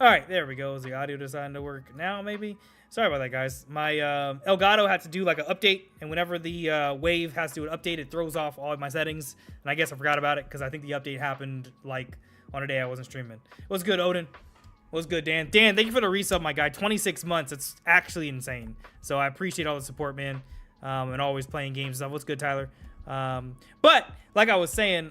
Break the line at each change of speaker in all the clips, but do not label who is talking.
All right, there we go. Is the audio deciding to work now? Maybe. Sorry about that, guys. My Elgato had to do like an update, and whenever the Wave has to do an update, it throws off all of my settings. And I guess I forgot about it because I think the update happened like on a day I wasn't streaming. What's good, Odin? What's good, Dan? Dan, thank you for the resub, my guy. 26 months. It's actually insane. So I appreciate all the support, man. And always playing games and stuff. What's good, Tyler? But like I was saying,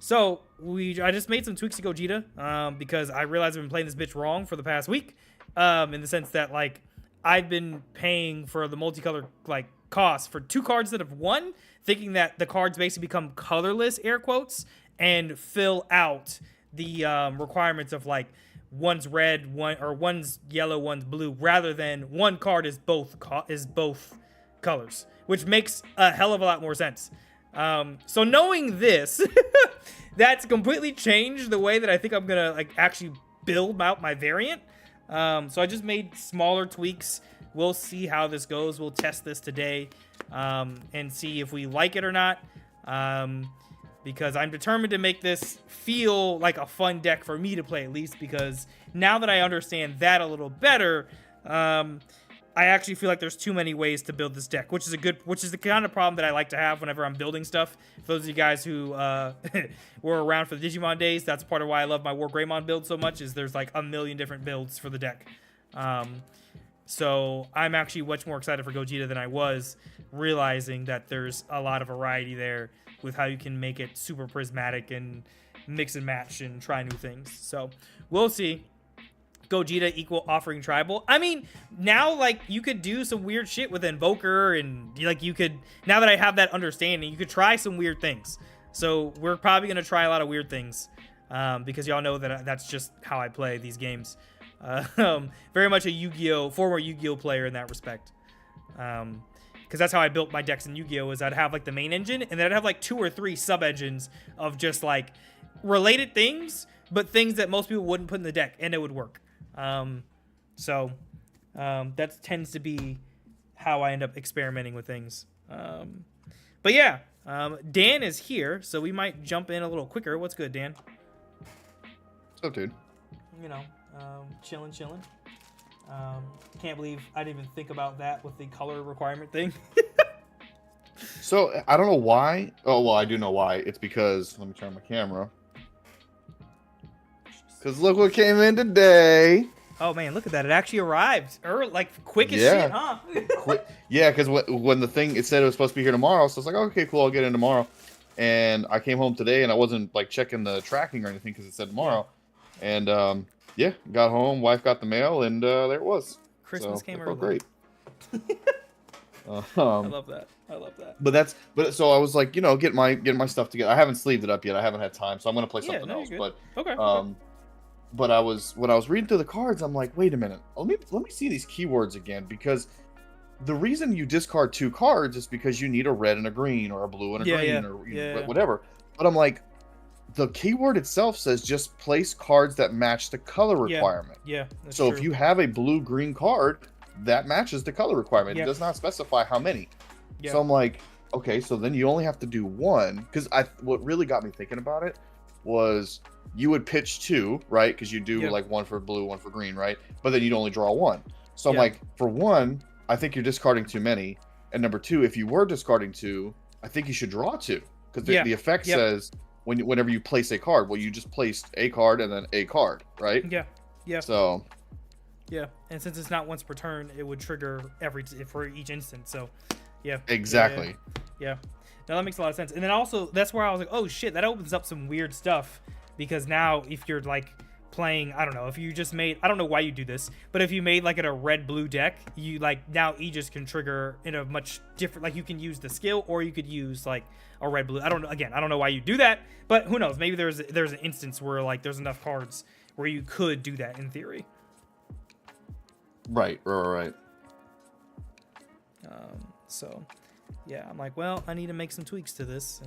so I just made some tweaks to Gogeta because I realized I've been playing this bitch wrong for the past week. In the sense that like I've been paying for the multicolor like cost for 2 cards instead of 1, thinking that the cards basically become colorless, air quotes, and fill out the requirements of like one's red, one's yellow, one's blue, rather than one card is both colors, which makes a hell of a lot more sense. So knowing this, that's completely changed the way that I think I'm gonna like actually build out my variant. So I just made smaller tweaks. We'll see how this goes. We'll test this today and see if we like it or not. Because I'm determined to make this feel like a fun deck for me to play at least, because now that I understand that a little better, I actually feel like there's too many ways to build this deck, which is the kind of problem that I like to have whenever I'm building stuff. For those of you guys who were around for the Digimon days, that's part of why I love my War Greymon build so much, is there's like a million different builds for the deck. So I'm actually much more excited for Gogeta than I was, realizing that there's a lot of variety there with how you can make it super prismatic and mix and match and try new things. So we'll see. Gogeta equal offering tribal. I mean, now like you could do some weird shit with Invoker, and like you could, now that I have that understanding, you could try some weird things. So we're probably gonna try a lot of weird things because y'all know that that's just how I play these games. Very much a Yu-Gi-Oh, former Yu-Gi-Oh player in that respect. Because that's how I built my decks in Yu-Gi-Oh, is I'd have like the main engine, and then I'd have like 2 or 3 sub-engines of just like related things, but things that most people wouldn't put in the deck, and it would work. That tends to be how I end up experimenting with things. But yeah, Dan is here, so we might jump in a little quicker. What's good, Dan?
What's up, dude?
You know, chilling. Can't believe I didn't even think about that with the color requirement thing.
So, I don't know why. Oh, well, I do know why. It's because, let me turn my camera. Because look what came in today.
Oh, man, look at that. It actually arrived early, like quick as shit, huh?
Quick. Yeah, because when the thing, it said it was supposed to be here tomorrow, so I was like, okay, cool, I'll get in tomorrow. And I came home today, and I wasn't like checking the tracking or anything because it said tomorrow. And yeah, got home, wife got the mail, and there it was.
Christmas came early.
Great.
I love that.
But so I was like, you know, getting my stuff together. I haven't sleeved it up yet. I haven't had time, so I'm gonna play something else. But
okay.
But when I was reading through the cards, I'm like, wait a minute, let me see these keywords again, because the reason you discard 2 cards is because you need a red and a green, or a blue and a green, or whatever. But I'm like, the keyword itself says just place cards that match the color requirement.
Yeah.
So if you have a blue-green card, that matches the color requirement. It does not specify how many. Yeah. So I'm like, okay, so then you only have to do 1. Because what really got me thinking about it was you would pitch 2, right? Because you do like 1 for blue, 1 for green, right? But then you'd only draw 1. So I'm like, for 1, I think you're discarding too many. And number 2, if you were discarding 2, I think you should draw 2. Because the effect says whenever you place a card, well, you just placed a card and then a card, right?
Yeah.
So.
Yeah, and since it's not once per turn, it would trigger for each instance. So, yeah.
Exactly.
Yeah. Now that makes a lot of sense. And then also, that's where I was like, oh shit, that opens up some weird stuff. Because now, if you're like playing, I don't know, if you just made, I don't know why you do this, but if you made like a red-blue deck, you like now Aegis can trigger in a much different, like you can use the skill, or you could use like a red-blue. I don't know why you do that, but who knows? Maybe there's an instance where like there's enough cards where you could do that in theory.
Right.
So, yeah, I'm like, well, I need to make some tweaks to this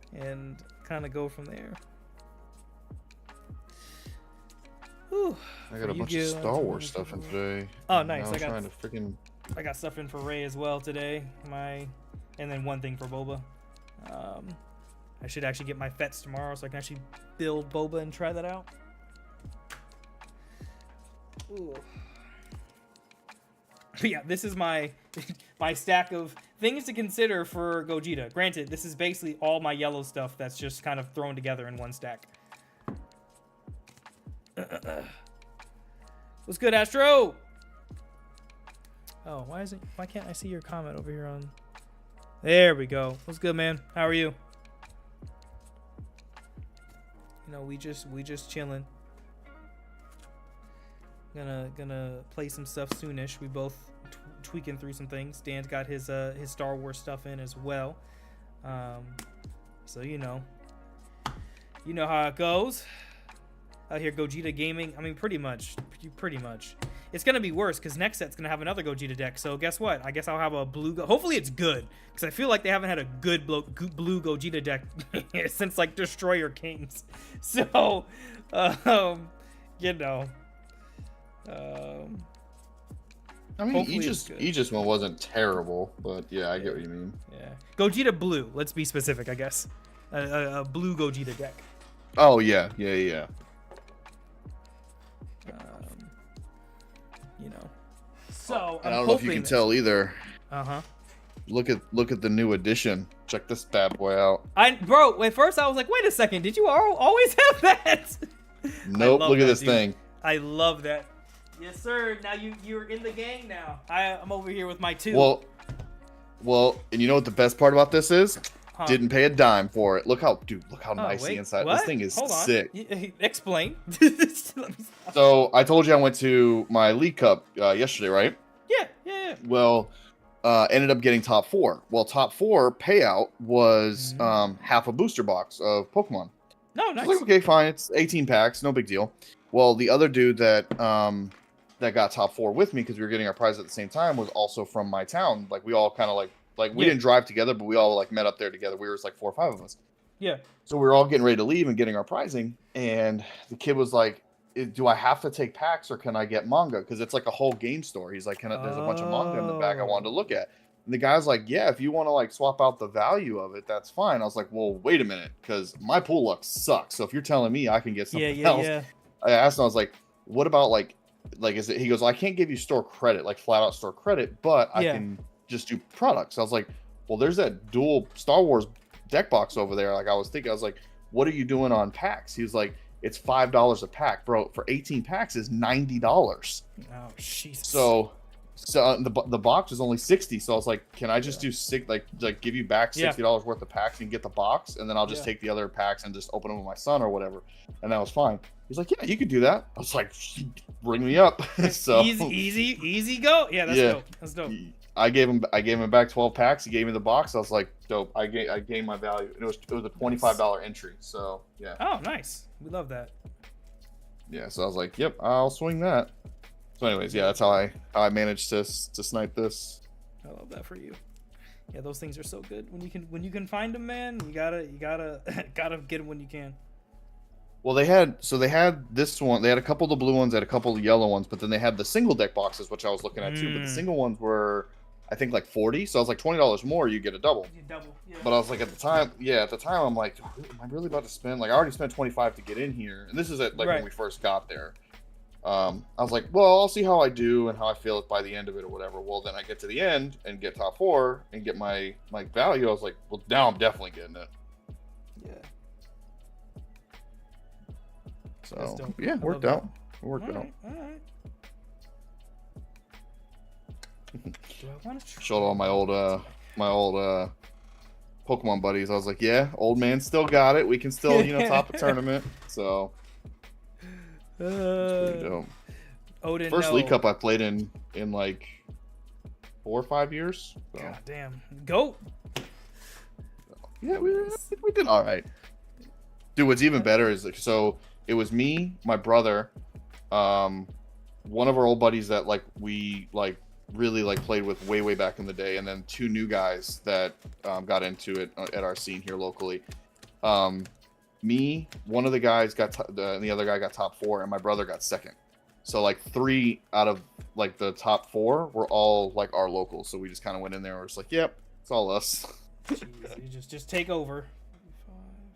and kind of go from there. Whew.
I got a bunch of Star Wars stuff in today.
Oh, nice.
I
got stuff in for Ray as well today. And then 1 thing for Boba. I should actually get my Fets tomorrow so I can actually build Boba and try that out. Ooh. But yeah, this is my my stack of things to consider for Gogeta. Granted, this is basically all my yellow stuff that's just kind of thrown together in one stack. What's good, Astro? Oh, why can't I see your comment over here on... There we go. What's good, man? How are you? You know, we just chilling. Gonna play some stuff soonish. We both tweaking through some things. Dan's got his Star Wars stuff in as well. So you know how it goes out here. Gogeta gaming. I mean, pretty much. It's gonna be worse because next set's gonna have another Gogeta deck. So guess what? I guess I'll have a blue. Hopefully it's good because I feel like they haven't had a good blue Gogeta deck since like Destroyer Kings. So, you know.
I mean, Aegis one wasn't terrible, but yeah, I get what you mean.
Yeah, Gogeta blue. Let's be specific, I guess. A blue Gogeta deck.
Oh yeah.
You know. So
I don't know if you can tell either.
Uh-huh.
Look at the new edition. Check this bad boy out.
Bro, at first I was like, wait a second, did you always have that?
Nope. Look at this thing.
I love that. Yes, sir. Now you're in the gang now. I'm over here with my 2.
Well, and you know what the best part about this is?
Huh.
Didn't pay a dime for it. Look how nice the inside.
What?
This thing is
Hold on.
sick.
Explain.
So I told you I went to my League Cup yesterday, right?
Yeah.
Well, ended up getting top 4. Well, top 4 payout was half a booster box of Pokemon.
No, nice.
I was like, okay, fine. It's 18 packs, no big deal. Well, the other dude that got top 4 with me because we were getting our prize at the same time was also from my town. Like we all kind of like we didn't drive together, but we all like met up there together. We were just like 4 or 5 of us.
Yeah.
So we were all getting ready to leave and getting our prizing, and the kid was like, "Do I have to take packs or can I get manga? Because it's like a whole game store." He's like, there's a bunch of manga in the back I wanted to look at. And the guy's like, "Yeah, if you want to like swap out the value of it, that's fine." I was like, "Well, wait a minute, because my pool luck sucks. So if you're telling me I can get something else," I asked him, I was like, "What about like is it?" He goes, "I can't give you store credit, like flat out store credit, but I can just do products." I was like, "Well, there's that dual Star Wars deck box over there." Like I was like, "What are you doing on packs?" He was like, "It's $5 a pack, bro. For 18 packs is $90."
Oh, Jesus.
So the box is only 60. So I was like, "Can I just do like give you back $60 worth of packs and get the box, and then I'll just take the other packs and just open them with my son or whatever?" And that was fine. He's like, "Yeah, you could do that." I was like, "Bring me up." So
easy go. Yeah, that's dope. That's dope.
I gave him back 12 packs. He gave me the box. I was like, "Dope." I gained my value. It was a $25 entry. So yeah.
Oh, nice. We love that.
Yeah. So I was like, "Yep, I'll swing that." So anyways, yeah, that's how I managed to snipe this.
I love that for you. Yeah, those things are so good. When you can find them, man, you gotta get them when you can.
Well, they had this one. They had a couple of the blue ones, they had a couple of the yellow ones, but then they had the single deck boxes, which I was looking at too. But the single ones were, I think, like 40. So I was like, $20 more, you get a double.
Yeah.
But I was like, at the time, I'm like, am I really about to spend? Like, I already spent 25 to get in here, and this is when we first got there. I was like, well, I'll see how I do and how I feel by the end of it or whatever. Well, then I get to the end and get top 4 and get my value. I was like, well, now I'm definitely getting it.
Yeah.
So yeah, worked out. All right. Showed all my old Pokemon buddies. I was like, yeah, old man still got it. We can still top a tournament. So that's pretty dope.
Odin,
First League Cup I played in like 4 or 5 years. So.
God damn, GOAT.
Yeah, we did all right. Dude, what's even better is it was me, my brother, one of our old buddies that we really played with way back in the day, and then 2 new guys that got into it at our scene here locally. Me, one of the guys and the other guy got top 4, and my brother got second. So 3 out of the top 4 were all our locals. So we just kind of went in there and we're just like, yep, it's all us.
Jeez, you just take over.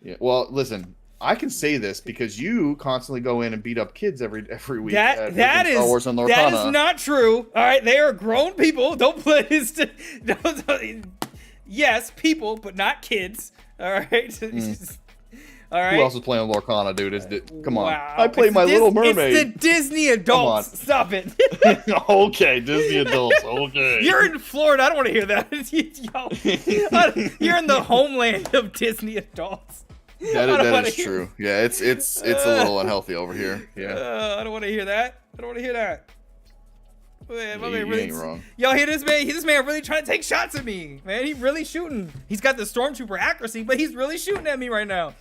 Yeah. Well, listen. I can say this because you constantly go in and beat up kids every week.
That is
Star Wars and Lorcana.
That is not true. All right, they are grown people. Don't play this. Yes, people, but not kids. All right. All right.
Who else is playing Lorcana, dude? Come on.
Wow.
I play My Little Mermaid.
It's the Disney adults. Stop it.
Okay, Disney adults. Okay.
You're in Florida. I don't want to hear that. You're in the homeland of Disney adults.
That is true. Yeah, it's a little unhealthy over here. Yeah.
I don't want to hear that. Man, my man
you ain't wrong.
Yo, hear this man? This man really trying to take shots at me, man. He really shooting. He's got the stormtrooper accuracy, but he's really shooting at me right now.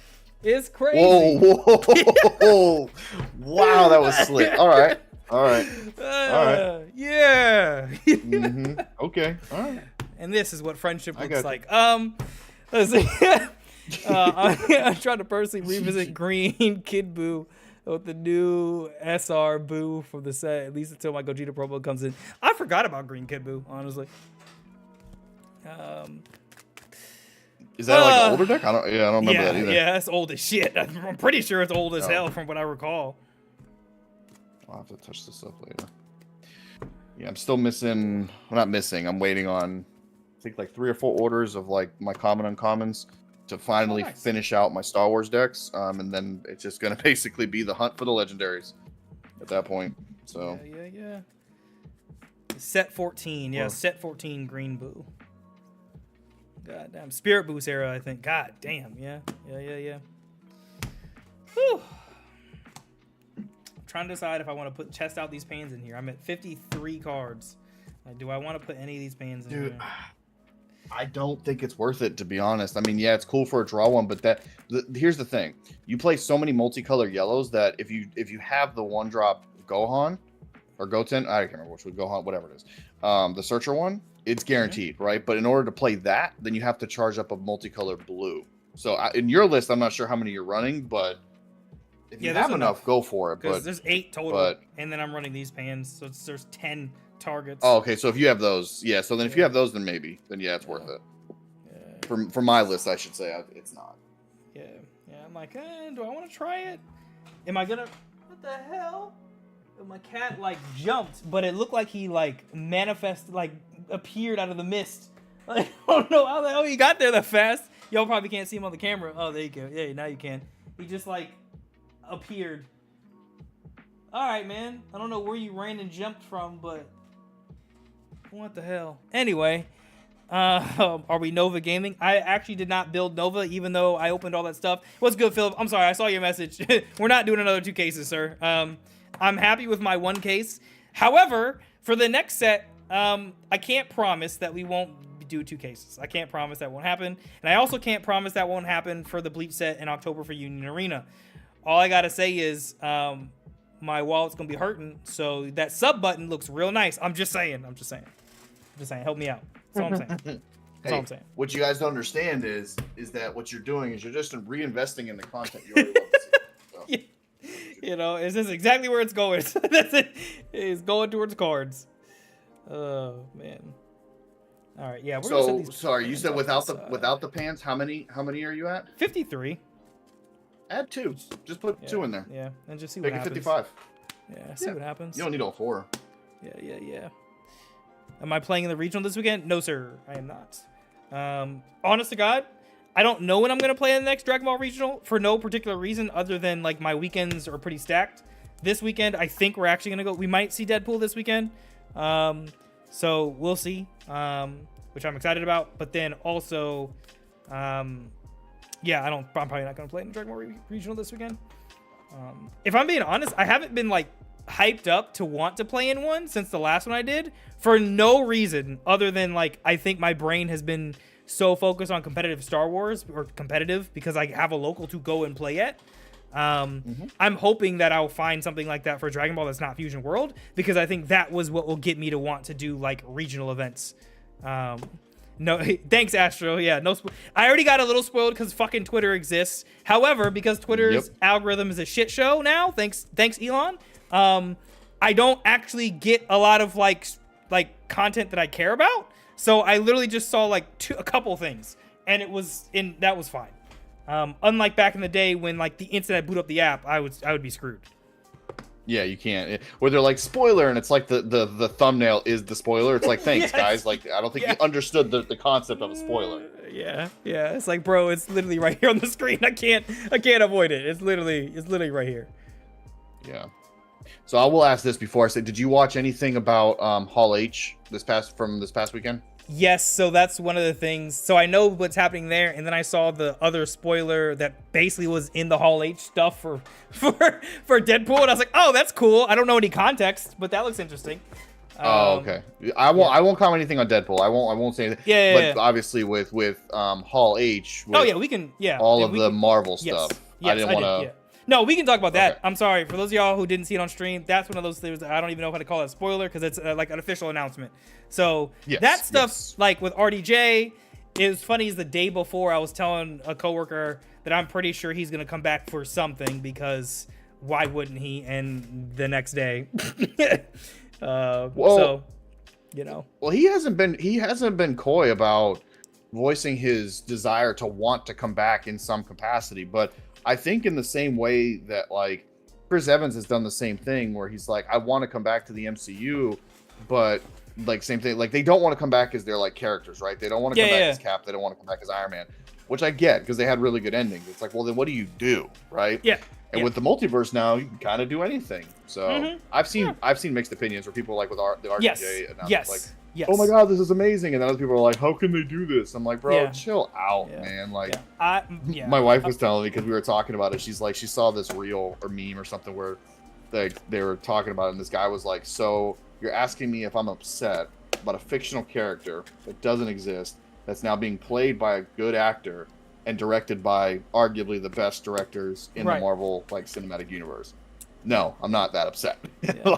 It's crazy.
Whoa. Wow, that was slick. All right.
Yeah.
Okay. All right.
And this is what friendship looks like. Let's see. I'm trying to personally revisit Green Kid Buu with the new SR Boo from the set, at least until my Gogeta promo comes in. I forgot about Green Kid Buu, honestly.
Is that like an older deck? I don't remember that either.
Yeah, that's old as shit. I'm pretty sure it's old as hell from what I recall.
I'll have to touch this up later. Yeah, I'm still missing. Well, not missing. I'm waiting on, I think, like 3 or 4 orders of like my common uncommons to finally finish out my Star Wars decks. And then it's just gonna basically be the hunt for the legendaries at that point. So
yeah. Set 14, yeah, set 14 Green Buu. God damn, Spirit Boost era, I think. God damn, yeah. Whew. I'm trying to decide if I want to test out these pains in here. I'm at 53 cards. Like, do I want to put any of these pains in here?
I don't think it's worth it, to be honest. I mean, yeah, it's cool for a draw one, but here's the thing: you play so many multicolored yellows that if you have the 1-drop Gohan or Goten, I can't remember which one, Gohan, whatever it is, the Searcher one, it's guaranteed, right? But in order to play that, then you have to charge up a multicolored blue. So in your list, I'm not sure how many you're running, but if you have enough, go for it.
Because there's 8 total, and then I'm running these pans, so there's 10 targets.
Oh, okay. So if you have those, yeah. So then if you have those, then maybe, yeah, it's worth it. Yeah. For my list, I should say it's not.
Yeah. I'm like, do I want to try it? Am I gonna? What the hell? My cat like jumped, but it looked like he like manifested, like appeared out of the mist. Like, I don't know how the hell he got there that fast. Y'all probably can't see him on the camera. Oh, there you go. Yeah, now you can. He just like appeared. All right, man. I don't know where you ran and jumped from, but what the hell? Anyway, are we Nova Gaming? I actually did not build Nova, even though I opened all that stuff. What's good, Philip? I'm sorry, I saw your message. We're not doing another 2 cases, sir. I'm happy with my 1 case. However, for the next set, I can't promise that we won't do 2 cases. I can't promise that won't happen. And I also can't promise that won't happen for the Bleach set in October for Union Arena. All I gotta say is my wallet's gonna be hurting, so that sub button looks real nice. I'm just saying. Help me out. That's all I'm saying. That's all I'm saying.
What you guys don't understand is that what you're doing is you're just reinvesting in the content you already love to see. So.
Yeah. You know, is this exactly where it's going? That's it. It's going towards cards. Oh man. All right, yeah.
So sorry, you said without the pants, how many are you at?
53.
Add 2. Just put 2 in there.
Yeah, and just see what happens.
Make it 55.
Yeah, see what happens.
You don't need all 4.
Yeah. Am I playing in the regional this weekend? No, sir. I am not. Honest to God, I don't know when I'm going to play in the next Dragon Ball Regional for no particular reason other than, like, my weekends are pretty stacked. This weekend, I think we're actually going to go. We might see Deadpool this weekend. So we'll see, which I'm excited about. But then also, yeah, I'm probably not going to play in the Dragon Ball Regional this weekend. If I'm being honest, I haven't been, like, hyped up to want to play in one since the last one I did for no reason other than, like, I think my brain has been so focused on competitive Star Wars or competitive because I have a local to go and play at. I'm hoping that I'll find something like that for Dragon Ball that's not Fusion World because I think that was what will get me to want to do like regional events. No, thanks Astro. Yeah, no. I already got a little spoiled because fucking Twitter exists. However, because Twitter's algorithm is a shit show now, thanks Elon. I don't actually get a lot of like content that I care about. So I literally just saw like a couple things, and that was fine. Unlike back in the day when like the instant I boot up the app, I would be screwed.
Yeah, you can't. Where they're like spoiler, and it's like the thumbnail is the spoiler. It's like thanks,
Yes.
guys. Like I don't think you understood the concept of a spoiler.
Yeah. It's like, bro, it's literally right here on the screen. I can't avoid it. It's literally right here.
Yeah. So I will ask this before I say, did you watch anything about Hall H this past weekend?
Yes, so that's one of the things. So I know what's happening there, and then I saw the other spoiler that basically was in the Hall H stuff for Deadpool, and I was like, oh, that's cool. I don't know any context, but that looks interesting.
Oh, okay. I won't comment anything on Deadpool. I won't say anything. But obviously with Hall H. With
we can. Yeah.
all of the Marvel stuff.
Yes,
I didn't want to.
Yeah. No, we can talk about that.
Okay.
I'm sorry for those of y'all who didn't see it on stream. That's one of those things that I don't even know how to call it a spoiler because it's like an official announcement. So that stuff, like with RDJ, it was funny. Is the day before I was telling a coworker that I'm pretty sure he's gonna come back for something because why wouldn't he? And the next day, so you know.
Well, he hasn't been coy about voicing his desire to want to come back in some capacity, but I think in the same way that like Chris Evans has done the same thing where he's like, I want to come back to the MCU, but like same thing, like they don't want to come back as their like characters, right? They don't want to come back as Cap, they don't want to come back as Iron Man, which I get because they had really good endings. It's like, well, then what do you do, right?
Yeah.
And with the multiverse now, you can kind of do anything. So I've seen mixed opinions where people are like with the RDJ announcement, like, oh my god, this is amazing, and then other people are like, how can they do this? I'm like, bro, chill out, man. Like, my wife was telling me because we were talking about it. She's like, she saw this reel or meme or something where they were talking about it, and this guy was like, so you're asking me if I'm upset about a fictional character that doesn't exist that's now being played by a good actor and directed by arguably the best directors in the Marvel like cinematic universe. No, I'm not that upset. So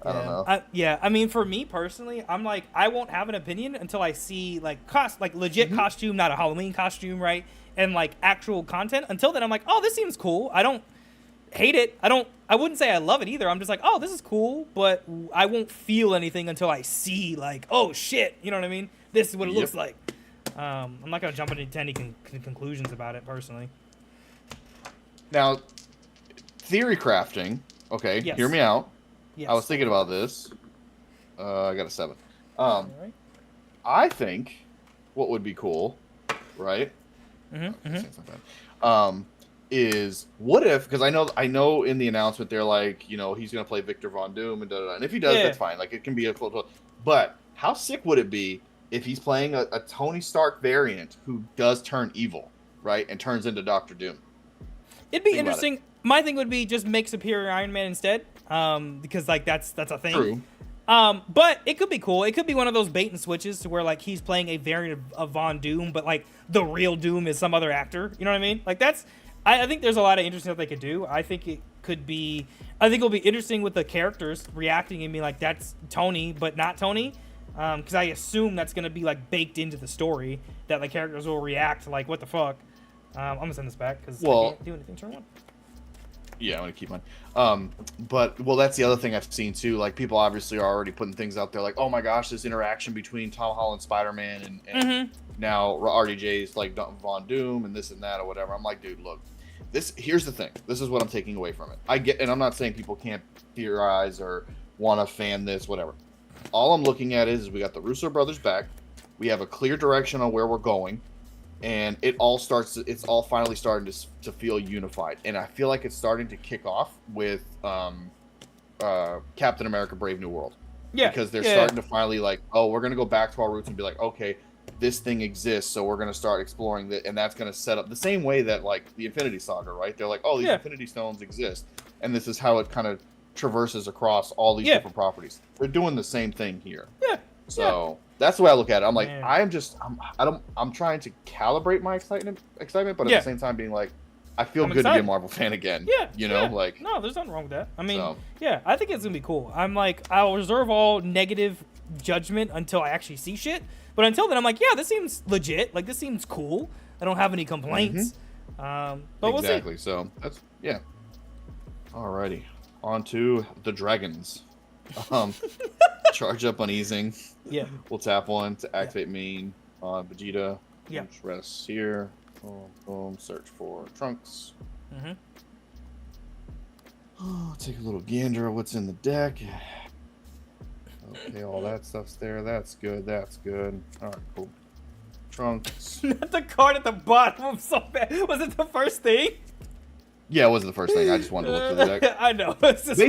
I don't know.
I mean, for me personally, I'm like, I won't have an opinion until I see like legit costume, not a Halloween costume, right? And like actual content. Until then, I'm like, oh, this seems cool. I don't hate it. I wouldn't say I love it either. I'm just like, oh, this is cool, but I won't feel anything until I see like, oh shit, you know what I mean? This is what it looks like. I'm not gonna jump into any conclusions about it personally.
Now, theory crafting. Okay, hear me out. Yes. I was thinking about this. I got a 7. I think what would be cool, right? Is what if? Because I know in the announcement they're like, you know, he's gonna play Victor Von Doom and and if he does, that's fine. Like it can be a cool. But how sick would it be if he's playing a Tony Stark variant who does turn evil, right, and turns into Doctor Doom?
It'd be interesting. My thing would be just make Superior Iron Man instead, because like that's a thing.
True.
But it could be cool. It could be one of those bait and switches to where like he's playing a variant of Von Doom, but like the real Doom is some other actor. You know what I mean? Like that's. I think there's a lot of interesting stuff they could do. I think it'll be interesting with the characters reacting and being like, that's Tony, but not Tony. Because I assume that's going to be like baked into the story that the characters will react like, what the fuck? I'm going to send this back because I can't do anything. Turn on.
Yeah, I'm going to keep mine. But that's the other thing I've seen too. Like people obviously are already putting things out there like, oh my gosh, this interaction between Tom Holland, Spider-Man, and now RDJ's like Von Doom and this and that or whatever. I'm like, dude, look. Here's the thing. This is what I'm taking away from it. I get, and I'm not saying people can't theorize or want to fan this, whatever. All I'm looking at is we got the Russo brothers back. We have a clear direction on where we're going, and it's all finally starting to feel unified. And I feel like it's starting to kick off with Captain America: Brave New World. Yeah, because they're starting to finally like, oh, we're gonna go back to our roots and be like, okay, this thing exists, so we're going to start exploring that, and that's going to set up the same way that like the Infinity Saga, right? They're like, oh, these Infinity Stones exist, and this is how it kind of traverses across all these different properties. They're doing the same thing here. So that's the way I look at it. I'm like, I'm trying to calibrate my excitement, but at the same time being like, I feel good to be a Marvel fan again. Like
no, there's nothing wrong with that. I mean, I think it's gonna be cool. I'm like, I'll reserve all negative judgment until I actually see shit. But until then, I'm like, this seems legit. Like, this seems cool. I don't have any complaints. But we'll see.
Exactly. So that's Alrighty, on to the dragons. Charge up uneasing.
Yeah.
We'll tap one to activate main on Vegeta.
Yeah.
Punch rests here. Boom, boom. Search for Trunks.
Mm-hmm.
Oh, take a little gander of what's in the deck. Okay, all that stuff's there. That's good. That's good. All right, cool. Trunks.
Not the card at the bottom. I'm so bad. Was it the first thing?
Yeah, it wasn't the first thing. I just wanted to look through the deck.
I know. It's just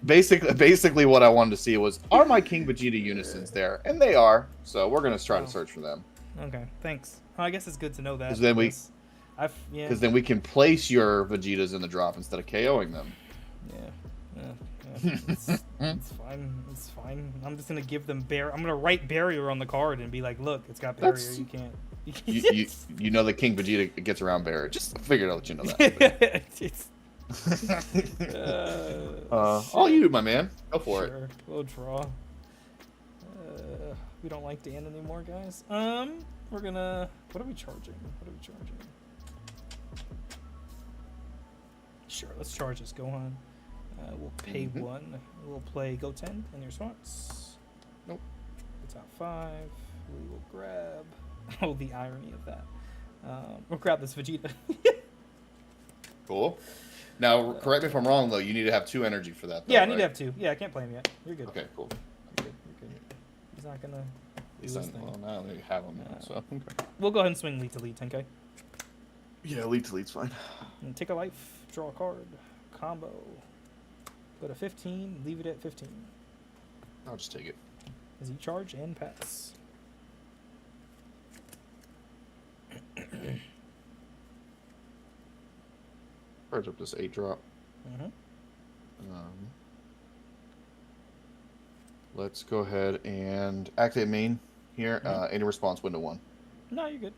Basically, what I wanted to see was, are my King Vegeta unisons there? And they are. So we're gonna try to search for them.
Okay, thanks. Well, I guess it's good to know that.
Because
Because
then we can place your Vegetas in the drop instead of KOing them.
Yeah. It's fine. It's fine. I'm just gonna give them I'm gonna write barrier on the card and be like, look, it's got barrier. You can't.
You know that King Vegeta gets around barrier. Just figured I'll let you know that. All you, my man. Go for it.
Sure. We'll draw. We don't like Dan anymore, guys. We're gonna. What are we charging? Sure, let's charge this. Go on. We'll pay 1. We'll play Go 10 in your spots.
Nope.
It's out 5. We will grab. Oh, the irony of that. We'll grab this Vegeta.
Cool. Now, correct me if I'm wrong, though. You need to have 2 energy for that. Though,
yeah, I need to have 2. Yeah, I can't play him yet. You're good.
Okay, cool.
You're good. He's not gonna.
Well, now they have him. So okay.
We'll go ahead and swing lead to lead, 10k.
Yeah, lead to lead's fine.
And take a life, draw a card, combo. Go to 15, leave it at 15.
I'll just take it.
As you charge and pass.
Charge up this 8 drop. Let's go ahead and activate main here. Any response, window 1.
No, you're good.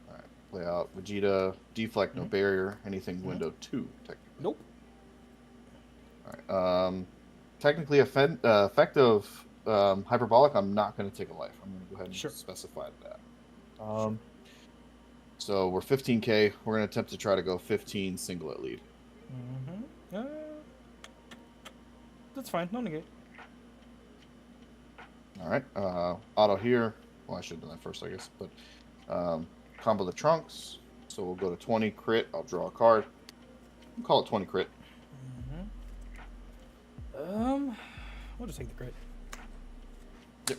All right, play out Vegeta, deflect, no barrier, anything window 2, technically.
Nope.
All right. Technically, effective hyperbolic, I'm not going to take a life. I'm going to go ahead and specify that. So we're 15k. We're going to attempt to try to go 15 single at lead.
That's fine. No negate.
All right. Auto here. Well, I should have done that first, I guess. But combo the Trunks. So we'll go to 20 crit. I'll draw a card. We'll call it 20 crit.
We'll just take the crit.
Yep.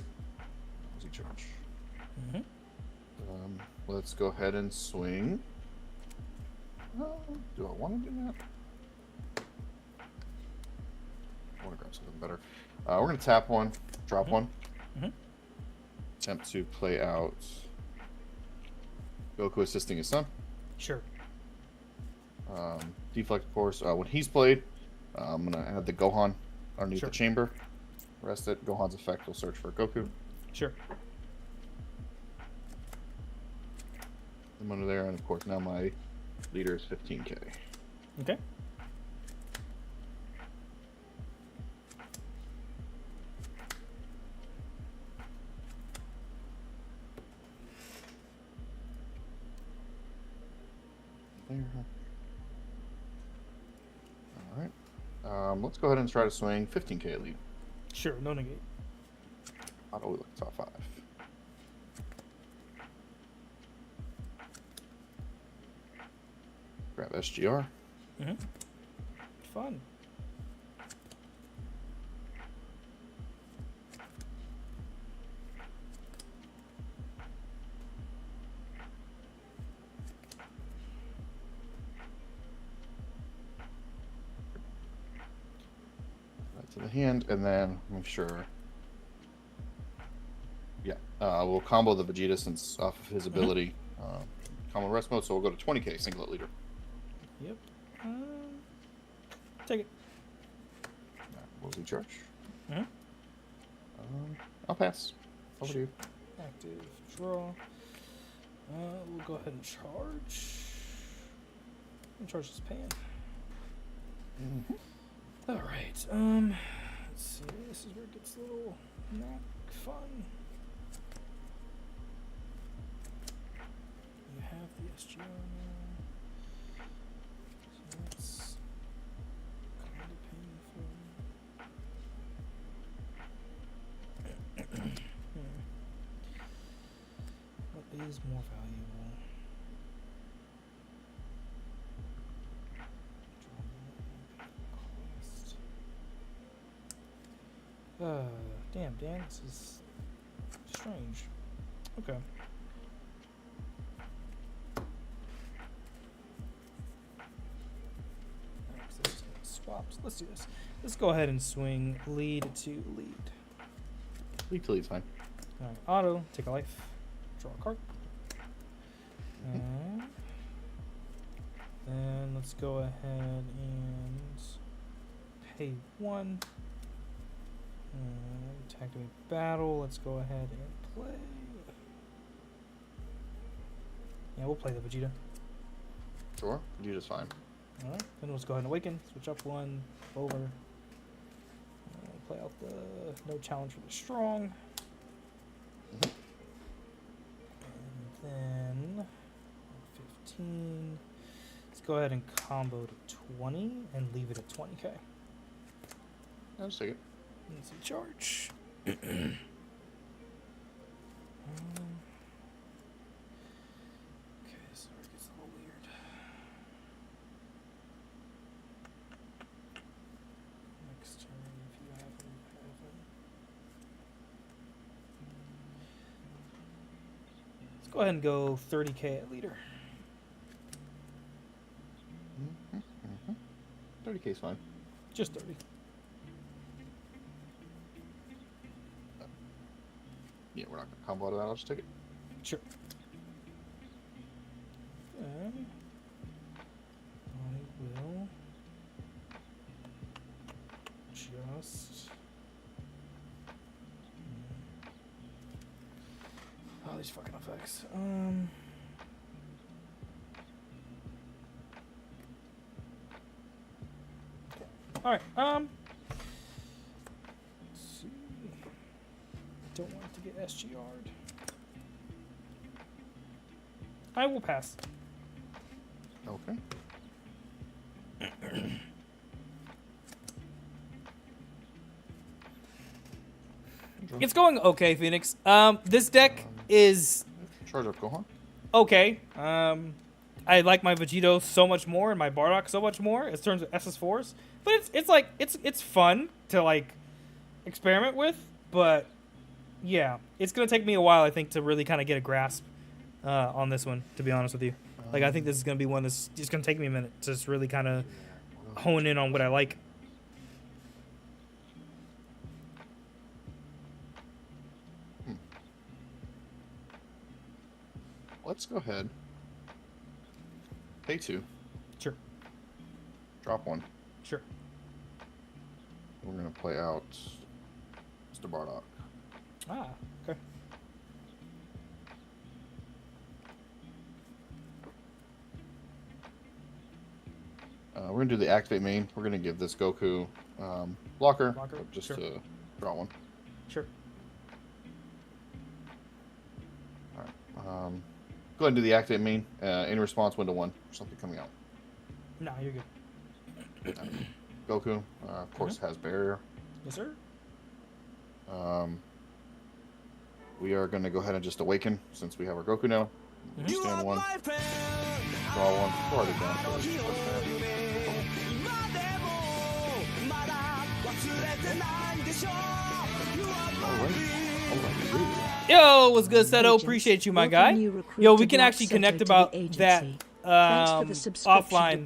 Easy charge. Let's go ahead and swing. Do I want to do that? I want to grab something better. We're going to tap 1, drop 1. Attempt to play out Goku assisting his son.
Sure.
Deflect, of course. When he's played, I'm going to add the Gohan underneath the chamber. Rest it. Gohan's effect will search for Goku.
Sure.
I'm under there, and of course now my leader is 15k.
Okay.
There. All right. Let's go ahead and try to swing 15k at lead.
Sure, no negate.
Auto look top 5. Grab SGR.
Fun.
Right to the hand, and then make sure. Yeah, we'll combo the Vegeta since off of his ability. Combo rest mode, so we'll go to 20k singlet leader.
Yep. Take it.
Will he charge? I'll pass. Over to you.
Active draw. We'll go ahead and charge. And charge this pan. All right. Let's see. This is where it gets a little not fun. You have the SGR now. So that's kind of painful. What is is more valuable? Damn, Dan, this is strange. Okay. Swaps. Let's do this. Let's go ahead and swing lead to lead.
Lead to lead's fine.
All right, auto, take a life, draw a card. Then let's go ahead and pay 1. Activate battle. Let's go ahead and play. Yeah, we'll play the Vegeta.
Sure, Vegeta's fine.
All right, then let's go ahead and awaken. Switch up 1, over. Play out the no challenge for the strong. And then 15. Let's go ahead and combo to 20 and leave it at 20k.
I'll just take it.
Let's see, charge. Okay, so it gets a little weird. Next turn, if you have it. Let's go ahead and go 30k at leader.
30k is fine.
Just 30.
Yeah, we're not gonna combo out of that. I'll just take it.
Sure. Okay. I will just. Oh, these fucking effects. Okay. All right. Let's see. I don't want it to get SGR'd. I will pass.
Okay.
It's going okay, Phoenix. This deck is
Charge up Gohan.
okay. I like my Vegito so much more and my Bardock so much more in terms of SS4s. But it's fun to like experiment with. But yeah, it's gonna take me a while, I think, to really kind of get a grasp on this one. To be honest with you, like I think this is gonna be one that's just gonna take me a minute to just really kind of hone in on what I like.
Let's go ahead. Pay 2.
Sure.
Drop 1.
Sure.
We're gonna play out Mr. Bardock.
Ah, okay.
We're gonna do the activate main. We're gonna give this Goku blocker just
sure.
to draw 1.
Sure.
All right. Go ahead and do the activate main. In response, window 1. Something coming out.
No, you're good.
Goku, of course, has barrier.
Yes, sir.
We are going to go ahead and just awaken since we have our Goku now. Stand 1. Draw 1. We're already down for this.
Yo, what's good, Seto? Appreciate you, my guy. Yo, we can actually connect about that offline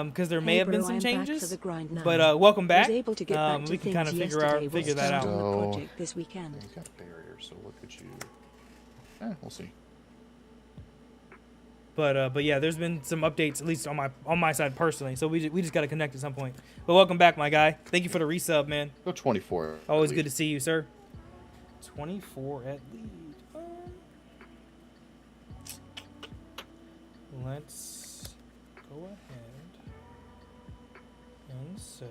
because there may have been some changes. But welcome back. We can kind of figure that out.
So, this weekend. He's got barrier, so what could you? We'll see.
But yeah, there's been some updates, at least on my side personally. So we just got to connect at some point. But welcome back, my guy. Thank you for the resub, man.
Go 24.
Always good to see you, sir. 24 at lead. Let's go ahead and say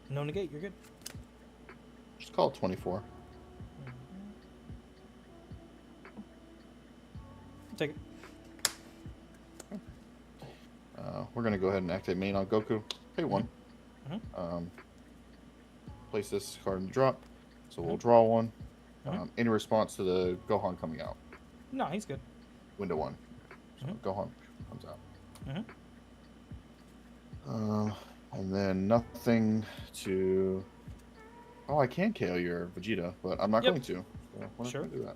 no negate. You're good.
Just call it 24.
Take it.
We're gonna go ahead and activate main on Goku. Pay 1. Place this card in the drop. So we'll draw 1. In response to the Gohan coming out.
No, he's good.
Window 1. So Gohan comes out. And then nothing to... Oh, I can KO your Vegeta, but I'm not going to. So we're not going to do that.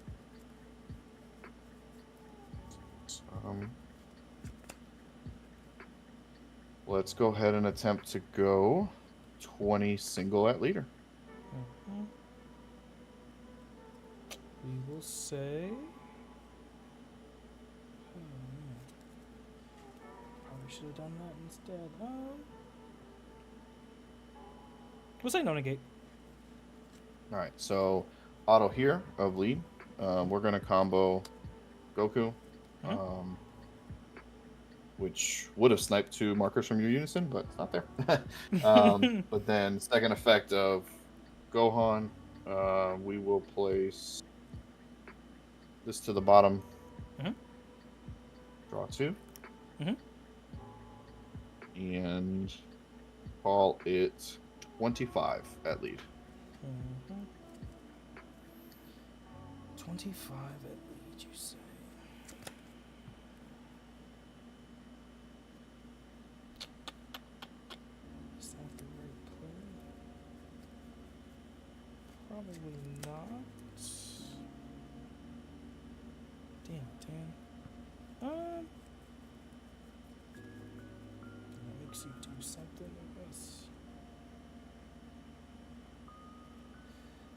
Let's go ahead and attempt to go 20 single at leader.
We will say... Probably should have done that instead. We'll say no negate.
Alright, so auto here of lead. We're going to combo Goku. Which would have sniped 2 markers from your unison, but it's not there. But then second effect of Gohan, we will place this to the bottom. Draw 2. And call it 25 at lead.
25 at lead, you say? Is that the right play? Probably not. Damn it, Dan. That makes you do something, I guess.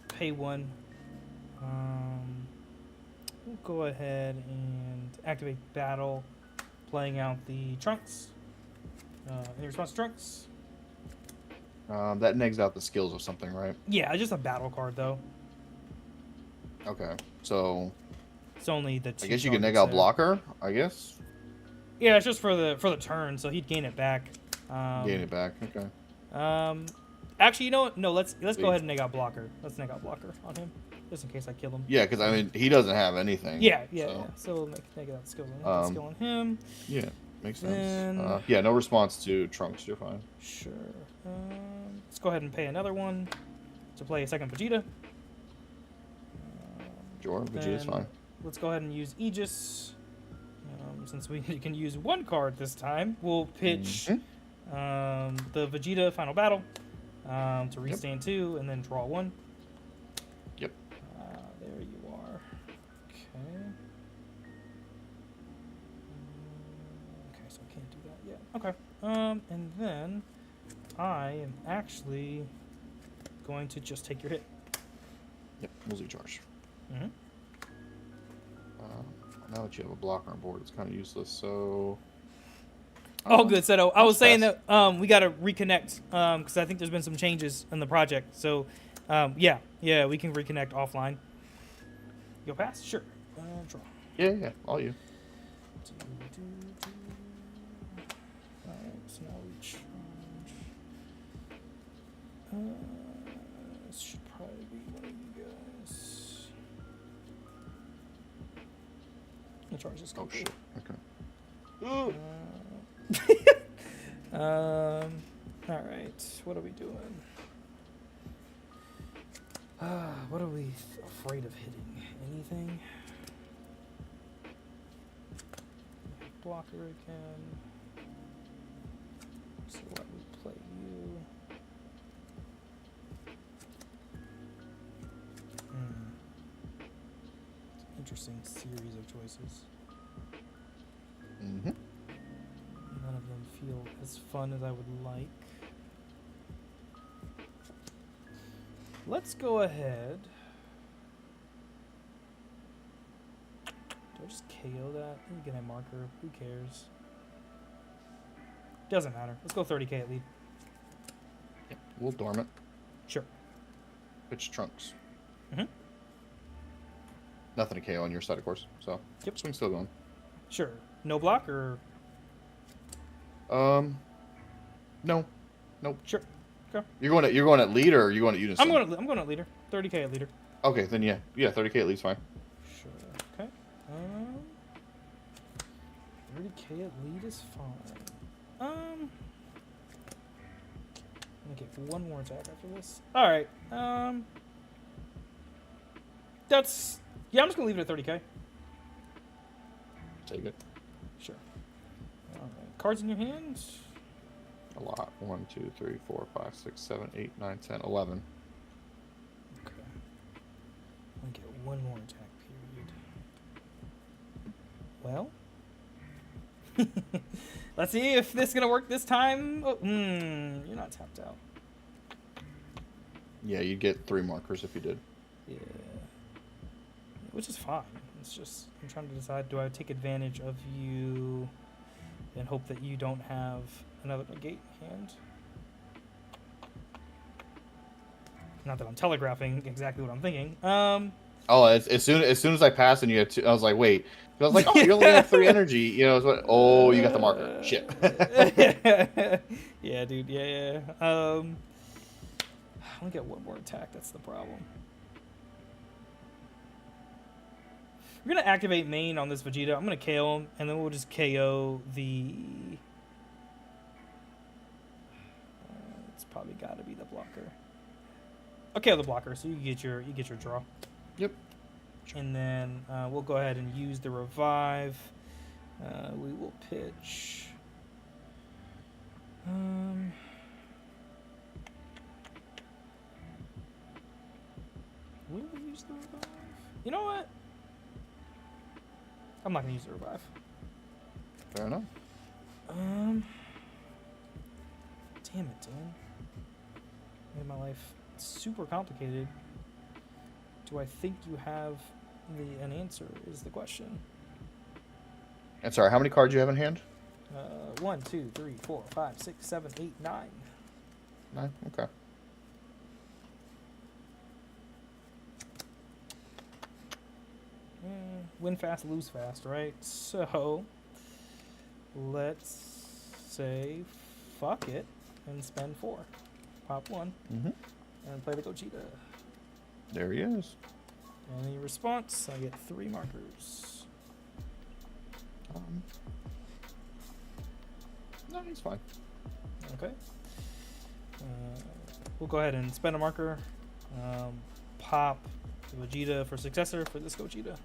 Pay 1. We'll go ahead and activate battle, playing out the Trunks. Any response to Trunks?
That negs out the skills or something, right?
Yeah, just a battle card though.
Okay, so
it's only the 2.
I guess you can neg out blocker. I guess.
Yeah, it's just for the turn, so he'd gain it back.
Gain it back. Okay.
Actually, you know what? No, let's go ahead and neg out blocker. Let's neg out blocker on him, just in case I kill him.
Yeah, because I mean he doesn't have anything.
Yeah. So we'll neg out skill on him.
Yeah, makes sense. Yeah, no response to Trunks. You're fine.
Sure. Let's go ahead and pay another 1 to play a second Vegeta.
Sure, Vegeta's fine.
Let's go ahead and use Aegis. Since we can use 1 card this time, we'll pitch the Vegeta Final Battle to restand 2 and then draw 1.
Yep.
There you are. Okay. Okay, so I can't do that yet. Okay. And then I am actually going to just take your hit.
Yep, we'll Z-charge. Now that you have a blocker on board, it's kind of useless, so...
Oh, good, Seto. I was saying that we got to reconnect because I think there's been some changes in the project. So, yeah, we can reconnect offline. Go pass? Sure. Draw.
Yeah, all you.
Alright, so now we charge. This should probably be one of you guys. I'll charge this.
Oh, shit. Okay.
Alright, what are we doing? What are we afraid of hitting? Anything? Blocker again. So I would play you. It's an interesting series of choices. None of them feel as fun as I would like. Let's go ahead. Do I just KO that? Let me get a marker. Who cares? Doesn't matter. Let's go 30k at lead.
Yep, we'll dormant.
Sure.
Pitch Trunks. Nothing to KO on your side, of course. So,
yep.
Swing's still going.
Sure. No block or?
No. Nope.
Sure. Okay.
You're going at leader, or are you going at unison?
I'm going at leader. 30k at leader.
Okay, then yeah, 30k at least fine.
Sure. Okay. 30k at lead is fine. I'm gonna get 1 more attack after this. All right. That's yeah. I'm just gonna leave it at 30K.
Take it.
Sure. All right. Cards in your hands.
A lot. 1, 2, 3, 4, 5, 6, 7, 8, 9, 10, 11.
Okay. I'll get one more attack period. Well, let's see if this is gonna work this time. Oh, you're not tapped out.
Yeah, you'd get 3 markers if you did.
Yeah. Which is fine. It's just I'm trying to decide: do I take advantage of you and hope that you don't have another negate hand? Not that I'm telegraphing exactly what I'm thinking.
Oh, as soon as I passed and you had 2, I was like, wait. I was like, oh, you only have 3 energy. You know, what? Oh, you got the marker. Shit.
Yeah, dude. Yeah. I only get one more attack. That's the problem. We're gonna activate main on this Vegeta. I'm gonna KO him, and then we'll just KO the. It's probably got to be the blocker. Okay, the blocker. So you get your draw.
Yep.
And then we'll go ahead and use the revive. We will pitch. Will we use the revive? You know what? I'm not gonna use the revive.
Fair enough.
Damn it, Dan. Made my life super complicated. Do I think you have an answer? Is the question.
And sorry, how many cards do you have in hand?
1, 2, 3, 4, 5, 6, 7, 8, 9.
9. Okay.
Win fast, lose fast, right? So let's say fuck it and spend 4. Pop 1 and play the Gogeta.
There he is.
Any response? I get 3 markers.
No, he's fine.
Okay. We'll go ahead and spend a marker. Pop Vegeta for successor for this Gogeta.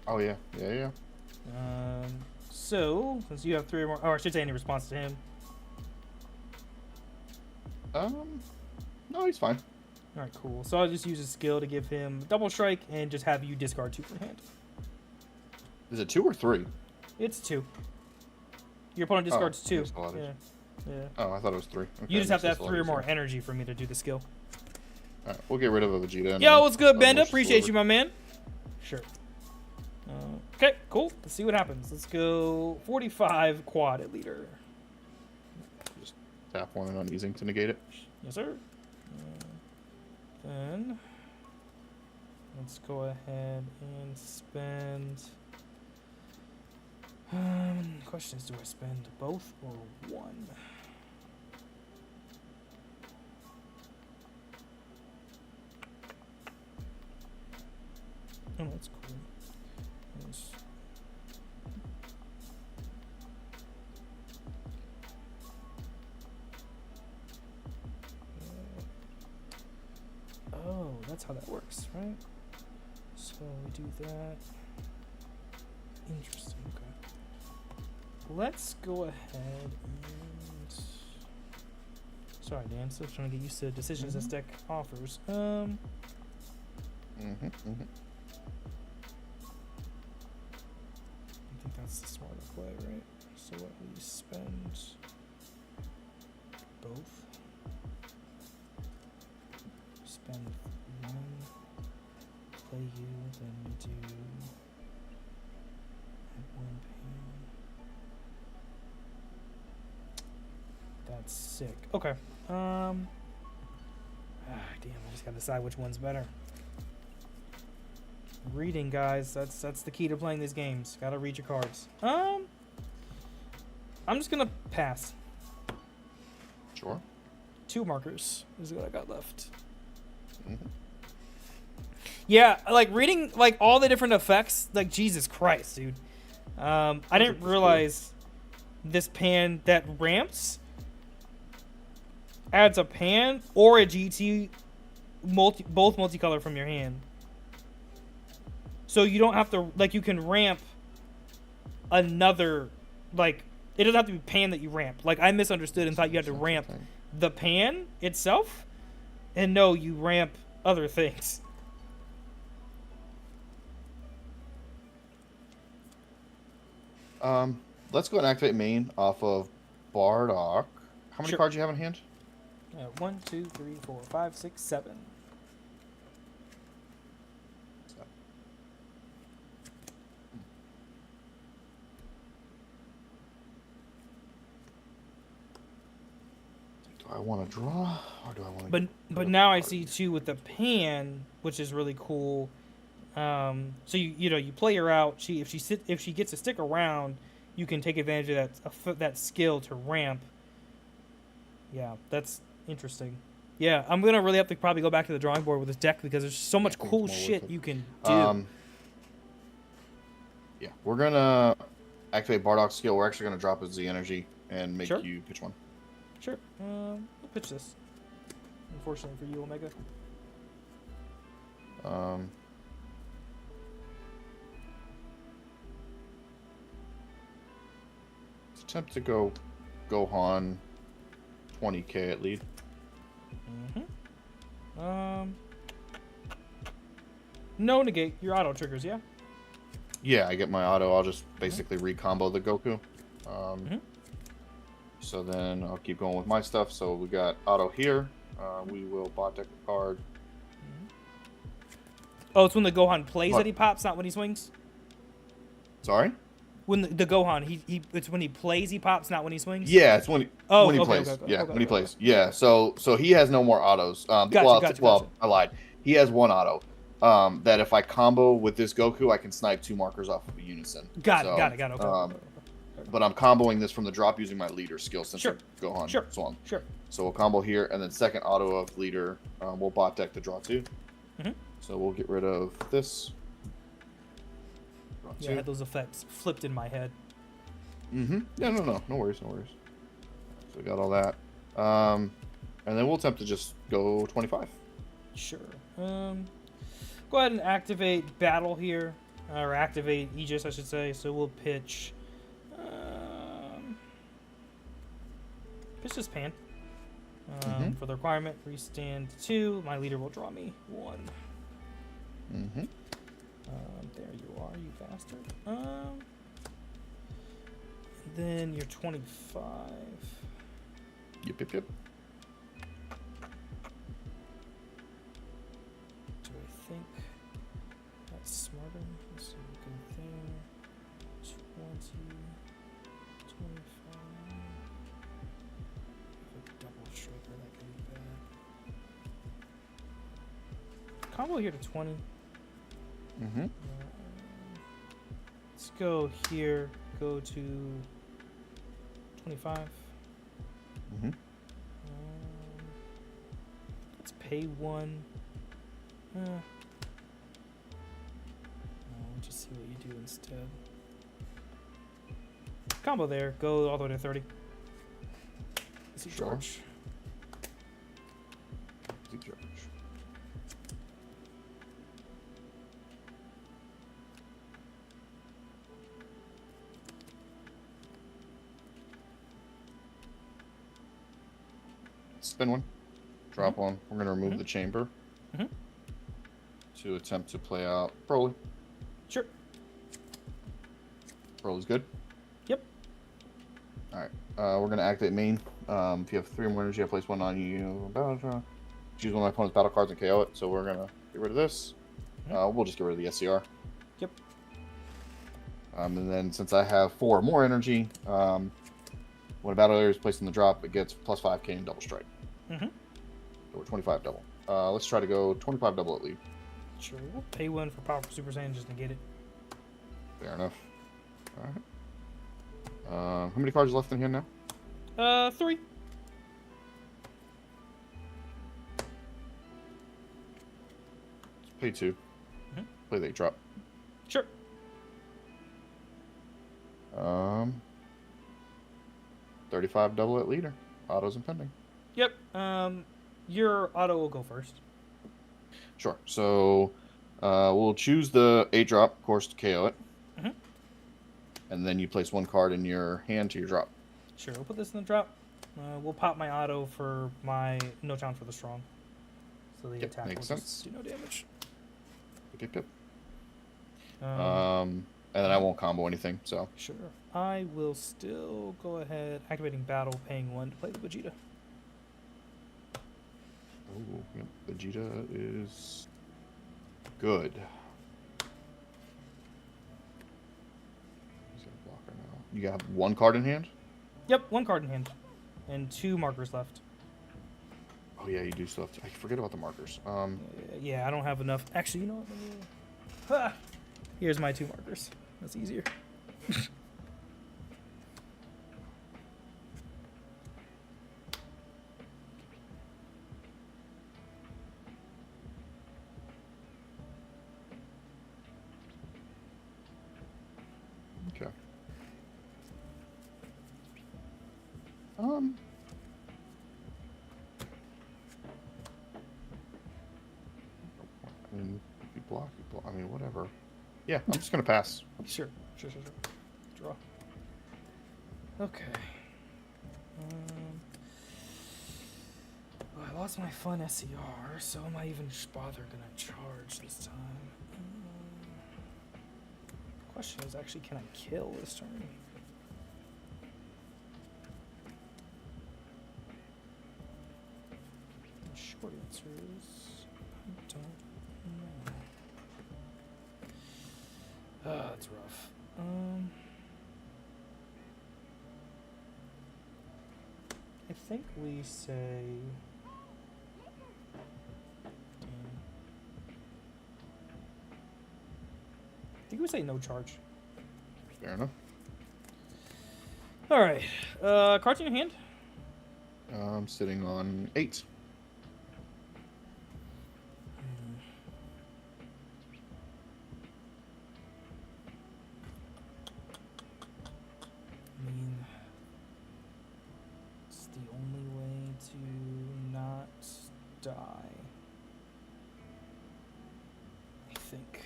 Oh yeah.
So since you have 3 or more, or I should say any response to him.
No, he's fine.
All right, cool. So I'll just use a skill to give him double strike and just have you discard 2 from hand.
Is it 2 or 3?
It's 2. Your opponent discards 2. Yeah.
Oh, I thought it was 3. Okay,
you just have to have 3 or more energy for me to do the skill.
All right, we'll get rid of a Vegeta.
Yo, what's good, Benda? Appreciate you, my man. Sure. Okay, cool. Let's see what happens. Let's go 45 quad at leader.
Just tap 1 and uneasing to negate it.
Yes, sir. Then let's go ahead and spend. Question is, do I spend both or 1? Oh, that's cool. Yes. Oh, that's how that works, right? So we do that. Interesting, okay. Let's go ahead and... Sorry, Dan, still trying to get used to decisions this deck offers. I think that's the smarter play, right? So what, we spend both? Spend 1, play you, then we do at 1 pan. That's sick. Okay. Damn, I just gotta decide which one's better. Reading, guys. That's the key to playing these games. Gotta read your cards. I'm just gonna pass.
Sure.
2 markers is what I got left. Yeah, like reading like all the different effects, like Jesus Christ, dude. I didn't realize this pan that ramps adds a pan or a GT both multicolor from your hand. So you don't have to, like, you can ramp another, like, it doesn't have to be pan that you ramp. Like, I misunderstood and thought you had to ramp the pan itself, and no, you ramp other things.
Let's go and activate main off of Bardock. How many cards do you have in hand?
1, 2, 3, 4, 5, 6, 7.
Do I want to draw, or do I want to?
But now I see too with the pan, which is really cool. So you play her out. If she gets to stick around, you can take advantage of that skill to ramp. Yeah, that's interesting. Yeah, I'm gonna really have to probably go back to the drawing board with this deck because there's so much cool shit you can do.
Yeah, we're gonna activate Bardock's skill. We're actually gonna drop his Z energy and make you pitch one.
Sure. We'll pitch this. Unfortunately for you, Omega.
Let's attempt to go Gohan 20k at lead.
No negate. Your auto triggers, yeah?
Yeah, I get my auto. I'll just basically recombo the Goku. So then I'll keep going with my stuff. So we got auto here. We will bot deck a card.
Oh, it's when the Gohan plays that he pops, not when he swings?
Sorry?
When the Gohan, it's when he plays he pops, not when he swings?
Yeah, it's when he plays. When he plays. Yeah, so he has no more autos. Gotcha. I lied. He has one auto. That if I combo with this Goku, I can snipe 2 markers off of a unison.
Got it. Okay.
But I'm comboing this from the drop using my leader skill since Gohan swung.
Sure.
So we'll combo here, and then second auto of leader, we'll bot deck to draw 2. So we'll get rid of this.
Yeah, I had those effects flipped in my head.
Yeah, no worries. So we got all that. And then we'll attempt to just go 25.
Sure. Go ahead and activate battle here. Or activate Aegis, I should say. So we'll pitch... pitch this pan. For the requirement, restand 2. My leader will draw me 1. There you are, you bastard. Then you're 25.
Yep.
Do I think that's smarter? Let's see, good thing. 20, 25. A double striker, that can be bad. Combo here to 20. Let's go here. Go to 25. Let's pay 1. We'll just see what you do instead. Combo there. Go all the way to 30. Let's see George.
Spin 1. Drop 1. We're going to remove the chamber to attempt to play out Broly.
Sure.
Broly's good?
Yep.
Alright. We're going to activate main. If you have 3 more energy, I place 1 on you. Choose one of my opponent's battle cards and KO it. So we're going to get rid of this. We'll just get rid of the SCR.
Yep.
And then since I have 4 more energy, when a battle area is placed in the drop, it gets plus 5k and double strike. Or 25 double. Let's try to go 25 double at lead.
Sure. We'll pay 1 for powerful Super Saiyan, just negate it.
Fair enough. Alright. How many cards left in here now?
3.
Let's pay 2. Play the 8 drop.
Sure.
35 double at leader. Autos impending.
Yep. Your auto will go first.
Sure. So we'll choose the 8-drop, of course, to KO it.
Mm-hmm.
And then you place 1 card in your hand to your drop.
Sure, we'll put this in the drop. We'll pop my auto for my no challenge for the strong. So the attack
makes
will
sense.
just do no damage.
Yep. And then I won't combo anything, so.
Sure. I will still go ahead, activating battle, paying 1 to play the Vegeta.
Oh, yep. Vegeta is good. He's got a blocker now. You got 1 card in hand?
Yep, 1 card in hand. And 2 markers left.
Oh, yeah, you do still have to. I forget about the markers.
Yeah, I don't have enough. Actually, you know what? Here's my 2 markers. That's easier.
Okay. I mean, if you block, I mean, whatever. Yeah, I'm just gonna pass.
Sure. Draw. Okay. Well, I lost my fun SCR, so am I even bother gonna charge this time? Question is actually, can I kill this turn? The short answer is I don't know. That's rough. I think we say. I think we say no charge.
Fair enough.
All right. Cards in your hand.
I'm sitting on 8.
I mean, it's the only way to not die. I think.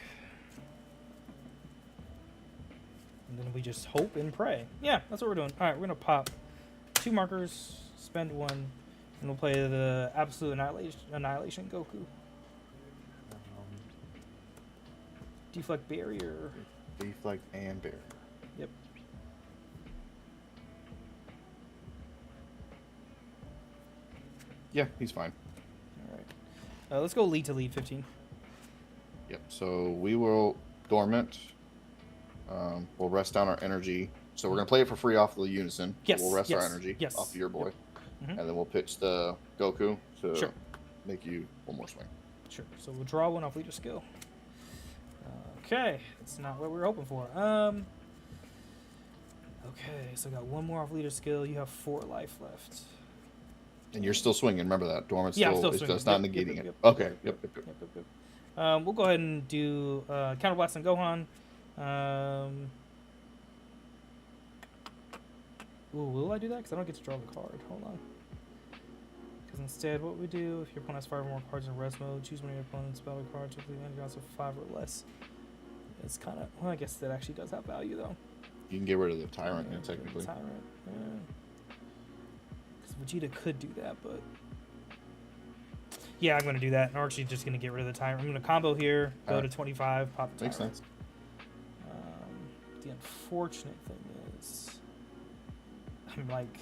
And then we just hope and pray. Yeah, that's what we're doing. All right, we're going to pop 2 markers, spend 1, and we'll play the Absolute Annihilation Goku. Deflect Barrier.
Deflect and barrier.
Yep.
Yeah, he's fine.
All right. Let's go lead to lead 15.
Yep, so we will dormant. We'll rest down our energy. So we're going to play it for free off the Unison.
Yes.
We'll rest our
yes,
energy
yes.
off of your boy.
Yep. Mm-hmm.
And then we'll pitch the Goku to
Sure.
make you 1 more swing.
Sure. So we'll draw 1 off leader skill. Okay. That's not what we were hoping for. Okay, so I got 1 more off leader skill. You have 4 life left.
And you're still swinging. Remember that. Dormant
Yeah, I'm
still,
still swinging.
it's not
Yep,
negating
yep,
it.
yep,
Okay. Yep.
We'll go ahead and do Counter Blast on Gohan. Ooh, will I do that? Because I don't get to draw the card. Hold on. Because instead, what we do, if your opponent has 5 or more cards in rest mode, choose one of your opponent's battle cards with the odds of 5 or less. It's kind of, well, I guess that actually does have value, though.
You can get rid of the Tyrant, technically.
Tyrant, because Vegeta could do that, but... Yeah, I'm going to do that. I'm actually just going to get rid of the Tyrant. I'm going to combo here, go to 25, pop the Tyrant.
Makes sense.
The unfortunate thing is... I'm, like,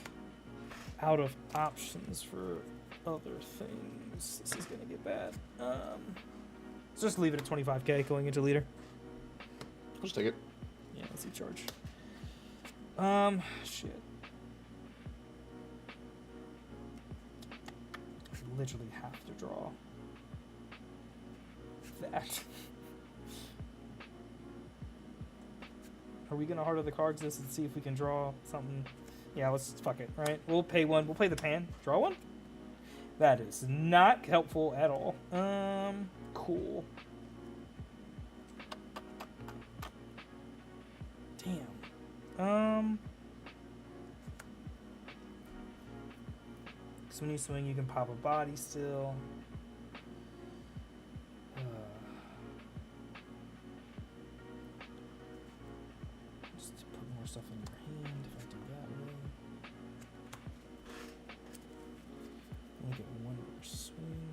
out of options for other things. This is going to get bad. Let's just leave it at 25k going into leader.
Just take it.
Yeah, let's see charge. Shit. I literally have to draw that. Are we gonna harder the cards this and see if we can draw something? Yeah, let's fuck it, right? We'll pay 1. We'll play the pan. Draw 1? That is not helpful at all. Cool. Damn. So when you swing, you can pop a body still. stuff in your hand if I do that way. Only get one more swing.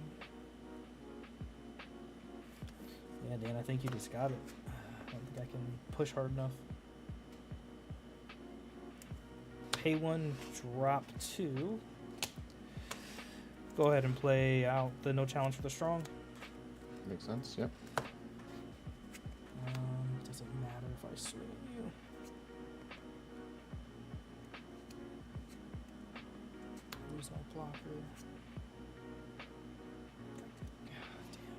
Yeah, Dan, I think you just got it. I don't think I can push hard enough. Pay 1, drop 2. Go ahead and play out the no challenge for the strong.
Makes sense, yep.
Doesn't matter if I swing you. Lose my blocker. God damn.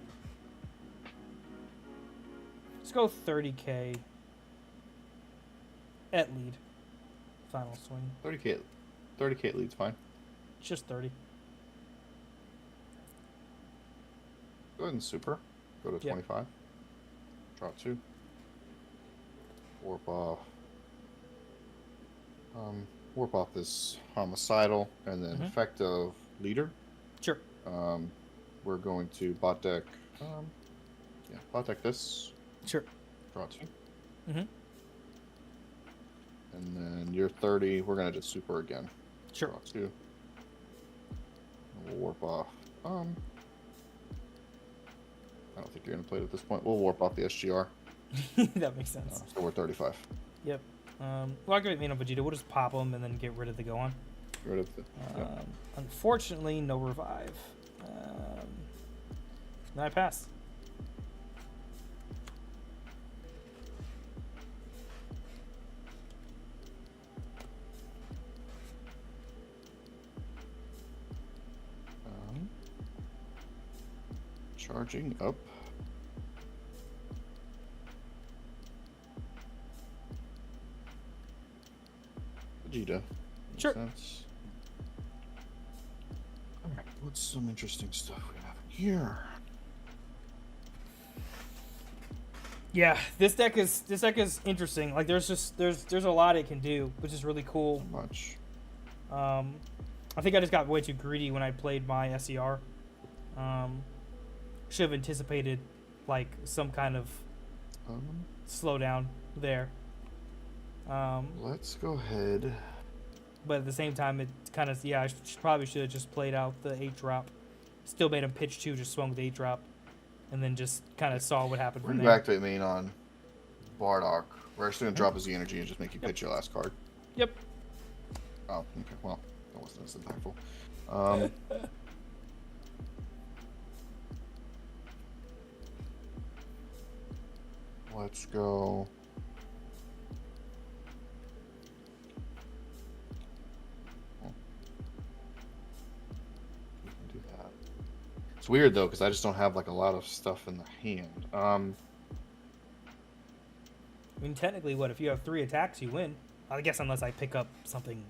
Let's go 30k at lead. Final swing.
30k lead's fine.
Just 30.
Go ahead and super. Go to 25. Draw 2. Warp off. Warp off this homicidal and then effect of leader.
Sure.
We're going to bot deck. Bot deck this.
Sure.
Draw 2. And then you're 30. We're gonna just super again.
Sure.
Draw 2. We'll warp off. I don't think you're gonna play it at this point. We'll warp off the SGR.
That makes sense.
So we're 35.
Yep. Well, I'll give it Mino Vegeta. We'll just pop them and then get rid of the Gohan.
Get rid of the.
Unfortunately, no revive. Then I pass.
Charging up. Vegeta.
Sure.
Sense. All right. What's some interesting stuff we have here?
Yeah, this deck is interesting. Like there's a lot it can do, which is really cool.
So much.
I think I just got way too greedy when I played my SER. Should have anticipated like some kind of slowdown there.
Let's go ahead.
But at the same time, it kind of I probably should have just played out the 8-drop. Still made him pitch 2, just swung the 8-drop, and then just kind of saw what happened
We're
from
going to
there.
activate main on Bardock. We're actually going to drop his energy and just make you pitch your last card.
Yep.
Oh, okay. Well, that wasn't as impactful. Let's go. We can do that. It's weird though, because I just don't have like a lot of stuff in the hand.
I mean, technically, what if you have 3 attacks, you win? I guess unless I pick up something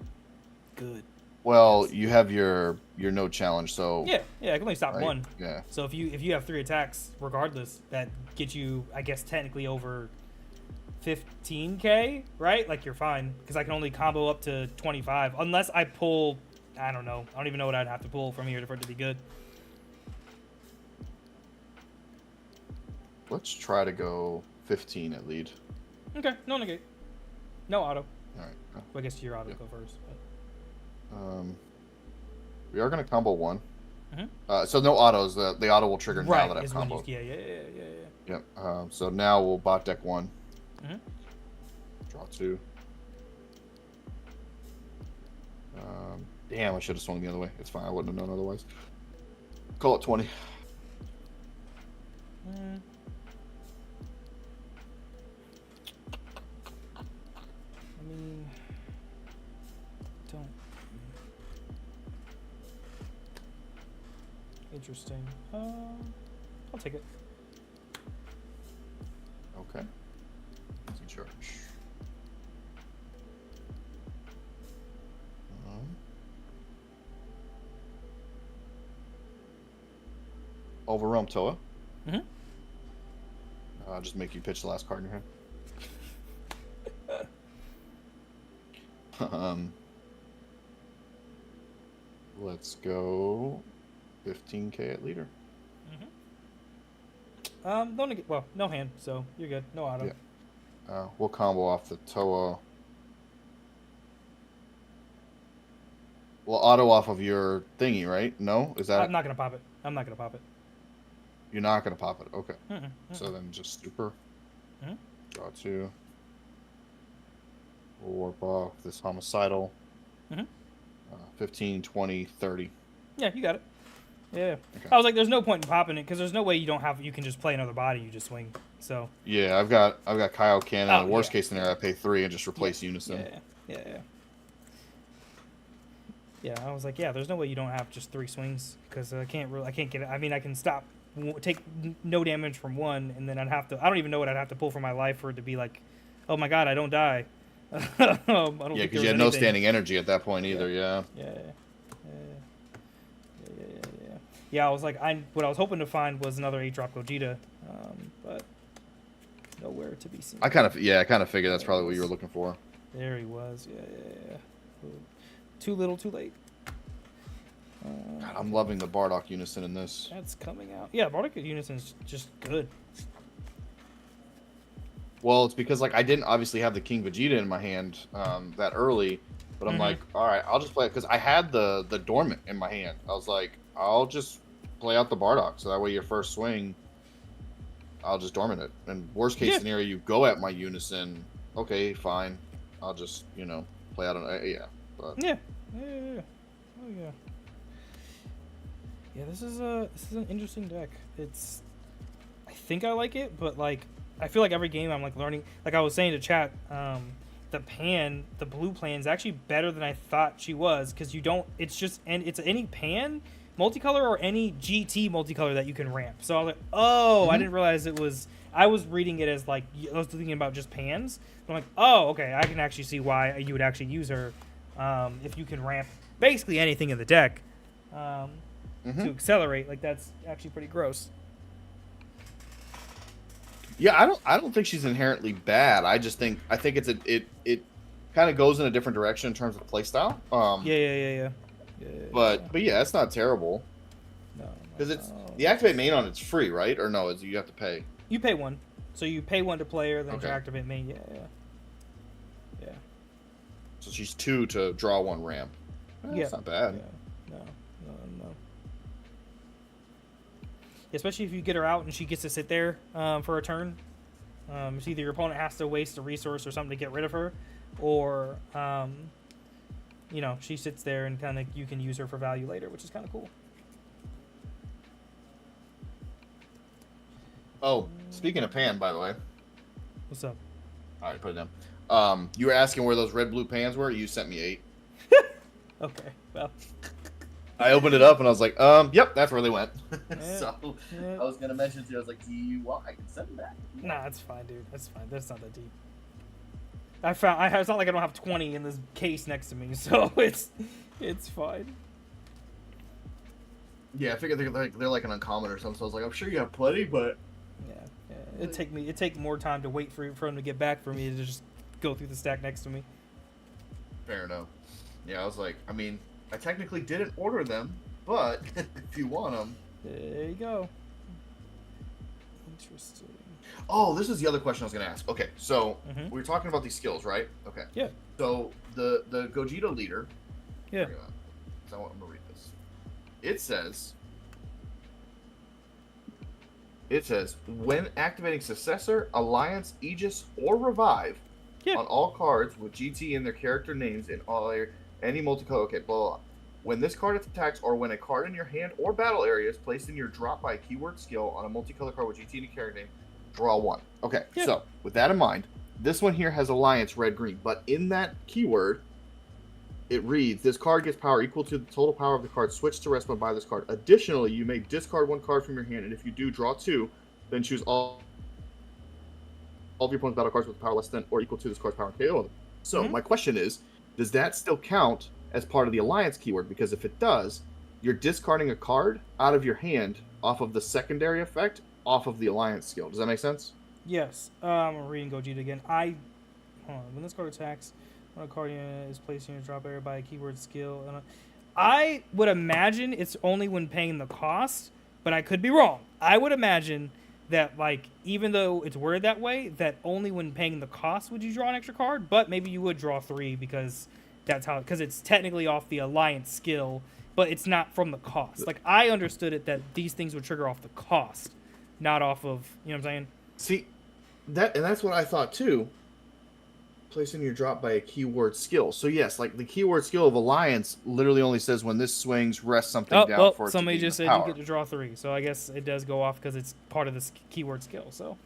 good.
Well, you have your no challenge, so
Yeah, I can only stop
right?
1.
Yeah.
So if you have 3 attacks, regardless, that gets you, I guess, technically over 15k, right? Like you're fine because I can only combo up to 25 unless I pull. I don't know. I don't even know what I'd have to pull from here for it to be good.
Let's try to go 15 at lead.
Okay, no negate, no auto.
All right.
Well, I guess your auto go first. But...
we are going to combo 1. So no autos. The auto will trigger now that I've comboed.
Yeah.
Yep. So now we'll bot deck 1. Draw 2. Damn, I should have swung the other way. It's fine. I wouldn't have known otherwise. Call it 20.
I mean, don't. Interesting. I'll take it.
Okay. Easy charge. Overwhelm Toa. I'll just make you pitch the last card in your hand. Let's go 15k at leader.
Don't negate. Well, no hand, so you're good. No auto.
Yeah. We'll combo off the Toa Well, auto off of your thingy, right? No, is that
I'm not gonna pop it. I'm not gonna pop it.
you're not gonna pop it? Okay.
Mm-mm,
So
mm-mm.
then just super
Mhm.
draw 2. We'll warp off this homicidal.
Mhm.
15, 20, 30.
Yeah, you got it. Yeah.
Okay.
I was like, there's no point in popping it because there's no way you can just play another body. You just swing. So.
Yeah, I've got Kyle Cannon.
Oh
The worst
yeah.
case scenario, I pay 3 and just
Yeah.
replace Unison.
Yeah. Yeah, I was like, yeah, there's no way you don't have just 3 swings because I can't get it. I mean, I can take no damage from one, and then I don't even know what I'd have to pull for my life for it to be like, oh my god, I don't die. I don't
Yeah,
think there
because
was
you had no
anything.
standing energy at that point either.
Yeah. Yeah, I was like, what I was hoping to find was another 8-drop Gogeta, but nowhere to be seen.
I kind of figured that's probably what you were looking for.
There he was. Yeah. Too little, too late.
God, I'm loving the Bardock Unison in this.
That's coming out. Yeah, Bardock Unison's just good.
Well, it's because like I didn't obviously have the King Vegeta in my hand that early, but I'm like, all right, I'll just play it because I had the Dormant in my hand. I was like, I'll just play out the Bardock, so that way your first swing, I'll just Dormant it. And worst case scenario, you go at my Unison. Okay, fine. I'll just play out an But.
Yeah. Oh yeah. Yeah, this is an interesting deck. I think I like it, but like I feel like every game I'm like learning. Like I was saying to chat, the blue plan is actually better than I thought she was because it's any pan multicolor or any GT multicolor that you can ramp. So I was like, oh, I didn't realize it was. I was reading it as like I was thinking about just pans. But I'm like, oh, okay, I can actually see why you would actually use her if you can ramp basically anything in the deck. To accelerate, like that's actually pretty gross.
Yeah, I don't think she's inherently bad. I think it kind of goes in a different direction in terms of playstyle.
Yeah.
But yeah, it's not terrible.
No.
Because the activate main on it's free, right? Or no, you have to pay.
You pay 1, so you pay 1 to player, then
Okay.
to activate main. Yeah.
So she's 2 to draw 1 ramp. That's not bad.
Yeah. No. Especially if you get her out and she gets to sit there for a turn. It's either your opponent has to waste a resource or something to get rid of her, or she sits there and kind of you can use her for value later, which is kind of cool.
Oh, speaking of pan, by the way.
What's up?
All right, put it down. You were asking where those red blue pans were. You sent me 8.
Okay, well.
I opened it up and I was like, yep, that's where they went.
Yeah.
I was gonna mention to you, I was like, do you want? I can send them back.
Nah, that's fine, dude. That's fine. That's not that deep. It's not like I don't have 20 in this case next to me, so it's fine.
Yeah, I figured they're like an uncommon or something. So I was like, I'm sure you have plenty, but
yeah. It'd take more time to wait for him to get back for me to just go through the stack next to me.
Fair enough. Yeah, I was like, I mean, I technically didn't order them, but if you want them,
there you go. Interesting.
Oh, this is the other question I was going to ask. Okay, so we were talking about these skills, right? Okay.
Yeah.
So the Gogeta leader.
Yeah.
I'm going to read this. It says, when activating Successor, Alliance, Aegis, or Revive on all cards with GT in their character names in any multicolor. Okay, blah, blah, blah. When this card attacks or when a card in your hand or battle area is placed in your drop by keyword skill on a multicolor card with GT in a character name, draw 1. Okay, so with that in mind, this one here has Alliance red-green, but in that keyword, it reads, this card gets power equal to the total power of the card switched to rest mode by this card. Additionally, you may discard 1 card from your hand, and if you do, draw 2, then choose all of your opponent's battle cards with power less than or equal to this card's power and KO them. So my question is, does that still count as part of the Alliance keyword? Because if it does, you're discarding a card out of your hand off of the secondary effect off of the Alliance skill. Does that make sense?
Yes. I'm reading Gogeta again. Hold on. When this card attacks, when a card is placed in your drop area by a keyword skill, I would imagine it's only when paying the cost, but I could be wrong. I would imagine that, like, even though it's worded that way, that only when paying the cost would you draw an extra card, but maybe you would draw 3 because that's how, because it's technically off the alliance skill, but it's not from the cost. Like, I understood it that these things would trigger off the cost, not off of, you know what I'm saying?
See, that's what I thought too. Placing your drop by a keyword skill. So yes, like the keyword skill of alliance literally only says when this swings, rest something down
Well,
for it
somebody
to gain
just
the
said
power.
you get to draw 3, so I guess it does go off because it's part of this keyword skill. So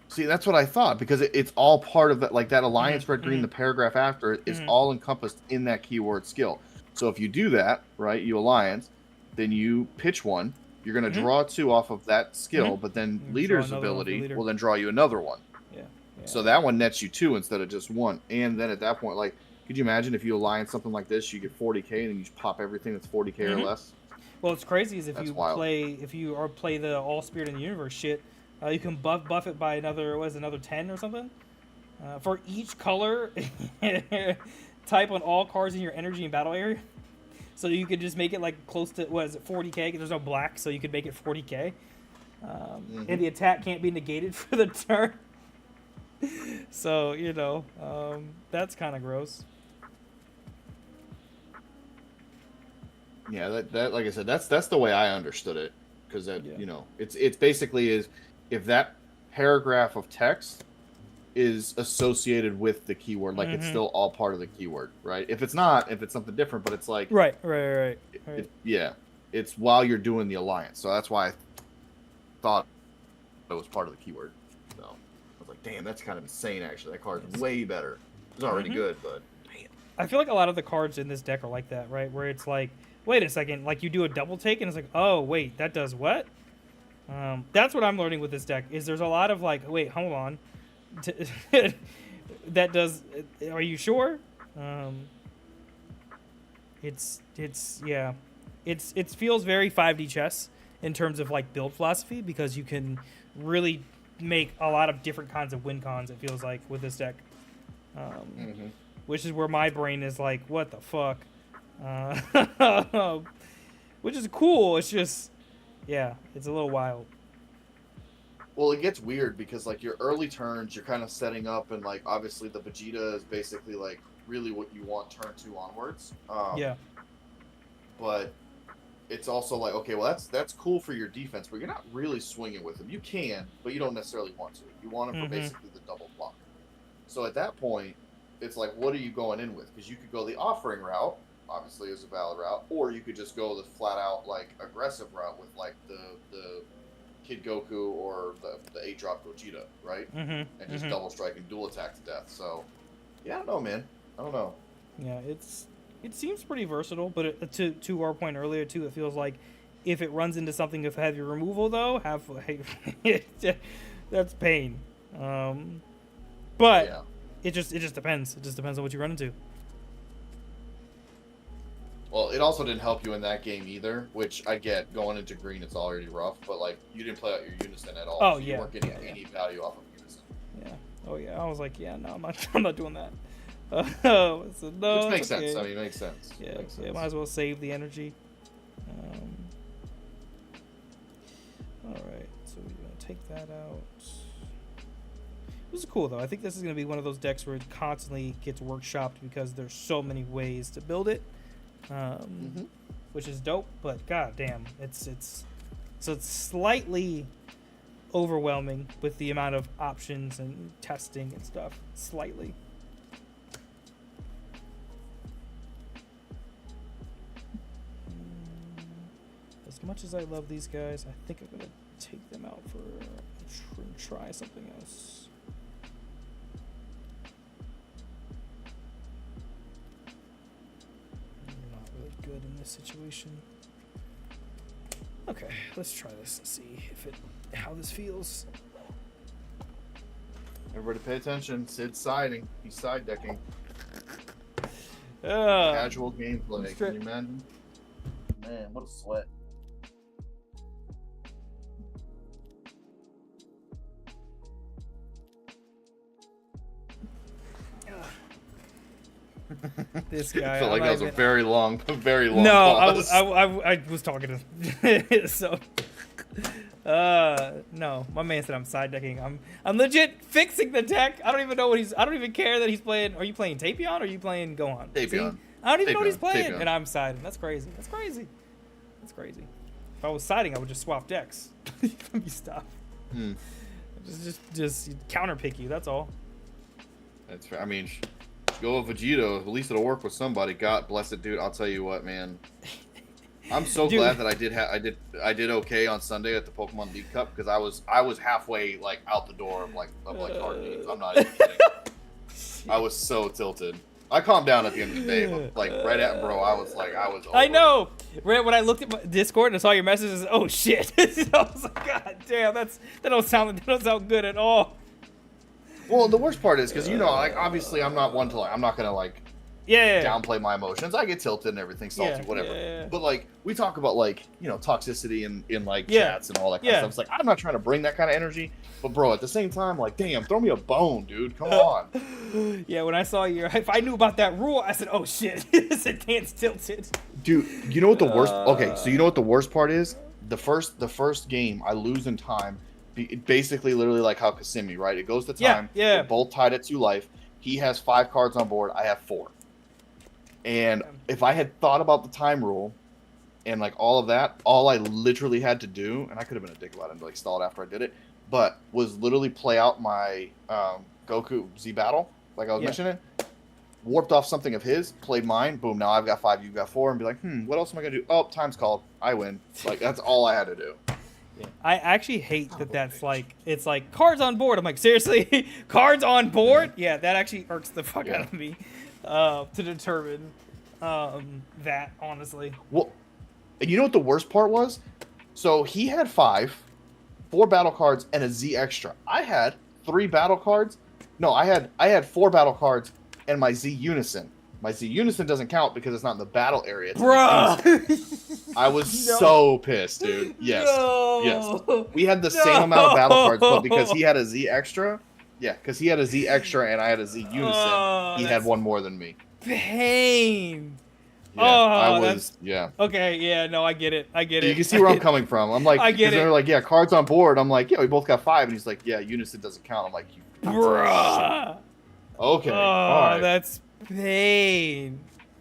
see, that's what I thought, because it's all part of that, like that alliance red green, the paragraph after it is all encompassed in that keyword skill. So if you do that, right, you alliance, then you pitch one, you're going to draw 2 off of that skill, but then leader's ability will then draw you another one.
Yeah.
So that one nets you 2 instead of just 1. And then at that point, like, could you imagine if you alliance something like this, you get 40k and then you just pop everything that's 40k or less?
Well, what's crazy is if
That's
you
wild.
play the all spirit in the universe shit, you can buff it by another 10 or something. For each color type on all cards in your energy and battle area. So you could just make it like close to, 40k? There's no black, so you could make it 40k. And the attack can't be negated for the turn. So, you know, that's kind of gross.
Yeah, that like I said, that's the way I understood it, because you know, it's basically is if that paragraph of text is associated with the keyword, like it's still all part of the keyword, right? If it's not, if it's something different, but it's like
right.
Yeah, it's while you're doing the alliance, so that's why I thought it was part of the keyword. So I was like, damn, that's kind of insane. Actually, that card's way better. It's already good, but damn.
I feel like a lot of the cards in this deck are like that, right? Where it's like, wait a second, like you do a double take and it's like, oh wait, that does what? That's what I'm learning with this deck. Is there's a lot of like, wait, hold on, that does. Are you sure? It feels very 5D chess in terms of like build philosophy, because you can really make a lot of different kinds of win cons. It feels like with this deck, which is where my brain is like, what the fuck, which is cool. It's just, yeah, it's a little wild.
Well, it gets weird because like your early turns, you're kind of setting up, and like obviously the Vegeta is basically like really what you want turn 2 onwards. But it's also like, okay, well that's cool for your defense, but you're not really swinging with him. You can, but you don't necessarily want to. You want him for basically the double block. So at that point, it's like, what are you going in with? Because you could go the offering route, obviously is a valid route, or you could just go the flat out like aggressive route with like the Kid Goku or the 8-drop Gogeta, right? And just double strike and dual attack to death. So yeah, I don't know, man. I don't know.
Yeah, it seems pretty versatile, but to our point earlier too, it feels like if it runs into something of heavy removal though, that's pain. But it just depends. It just depends on what you run into.
Well, it also didn't help you in that game either, which I get. Going into green, it's already rough, but like you didn't play out your unison at all.
Oh,
so you weren't getting any value off of unison.
Yeah. Oh yeah. I was like, yeah, no, I'm not doing that. So no,
which makes
okay.
sense. I mean, it makes sense.
Yeah.
Makes sense.
Yeah. Might as well save the energy. All right. So we're gonna take that out. This is cool though. I think this is gonna be one of those decks where it constantly gets workshopped because there's so many ways to build it. Which is dope, but goddamn, it's slightly overwhelming with the amount of options and testing and stuff. Slightly. As much as I love these guys, I think I'm gonna take them out for try something else. Good in this situation. Okay, let's try this and see how this feels.
Everybody pay attention. Sid's siding. He's side decking. Casual gameplay. Can you imagine? Man, what a sweat.
This guy.
I feel like that was a very long
No,
pause.
I was talking to so no, my man said I'm side decking. I'm legit fixing the deck. I don't even know what he's. I don't even care that he's playing. Are you playing Tapion or are you playing Gohan?
Tapion.
See? I don't even know what he's playing,
Tapion.
and I'm siding. That's crazy. That's crazy. That's crazy. If I was siding, I would just swap decks. Let me stop. Just counter pick you. That's all.
That's fair. I mean, go with Vegito. At least it'll work with somebody. God bless it, dude. I'll tell you what, man. I'm so glad that I did okay on Sunday at the Pokemon League Cup because I was halfway like out the door of hard games. I'm not even kidding. I was so tilted. I calmed down at the end of the day, but like right at bro, I was over.
I know. Right when I looked at my Discord and saw your messages, oh shit! I was like, God damn, that don't sound good at all.
Well, the worst part is because like obviously I'm not one to I'm not gonna downplay my emotions. I get tilted and everything, salty, whatever.
Yeah.
But like we talk about toxicity in like chats and all that kind of stuff. It's like I'm not trying to bring that kind of energy, but bro, at the same time, like damn, throw me a bone, dude. Come on.
Yeah, when I saw if I knew about that rule, I said, oh shit, Dan's tilted.
Dude, you know what the worst? Okay, so you know what the worst part is? The first game I lose in time. Basically, literally like how Kissimmee, right? It goes to time.
Yeah.
We're both tied at 2 life. He has 5 cards on board. I have 4. And if I had thought about the time rule and like all of that, all I literally had to do, and I could have been a dick about it and like stalled after I did it, but was literally play out my Goku Z battle, like I was mentioning, warped off something of his, played mine, boom, now I've got 5, you've got 4, and be like, what else am I gonna do? Oh, time's called. I win. Like that's all I had to do.
Yeah. I actually hate that's like it's like cards on board. I'm like, seriously, cards on board? Yeah, that actually irks the fuck out of me to determine that, honestly.
Well, and you know what the worst part was? So he had 4 battle cards and a Z extra. I had 3 battle cards. No, I had 4 battle cards and my Z Unison. My Z Unison doesn't count because it's not in the battle area.
Bruh!
I was so pissed, dude. Yes. Yes. We had the same amount of battle cards, but because he had a Z extra, because he had a Z extra and I had a Z Unison, he had one more than me.
Pain.
Yeah,
Okay, yeah, no, I get it.
You can see where I'm coming from. I'm like,
I get it.
They're like, yeah, cards on board. I'm like, yeah, we both got 5. And he's like, yeah, Unison doesn't count. I'm like,
bruh.
Okay.
Oh,
all right.
That's pain.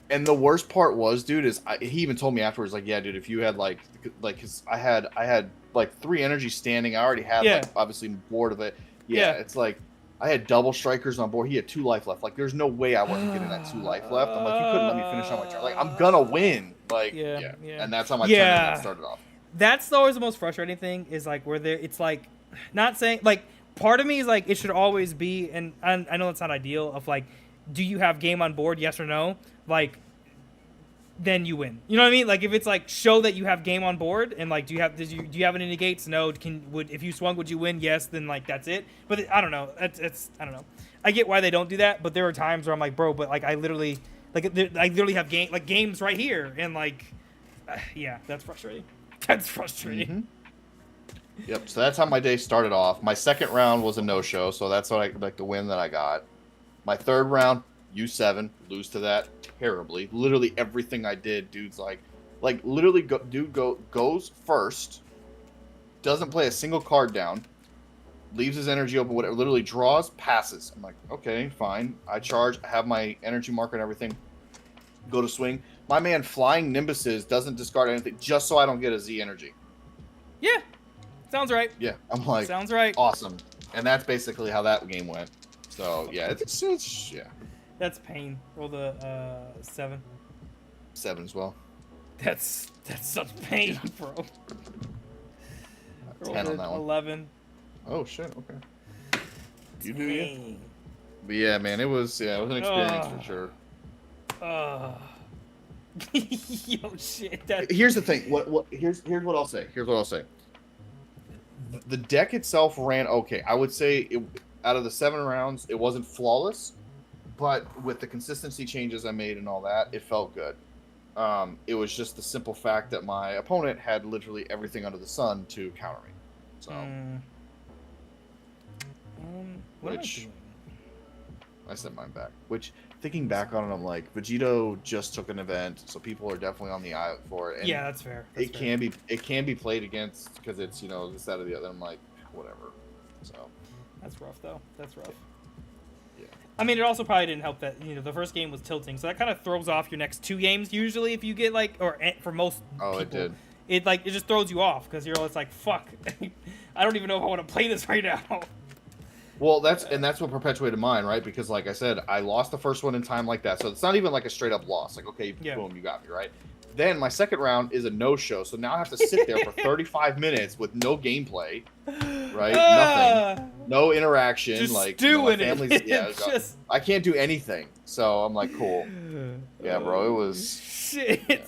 And the worst part was, dude, is he even told me afterwards, like, yeah, dude, if you had like, cause I had like 3 energy standing. I already had like obviously board of it. Yeah, it's like I had double strikers on board. He had 2 life left. Like, there's no way I wasn't getting that 2 life left. I'm like, you couldn't let me finish on my turn. Like, I'm gonna win. Like, yeah. And that's how my tournament started off.
That's always the most frustrating thing is like where there, it's like, not saying like part of me is like it should always be, and I know it's not ideal of like, do you have game on board? Yes or no? Like, then you win. You know what I mean? Like if it's like show that you have game on board and like do you have any negates? No. If you swung, would you win? Yes. Then like that's it. But I don't know. It's I don't know. I get why they don't do that, but there are times where I'm like, bro, but like I literally have games right here, and like yeah, that's frustrating. That's frustrating.
Mm-hmm. Yep. So that's how my day started off. My second round was a no-show, so that's what the win that I got. My third round, U7, lose to that terribly. Literally everything I did, dude's like literally goes first, doesn't play a single card down, leaves his energy open, whatever, literally draws, passes. I'm like, okay, fine. I charge, I have my energy marker and everything. Go to swing. My man flying Nimbuses doesn't discard anything just so I don't get a Z energy.
Yeah. Sounds right.
Yeah. I'm like,
sounds right.
Awesome. And that's basically how that game went. So yeah, it's yeah.
That's pain. Roll the 7.
7 as well.
That's such pain, bro.
10 on that one.
11.
Oh shit. Okay. You do you? But yeah, man, it was an experience for sure.
Yo, shit.
Here's the thing. Here's what I'll say. The deck itself ran okay. I would say out of the 7 rounds, it wasn't flawless, but with the consistency changes I made and all that, it felt good. It was just the simple fact that my opponent had literally everything under the sun to counter me. So, which I sent mine back. Which, thinking back on it, I'm like, Vegito just took an event, so people are definitely on the eye for it. And
yeah, that's fair.
It can be played against because it's this, that, or the other. I'm like, whatever. So.
That's rough, though. That's rough.
Yeah.
I mean, it also probably didn't help that, the first game was tilting, so that kind of throws off your next 2 games usually if you get, like, or for most people.
It did.
It just throws you off because you're always like, fuck. I don't even know if I want to play this right now.
Well, that's what perpetuated mine, right? Because, like I said, I lost the first one in time like that, so it's not even like a straight up loss. Like, okay, boom, you got me, right? Then my second round is a no-show, so now I have to sit there for 35 minutes with no gameplay, right? Nothing, no interaction.
Just
like,
doing
my family's,
it.
I can't do anything. So I'm like, cool. Yeah, bro, it was
shit. Yeah.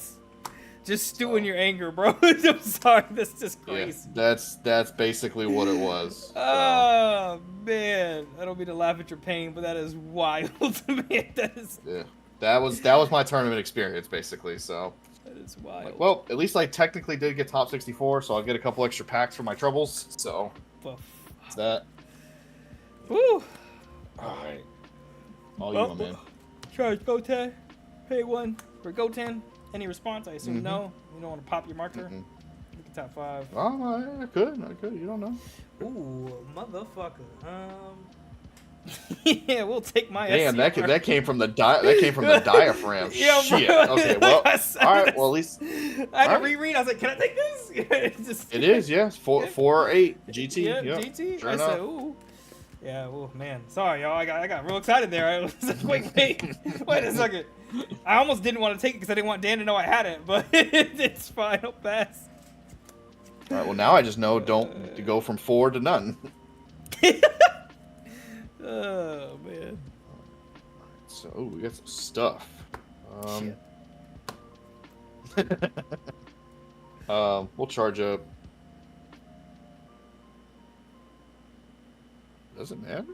Just stewing your anger, bro. I'm sorry, that's just crazy.
Yeah, that's basically what it was.
Oh man, I don't mean to laugh at your pain, but that is wild to me. That is.
Yeah, that was my tournament experience basically. So.
That is wild.
Like, well, at least I technically did get top 64, so I'll get a couple extra packs for my troubles. So. That's that.
Woo.
All right. All you, my man.
Charge Goten. Pay 1 for Goten. Any response? I assume no. You don't want to pop your marker. Look at top 5.
Oh, I could. You don't know.
Ooh, motherfucker. Yeah, we'll take my.
Damn, that came from the diaphragm.
Yeah,
shit.
Bro.
Okay, well, all right. Well, at least
I had to reread. I was like, "Can I take this?"
It is, yes. 4-8 GT.
Yeah,
yep.
GT.
Sure
I
enough.
said, "Ooh." Yeah, oh man, sorry y'all. I got real excited there. I was like, wait a second. I almost didn't want to take it because I didn't want Dan to know I had it, but it's fine. I'll pass.
All right. Well, now I just know don't go from 4 to none.
Oh man.
So we got some stuff. We'll charge up. Does it matter?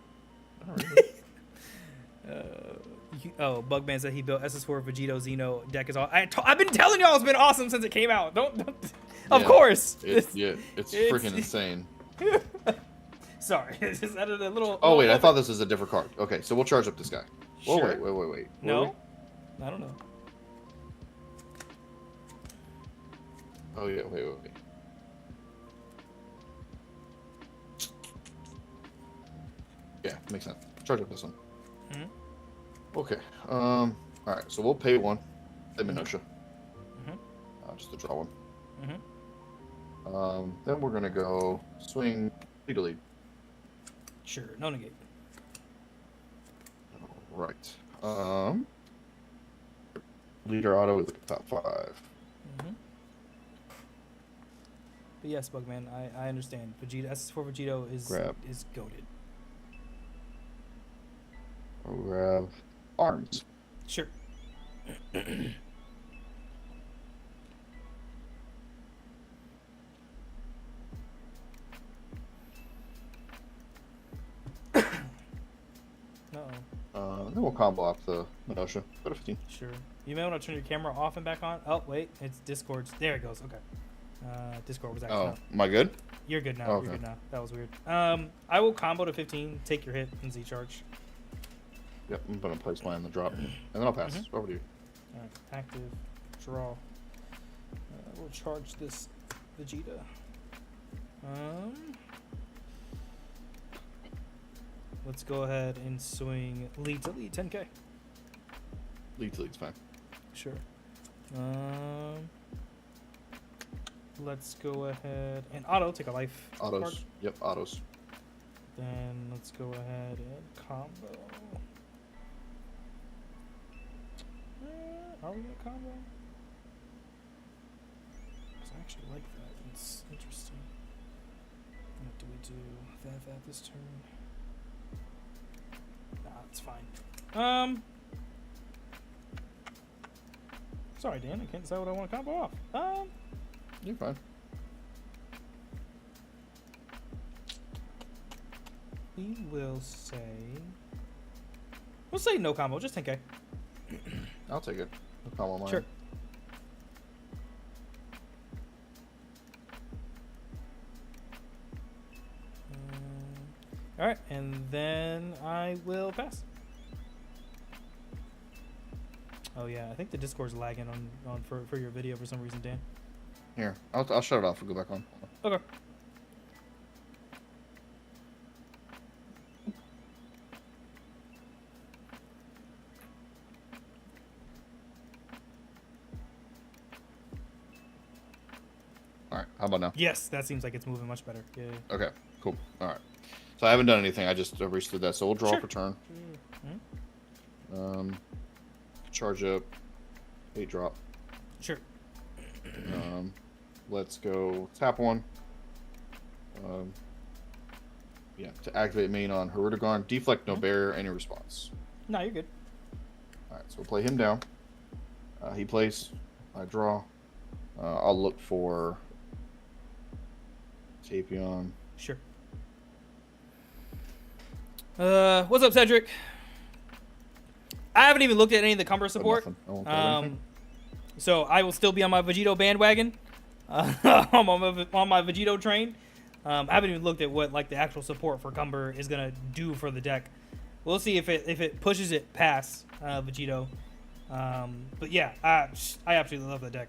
Bugman said he built SS4 Vegito Xeno deck is all. I've been telling y'all it's been awesome since it came out. Don't. Of course.
It's freaking insane.
Sorry, it's just added a little.
Oh wait, I thought this was a different card. Okay, so we'll charge up this guy. Whoa,
sure.
Wait.
No, I don't know.
Oh yeah, wait. Yeah, makes sense. Charge up this one. Okay. All right. So we'll pay 1. Play Minutia. Just to draw 1. Then we're gonna go swing lead to lead.
Sure. No negate.
All right. Leader auto is at top 5.
But yes, Bugman, I understand. Vegeta SS4 Vegito is goated.
We'll grab arms.
Sure.
Then we'll combo up the Minutia. Go to 15.
Sure. You may want to turn your camera off and back on. Oh, wait. It's Discord. There it goes. Okay. Discord was acting up.
Am I good?
You're good now.
Okay.
You're good now. That was weird. I will combo to 15, take your hit, and Z-charge.
Yep, I'm going to place mine in the drop. And then I'll pass. Over to you.
Alright, active, draw. We'll charge this Vegeta. Let's go ahead and swing lead to lead, 10k.
Lead to lead's fine.
Sure. Let's go ahead and auto, take a life.
Autos.
Card.
Yep, autos.
Then let's go ahead and combo. Are we gonna combo? Because I actually like that. It's interesting. What do we do? That this turn? Nah, it's fine. Sorry, Dan. I can't decide what I want to combo off.
You're fine.
We will say. We'll say no combo, just 10k.
I'll take it. No combo mine.
Sure. All right, and then I will pass. Oh yeah, I think the Discord's lagging on for your video for some reason, Dan.
Here, I'll shut it off and go back on.
Okay.
How about now?
Yes, that seems like it's moving much better. Yeah.
Okay, cool. All right. So I haven't done anything. I just restarted that. So we'll draw for turn. Charge up. 8 drop.
Sure.
Let's go tap one. Yeah, to activate main on Herudigarn. Deflect, no barrier, any response.
No, you're good.
Alright, so we'll play him down. He plays. I draw. I'll look for Tapion.
Sure. What's up, Cedric? I haven't even looked at any of the Cumber support. So I will still be on my Vegito bandwagon. On my Vegito train. I haven't even looked at what like the actual support for Cumber is gonna do for the deck. We'll see if it pushes it past Vegito. But yeah, I absolutely love the deck.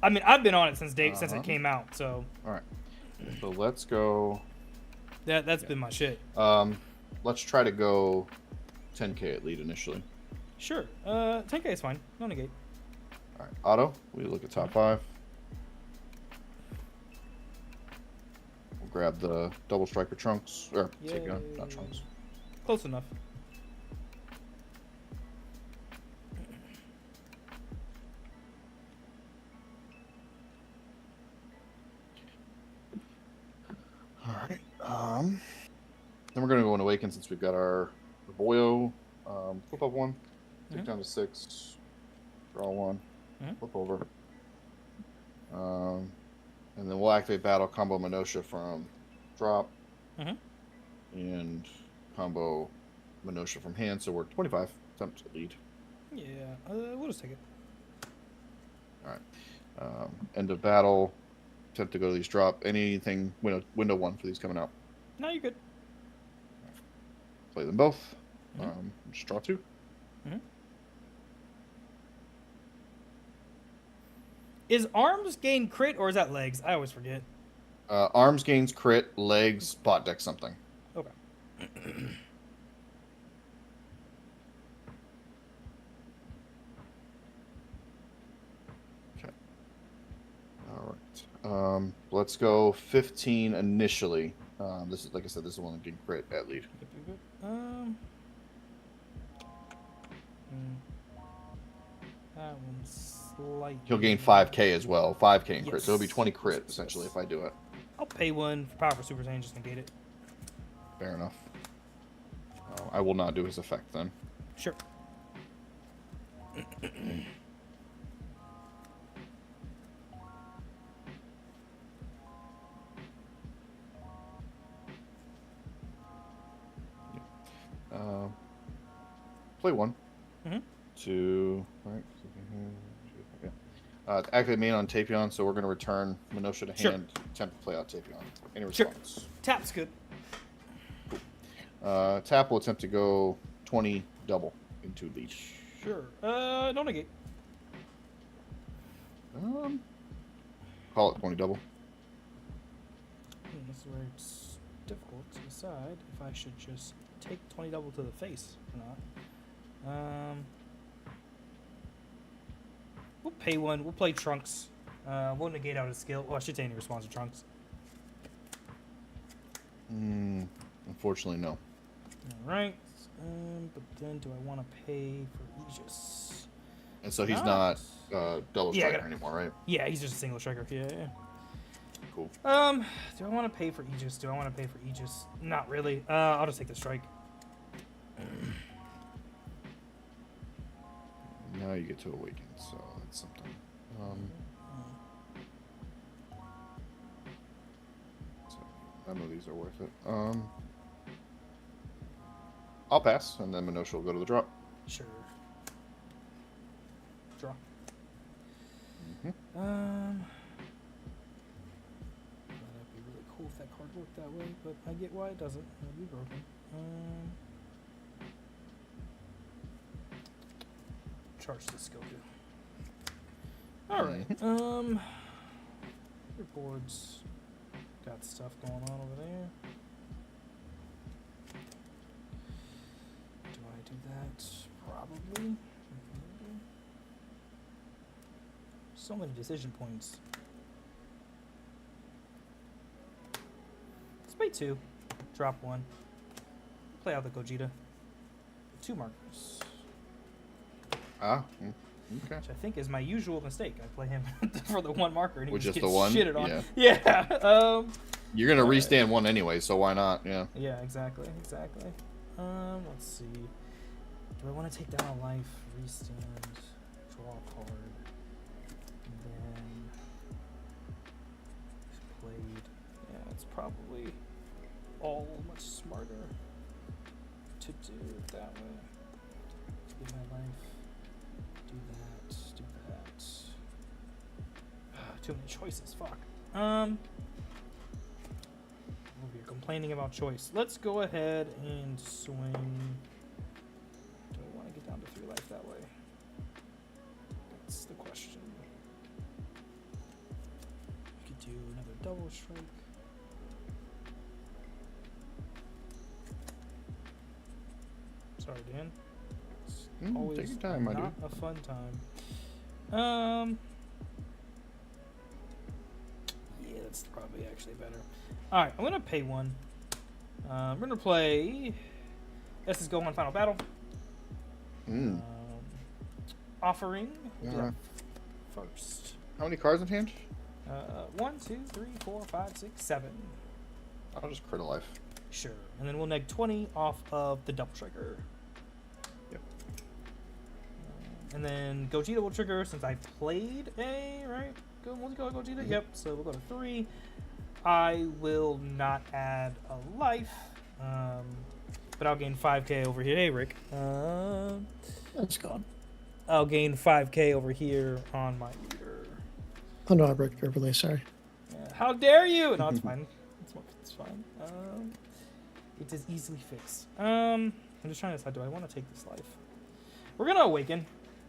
I mean, I've been on it since it came out. So
all right, so let's go.
That's been my shit.
Let's try to go 10k at lead initially.
Sure. 10k is fine. No negate.
All right, auto. We look at top 5. We'll grab the double striker Trunks or Tapion, not Trunks.
Close enough.
All right. Then we're gonna go and awaken since we've got our Boyo. Flip up 1, take down to 6, draw 1, flip over. And then we'll activate battle, combo Minosha from drop, and combo Minosha from hand. So we're 25. Attempt to lead.
Yeah, we'll just take it.
All right. End of battle. Attempt to go to these drop. Anything window 1 for these coming out.
No, you're good.
Play them both. Just draw 2.
Is arms gain crit or is that legs? I always forget.
Arms gains crit, legs bot deck something.
Okay.
Okay. All right. Let's go 15 initially. This is, like I said, this is one that gain crit at lead.
That one's slightly.
He'll gain 5k as well. 5k in crit.
Yes.
So it'll be 20 crit, essentially, if I do it.
I'll pay 1 for power for Super Saiyan, just negate it.
Fair enough. I will not do his effect then.
Sure.
Play 1. 2. Right. Yeah. Activate main on Tapion, so we're going to return Minosha to hand. Attempt to play out Tapion. Any response?
Sure. Tap's good.
Cool. Tap will attempt to go 20 double into lead.
Sure. No negate.
Call it 20 double.
This is where it's difficult to decide if I should just take 20 double to the face or not. We'll pay 1. We'll play Trunks. We'll negate out his skill. Oh, I should say any response to Trunks.
Unfortunately, no.
Alright. But then do I want to pay for Aegis?
And so he's not double striker anymore, right?
Yeah, he's just a single striker. Yeah.
Cool.
Do I want to pay for Aegis? Not really. I'll just take the strike.
Now you get to awaken, so that's something. So I know these are worth it. I'll pass, and then Minosha will go to the drop.
Sure. Draw. That'd be really cool if that card worked that way, but I get why it doesn't. It'll be broken. Charge the skill too. Alright. Your board's got stuff going on over there. Do I do that? Probably. So many decision points. 2. Drop 1. Play out the Gogeta. 2 markers.
Okay.
Which I think is my usual mistake. I play him for the 1 marker and he
With
just
just
gets
the 1?
shitted on.
Yeah. You're gonna restand 1 anyway, so why not? Yeah.
Yeah, exactly. Let's see. Do I want to take down a life, restand, draw a card, and then played? Yeah, it's probably all much smarter to do it that way. Give my life. Do that. Too many choices. Fuck. You're complaining about choice. Let's go ahead and swing. Do I want to get down to 3 life that way? That's the question. We could do another double strike. Sorry, Dan. It's always
take your time, my
not
dude.
a fun time. Yeah, that's probably actually better. All right, I'm gonna pay 1. We're gonna play. This is Go on Final Battle. Offering. First.
How many cards in hand?
1, 2, 3, 4, 5, 6, 7.
I'll just crit a life.
Sure. And then we'll neg 20 off of the double trigger.
Yep.
And then Gogeta will trigger since I played a, right? Gogeta? Mm-hmm. Yep. So we'll go to 3. I will not add a life. But I'll gain 5k over here. Hey, Rick.
That's gone.
I'll gain 5k over here on my leader.
Oh no, I broke your overlay, sorry.
Yeah. How dare you? No, it's fine. It's fine. It is easily fixed. I'm just trying to decide, do I want to take this life? We're gonna awaken.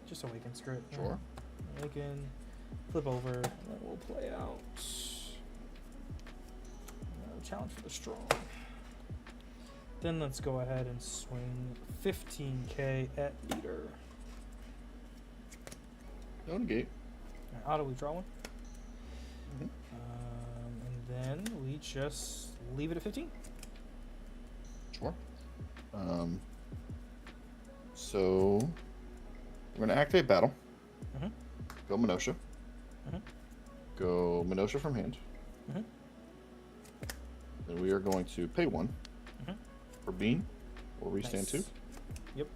Just awaken, screw it.
Sure.
Awaken, flip over, and then we'll play out. Challenge for the strong. Then let's go ahead and swing 15k at leader.
No negate.
Auto, we draw 1.
Mm-hmm.
And then we just leave it at 15.
Sure. So we're gonna activate battle.
Mm-hmm.
Go Minosha.
Mm-hmm.
Go Minosha from hand.
Mm-hmm.
Then we are going to pay 1 for Bean. We'll restand
Nice.
2.
Yep.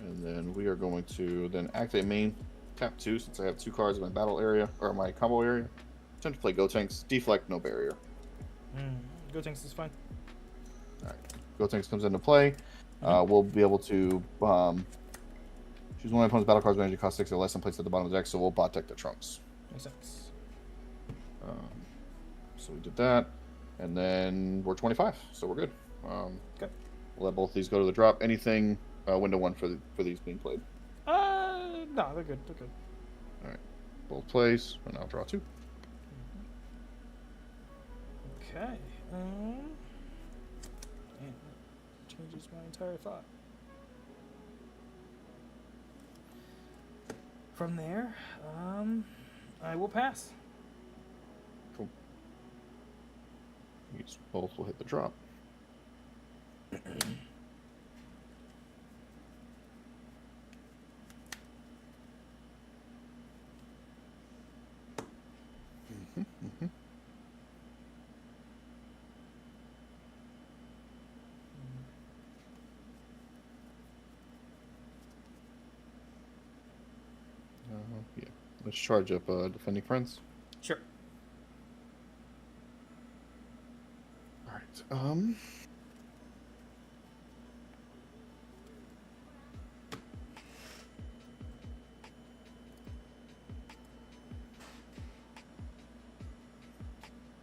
And then we are going to then activate main, tap 2 since I have 2 cards in my battle area or my combo area. Attempt to play Gotenks, deflect, no barrier.
Gotenks is fine.
Alright. Gotenks comes into play. We'll be able to choose one of my opponent's battle cards when energy cost 6 or less and place it at the bottom of the deck, so we'll bot deck the trunks.
Makes sense.
So we did that. And then we're 25, so we're good.
Okay.
We'll let both these go to the drop. Anything window 1 for these being played?
No, they're good. They're good.
All right, both plays, and I'll draw 2.
Okay. Man, that changes my entire thought. From there, I will pass.
Cool. These both will hit the drop. Yeah. Let's charge up defending friends.
Sure.
All right.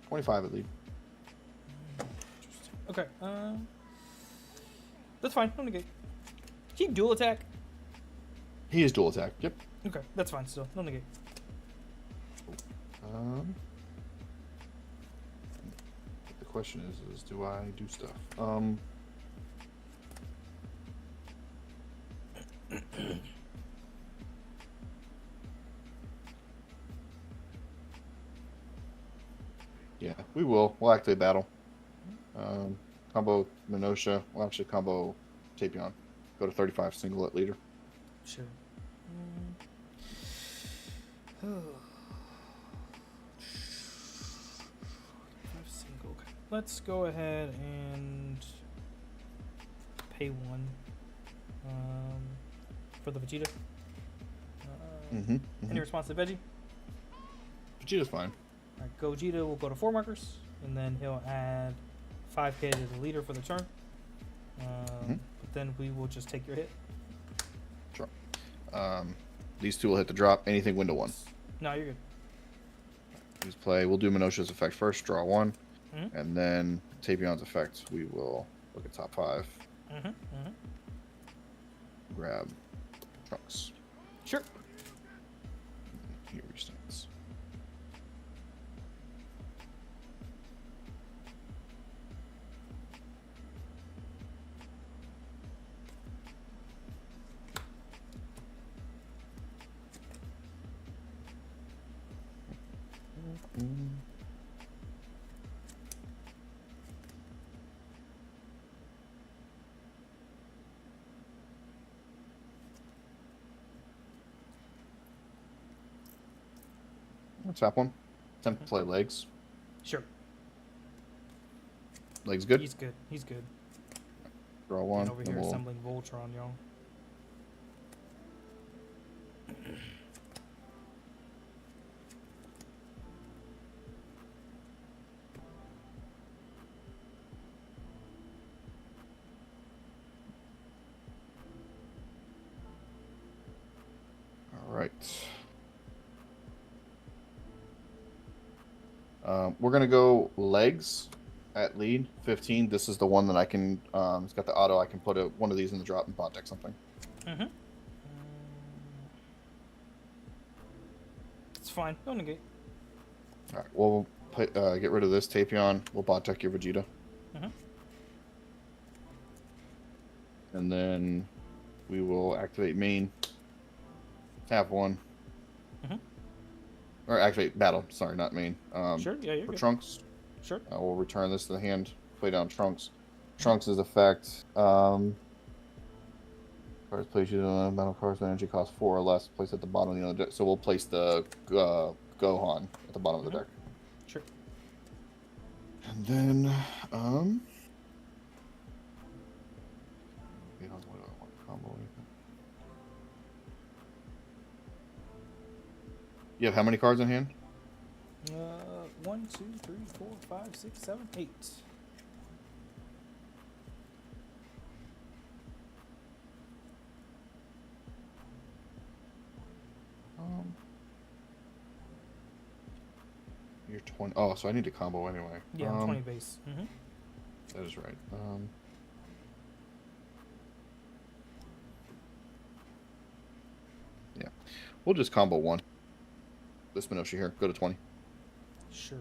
25 at lead.
Interesting. Okay. That's fine. No negate. He dual attack.
He is dual attack. Yep.
Okay, that's fine. Still, no negate.
The question is do I do stuff? Yeah, we will. We'll activate battle. Combo Minosha. Well, actually, combo Tapion. Go to 35 single at leader.
Sure. Single. Okay. Let's go ahead and pay one for the Vegeta. Any response to Veggie?
Vegeta's fine.
All right, Gogeta will go to 4 markers, and then he'll add 5k to the leader for the turn. But then we will just take your hit.
Sure. These two will hit the drop. Anything window 1.
No, you're good.
Use play. We'll do Minosha's effect first. Draw 1. And then Tapion's effect. We will look at top 5. Grab Trunks.
Sure.
Here we stands. Tap 1. Attempt to play legs.
Sure.
Legs good?
He's good. He's good.
Draw 1.
And over here assembling Voltron, y'all.
All right. We're going to go legs at lead 15. This is the one that I can, it's got the auto. I can put one of these in the drop and bot deck something.
It's fine. Don't negate.
All right. We'll get rid of this Tapion. We'll bot deck your Vegeta. And then we will activate main. Tap 1. Or activate battle. Sorry, not main.
Sure, yeah, you're
for
good.
Trunks.
Sure.
We'll return this to the hand. Play down Trunks. Trunks' effect. Cards placed using battle cards with energy cost 4 or less. Placed at the bottom of the other deck. So we'll place the Gohan at the bottom of the deck.
Sure.
And then, you have how many cards in hand?
1, 2, 3, 4, 5, 6, 7, 8.
You're 20. Oh, so I need to combo anyway.
Yeah, I'm 20 base.
That is right. Yeah, we'll just combo 1. This Minosha here. Go to 20.
Sure.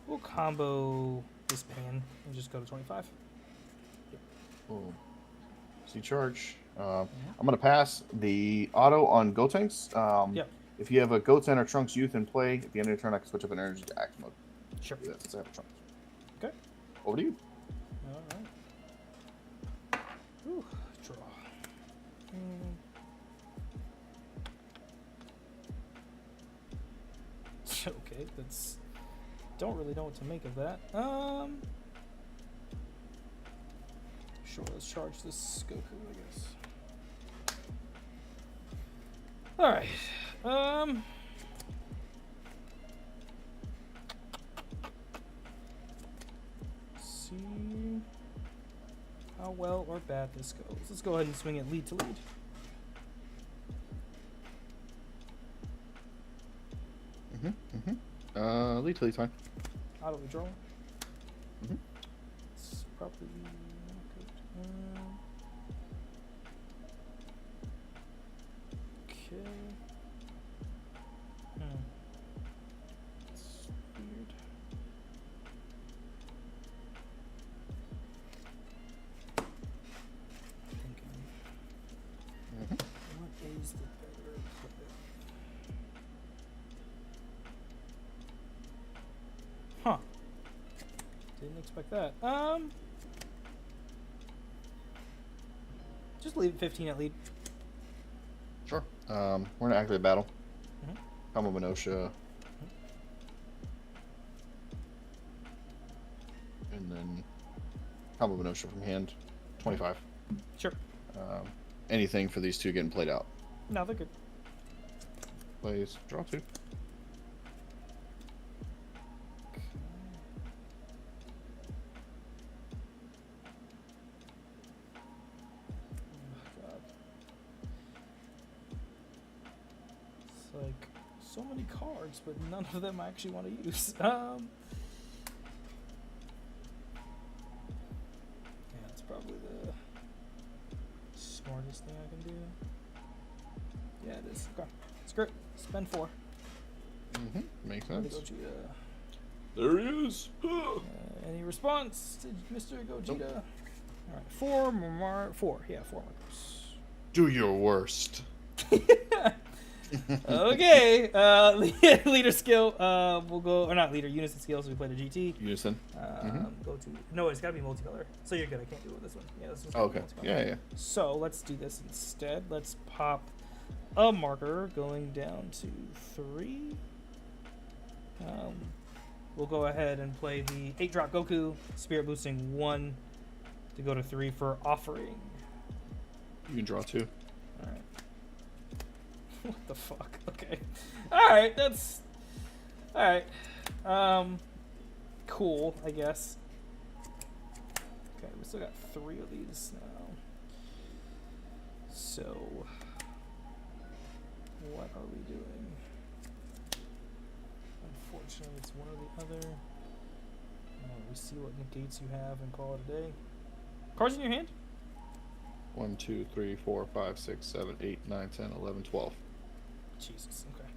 We'll combo this pan and just go to 25.
Boom. See charge. I'm gonna pass the auto on Gotenks.
Yep.
If you have a Goten or Trunks Youth in play, at the end of your turn, I can switch up an energy to act mode.
Sure.
Do that since I have a Trunks.
Okay.
Over to you.
All right. Ooh, draw. Okay, that's. Don't really know what to make of that. Sure, let's charge this Goku, I guess. All right. See how well or bad this goes. Let's go ahead and swing it lead to lead.
Lead to lead time.
Auto withdrawal. It's probably not good. Okay. It's weird. Thinking. What is the better play? respect that. Just leave it 15 at lead.
Sure. We're gonna activate battle.
Mhm.
Combo Minosha. And then combo Minosha from hand. 25.
Sure.
Anything for these two getting played out.
No, they're good.
Plays. Draw 2.
Like so many cards, but none of them I actually want to use. Yeah, that's probably the smartest thing I can do. Yeah, it is. Okay, screw it. Spend 4.
Makes
Way to
sense.
Gogeta.
There he is.
Any response to Mr. Gogeta?
Nope.
All right, 4 more. 4. Yeah, 4 markers.
Do your worst.
Okay, leader skill. We'll go, or not leader, unison skill. So we played a GT.
Unison.
Go to, no, it's gotta be multicolor. So you're good. I can't do it with this one. Yeah, this one's
Okay.
multicolor.
Yeah.
So let's do this instead. Let's pop a marker going down to 3. We'll go ahead and play the 8-drop Goku, spirit boosting 1 to go to 3 for offering.
You can draw 2.
All right. What the fuck? Okay. Alright, that's... Alright. Cool, I guess. Okay, we still got 3 of these now. So... what are we doing? Unfortunately, it's one or the other. We see what negates you have and call it a day. Cards in your hand?
1, 2, 3, 4, 5, 6, 7, 8, 9, 10, 11, 12.
Jesus, okay.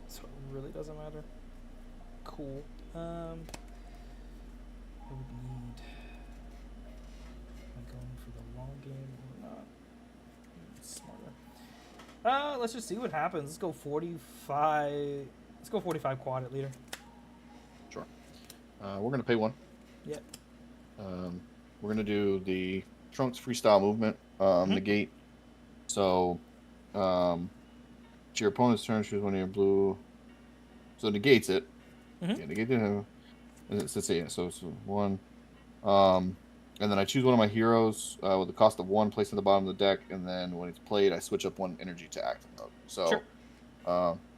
So it really doesn't matter. Cool. I would need... Am I going for the long game or not? It's smarter. Let's just see what happens. Let's go 45... Let's go 45 quad at leader.
Sure. We're going to pay 1.
Yep.
We're going to do the Trunks freestyle movement, negate. So, to your opponent's turn, choose one of your blue. So negates it. Yeah, negate it. So it's 1. And then I choose one of my heroes with the cost of 1 placed at the bottom of the deck, and then when it's played, I switch up 1 energy to active mode. So,
sure.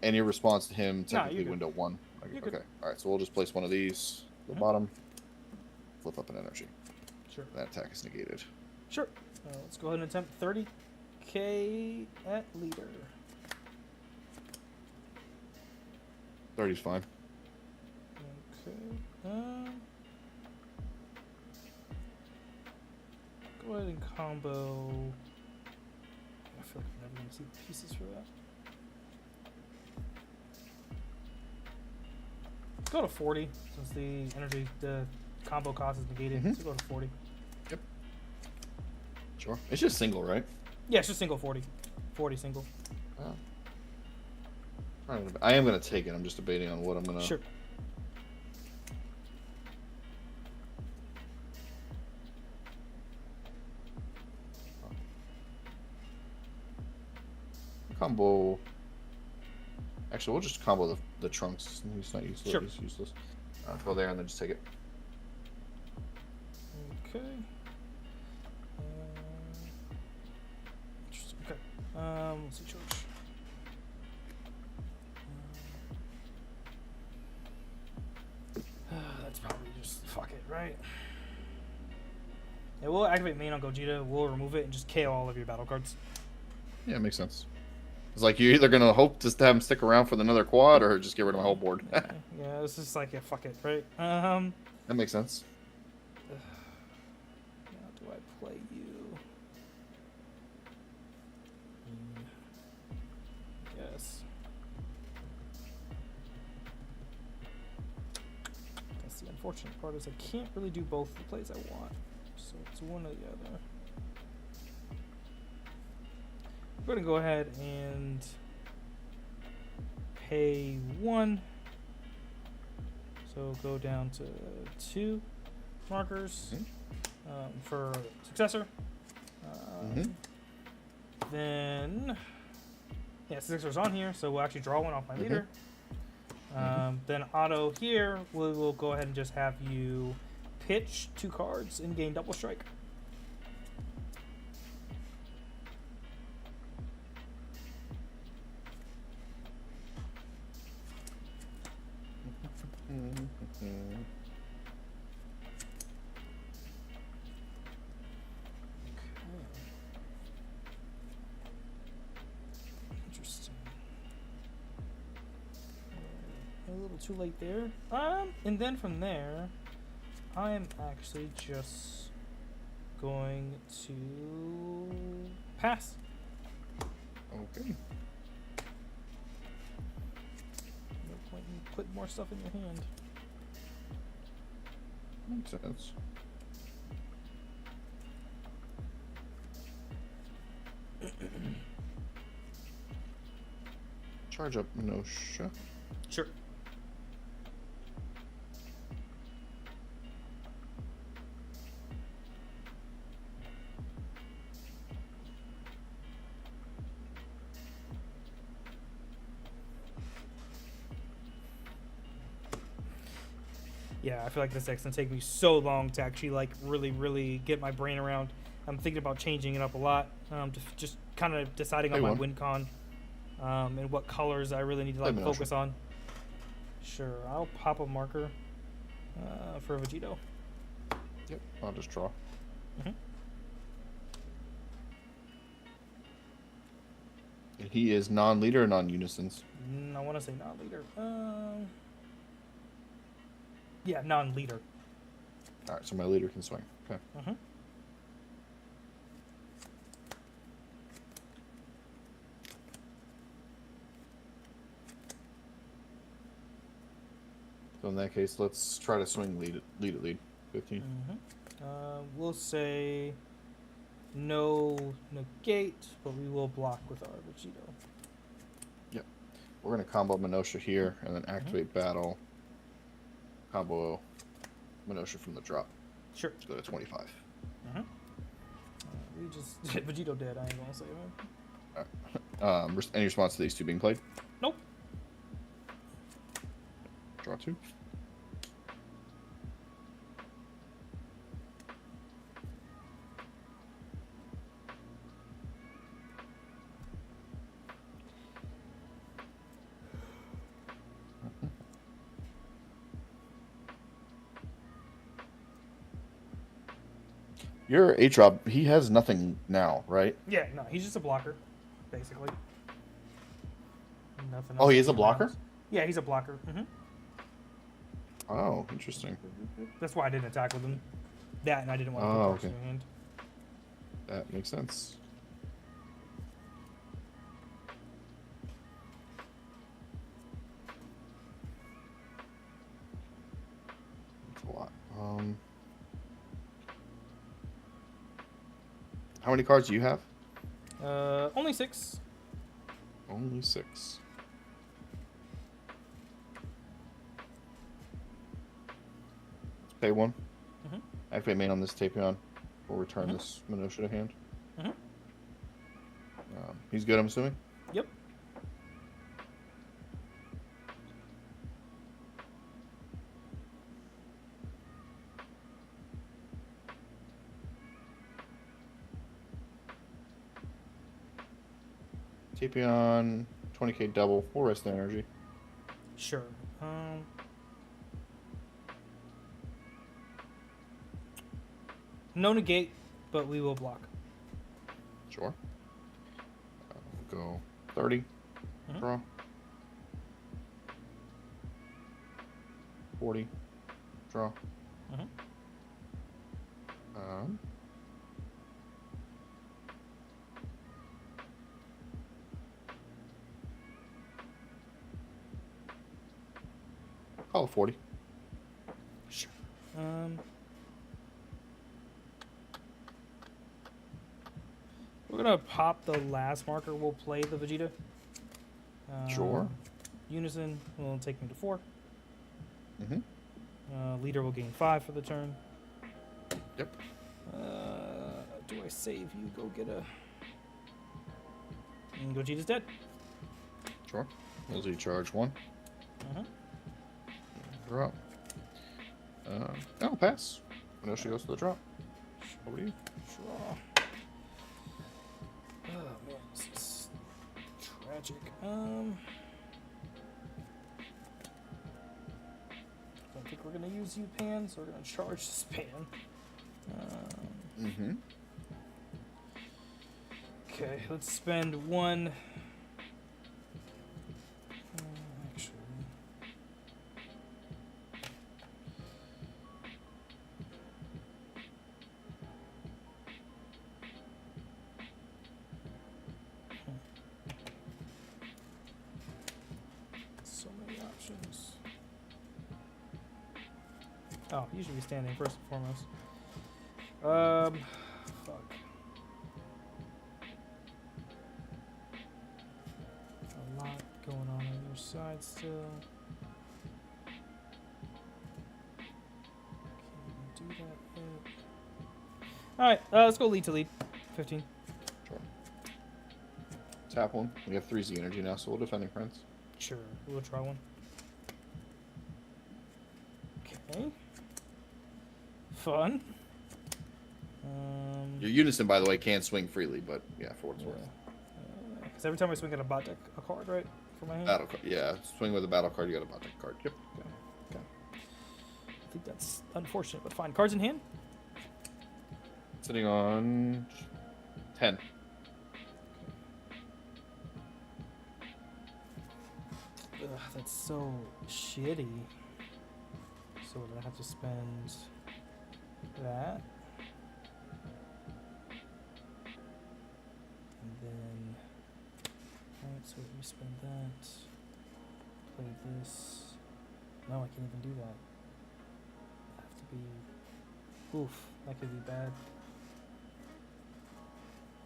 Any response to him, technically
you're
window 1.
You're
Okay.
good.
All right. So we'll just place one of these at the bottom. Flip up an energy.
Sure.
That attack is negated.
Sure. Let's go ahead and attempt 30k at leader.
30's fine.
Okay. Go ahead and combo. I feel like I'm never going to see the pieces for that. Let's go to 40 since the combo cost is negated. Let's go to 40.
Yep. Sure. It's just single, right?
Yeah, it's just single 40. 40 single.
Oh. I am going to take it. I'm just debating on what I'm going to...
Sure.
Combo... Actually, we'll just combo the Trunks. He's not useless.
Sure.
He's useless. Go there and then just take it.
Okay. Interesting. Okay. Let's see, George. That's probably just fuck it, right? Yeah, we'll activate main on Gogeta. We'll remove it and just KO all of your battle cards.
Yeah, it makes sense. It's like you're either going to hope just to have him stick around for another quad or just get rid of my whole board.
Yeah, it's just like, yeah, fuck it, right?
That makes sense.
How do I play you? Yes. That's the unfortunate part is I can't really do both the plays I want. So it's one or the other. I'm going to go ahead and pay 1. So go down to 2 markers for successor. Then, yeah, successor's on here, so we'll actually draw one off my leader. Then auto here, we will go ahead and just have you pitch 2 cards and gain double strike. Interesting. A little too late there. And then from there, I'm actually just going to pass.
Okay.
No point in putting more stuff in your hand.
Makes sense. Charge up Minosha.
Sure. Yeah, I feel like this deck's gonna take me so long to actually like really get my brain around. I'm thinking about changing it up a lot. Just kind of deciding on my win con, and what colors I really need to like focus on. Sure, I'll pop a marker for Vegito.
Yep, I'll just draw. He is non-leader or non-unisons?
I want to say non-leader. Yeah, non-leader.
All right, so my leader can swing. Okay. So in that case, let's try to swing lead. 15.
We'll say no negate, but we will block with our Vegito.
Yep. We're going to combo Minosha here and then activate battle. Combo Minosha from the drop.
Sure.
So go to 25.
We just Vegito dead. I ain't gonna say that.
All right. Any response to these 2 being played?
Nope.
Draw 2. Your H-Rob, he has nothing now, right?
Yeah, no, he's just a blocker, basically. Nothing
Oh,
else
he is a
around.
blocker?
Yeah, he's a blocker.
Oh, interesting.
That's why I didn't attack with him. That, and I didn't want to put cards in your hand.
That makes sense. That's a lot. How many cards do you have?
Only 6.
Only 6. Let's pay 1. Activate main on this Tapion. We'll return this Minosha to hand. He's good, I'm assuming?
Yep.
Tapion, 20k double. We'll rest the energy.
Sure. No negate, but we will block.
Sure. We'll go 30. Draw. 40. Draw. Call it 40.
Sure. We're gonna pop the last marker. We'll play the Vegeta.
Sure.
Unison will take me to 4. Leader will gain 5 for the turn.
Yep.
Do I save you? Go get a. And Gogeta's dead.
Sure. We'll do charge 1. Drop. I'll pass. No, she goes to the drop. Over to you.
Draw. Oh man, this is tragic. I don't think we're gonna use you, Pan, so we're gonna charge this Pan. Okay, let's spend 1. Actually. So many options. Oh, you should be standing first and foremost. Fuck. A lot going on your side still. Can't even do that yet. Alright, let's go lead to lead. 15.
Sure. Tap 1. We have 3Z energy now, so we'll defending friends.
Sure, we'll try one. Okay. Fun.
Your Unison, by the way, can swing freely, but yeah, for what it's worth.
Because every time I swing at a bot deck, a card, right? For my hand?
Battle card. Yeah, swing with a battle card, you got a bot deck card. Yep.
Okay. I think that's unfortunate, but fine. Cards in hand?
Sitting on 10.
Ugh, that's so shitty. So we're gonna have to spend that. And then, alright, so we spend that. Play this. No, I can't even do that. I have to be. Oof, that could be bad.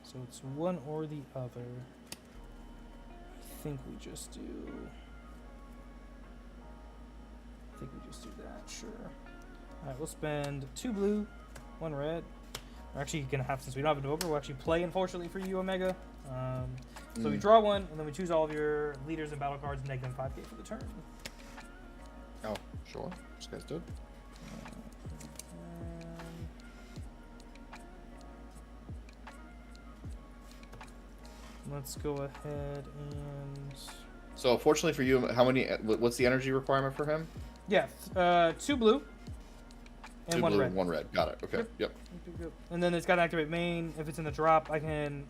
So it's one or the other. I think we just do. I think we just do that, sure. Alright, we'll spend 2 blue, 1 red. We're actually gonna have, since we don't have an Invoker, we'll actually play, unfortunately, for you, Omega. So we draw 1, and then we choose all of your leaders and battle cards and make them 5k for the turn.
Oh, sure. This guy's good.
Let's go ahead and.
So, fortunately for you, how many? What's the energy requirement for him?
Yeah, 2 blue. And
2
1
blue,
red.
1 red. Got it. Okay. Yep.
And then it's got to activate main. If it's in the drop, I can.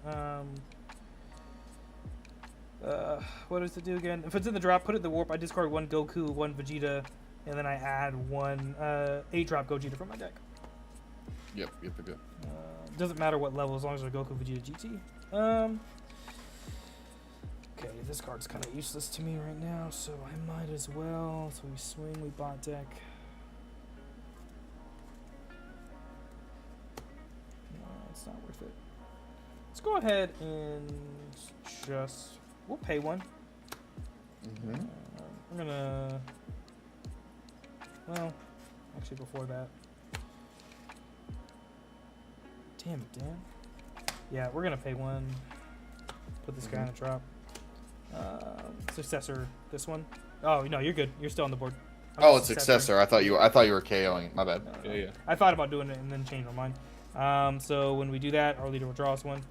What does it do again? If it's in the drop, put it in the warp. I discard 1 Goku, 1 Vegeta, and then I add 1 8-drop Gogeta from my deck.
Yep. Good.
Doesn't matter what level, as long as they're Goku, Vegeta, GT. Okay, this card's kind of useless to me right now, so I might as well. So we swing, we bot deck. No, it's not worth it. Let's go ahead and just. We'll pay 1. I'm gonna. Well, actually, before that. Damn it, Dan. Yeah, we're gonna pay 1. Put this guy in a drop. Successor, this one. Oh no, you're good. You're still on the board.
Oh, it's successor. I thought you were KOing. My bad.
No.
Yeah.
I thought about doing it and then changed my mind. So when we do that, our leader will draw us 1.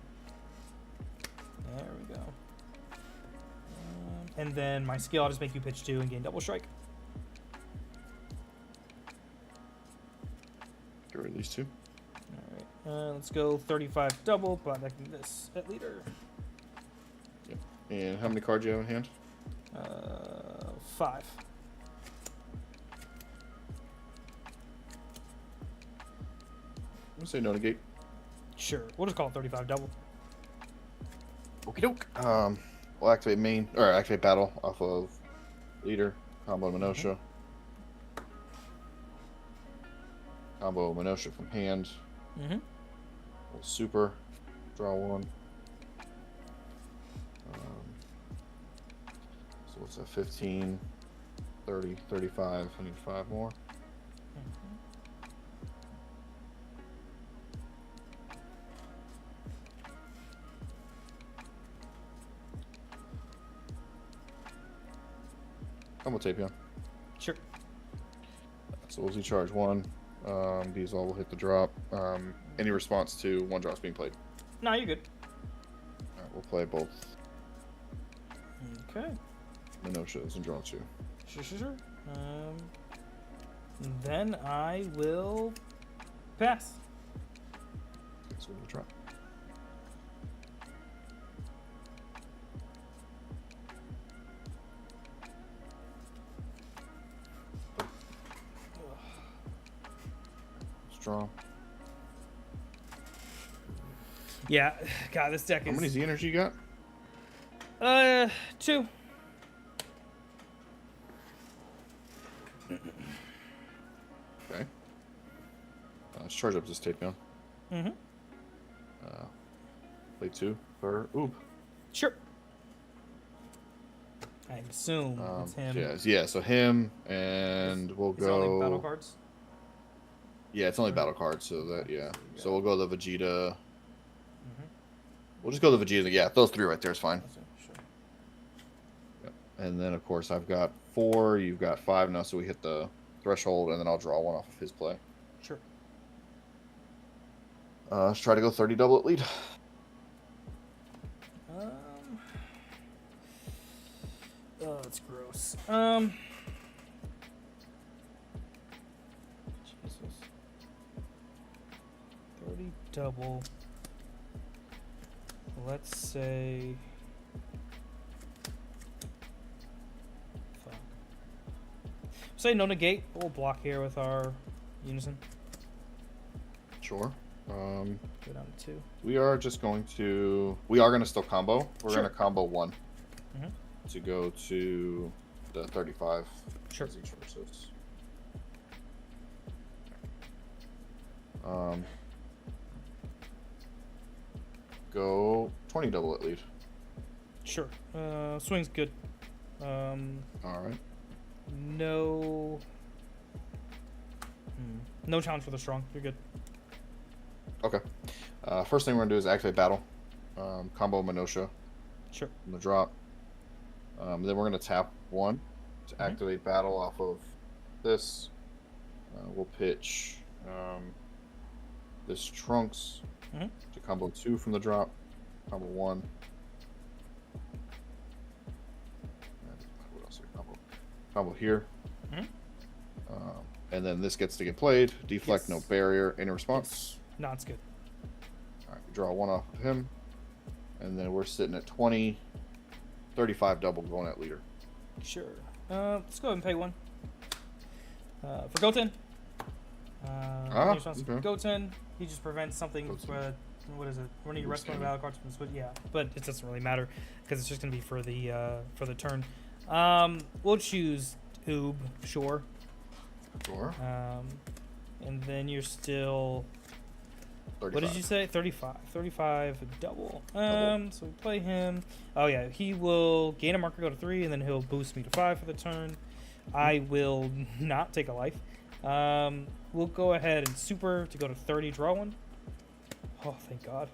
There we go. And then my skill, I'll just make you pitch 2 and gain double strike.
Get rid of these 2.
All right. Let's go 35 double, but I can this at leader.
Yep. And how many cards do you have in hand?
5.
I'm gonna say no negate.
Sure. We'll just call it 35 double.
Okie doke. We'll activate main or activate battle off of leader. Combo Minosha. Combo Minosha from hand. Super. Draw 1. So what's that? 15, 30, 35. I need 5 more. Combo tape, yeah.
Sure.
So we'll Z-charge 1. These all will hit the drop. Any response to 1 drops being played?
No, you're good.
Alright, we'll play both
Okay.
Minoshas and draw 2.
Sure. Then I will pass.
Okay, so we'll drop. Let's draw.
Yeah. God, this deck is.
How many Z energy you got?
2.
Okay. Let's charge up this tape down.
Mm-hmm.
Play 2 for Oob.
Sure. I assume it's him.
Yeah, so him, and we'll
Is
go.
it only battle cards?
Yeah, it's only battle cards, so that, yeah. So we'll go the Vegeta.
Mm-hmm.
We'll just go the Vegeta. Yeah, those 3 right there is fine.
Sure.
Yep. And then, of course, I've got 4. You've got 5 now, so we hit the threshold, and then I'll draw 1 off of his play.
Sure.
Let's try to go 30 doublet lead.
Oh, that's gross. Jesus. 30 double. Let's say. Fuck. Say no negate. We'll block here with our unison.
Sure.
Go down to 2.
We are just going to. We are going to still combo. We're
Sure.
going to combo 1
Mhm.
to go to the 35.
Sure.
as each versus. Go 20 double at lead.
Sure. Swing's good.
All right.
No. No challenge for the strong. You're good.
Okay. First thing we're gonna do is activate battle. Combo Minosha
Sure.
from the drop. Then we're gonna tap 1 to activate battle off of this. We'll pitch this Trunks to combo 2 from the drop. Combo 1. What else? Combo here. And then this gets to get played. Deflect, no barrier. Any response?
No, it's good.
All right, we draw 1 off of him. And then we're sitting at 20. 35 double going at leader.
Sure. Let's go ahead and pay 1. For Goten.
Okay.
Goten, he just prevents something.
Goten.
What is it? When you rest one battle cards from but yeah, but it doesn't really matter because it's just gonna be for the turn. We'll choose Oob, sure.
Sure.
And then you're still.
35.
What did you say? 35. 35 double. So we play him. Oh yeah, he will gain a marker, go to 3, and then he'll boost me to 5 for the turn. I will not take a life. We'll go ahead and super to go to 30, draw 1. Oh, thank God.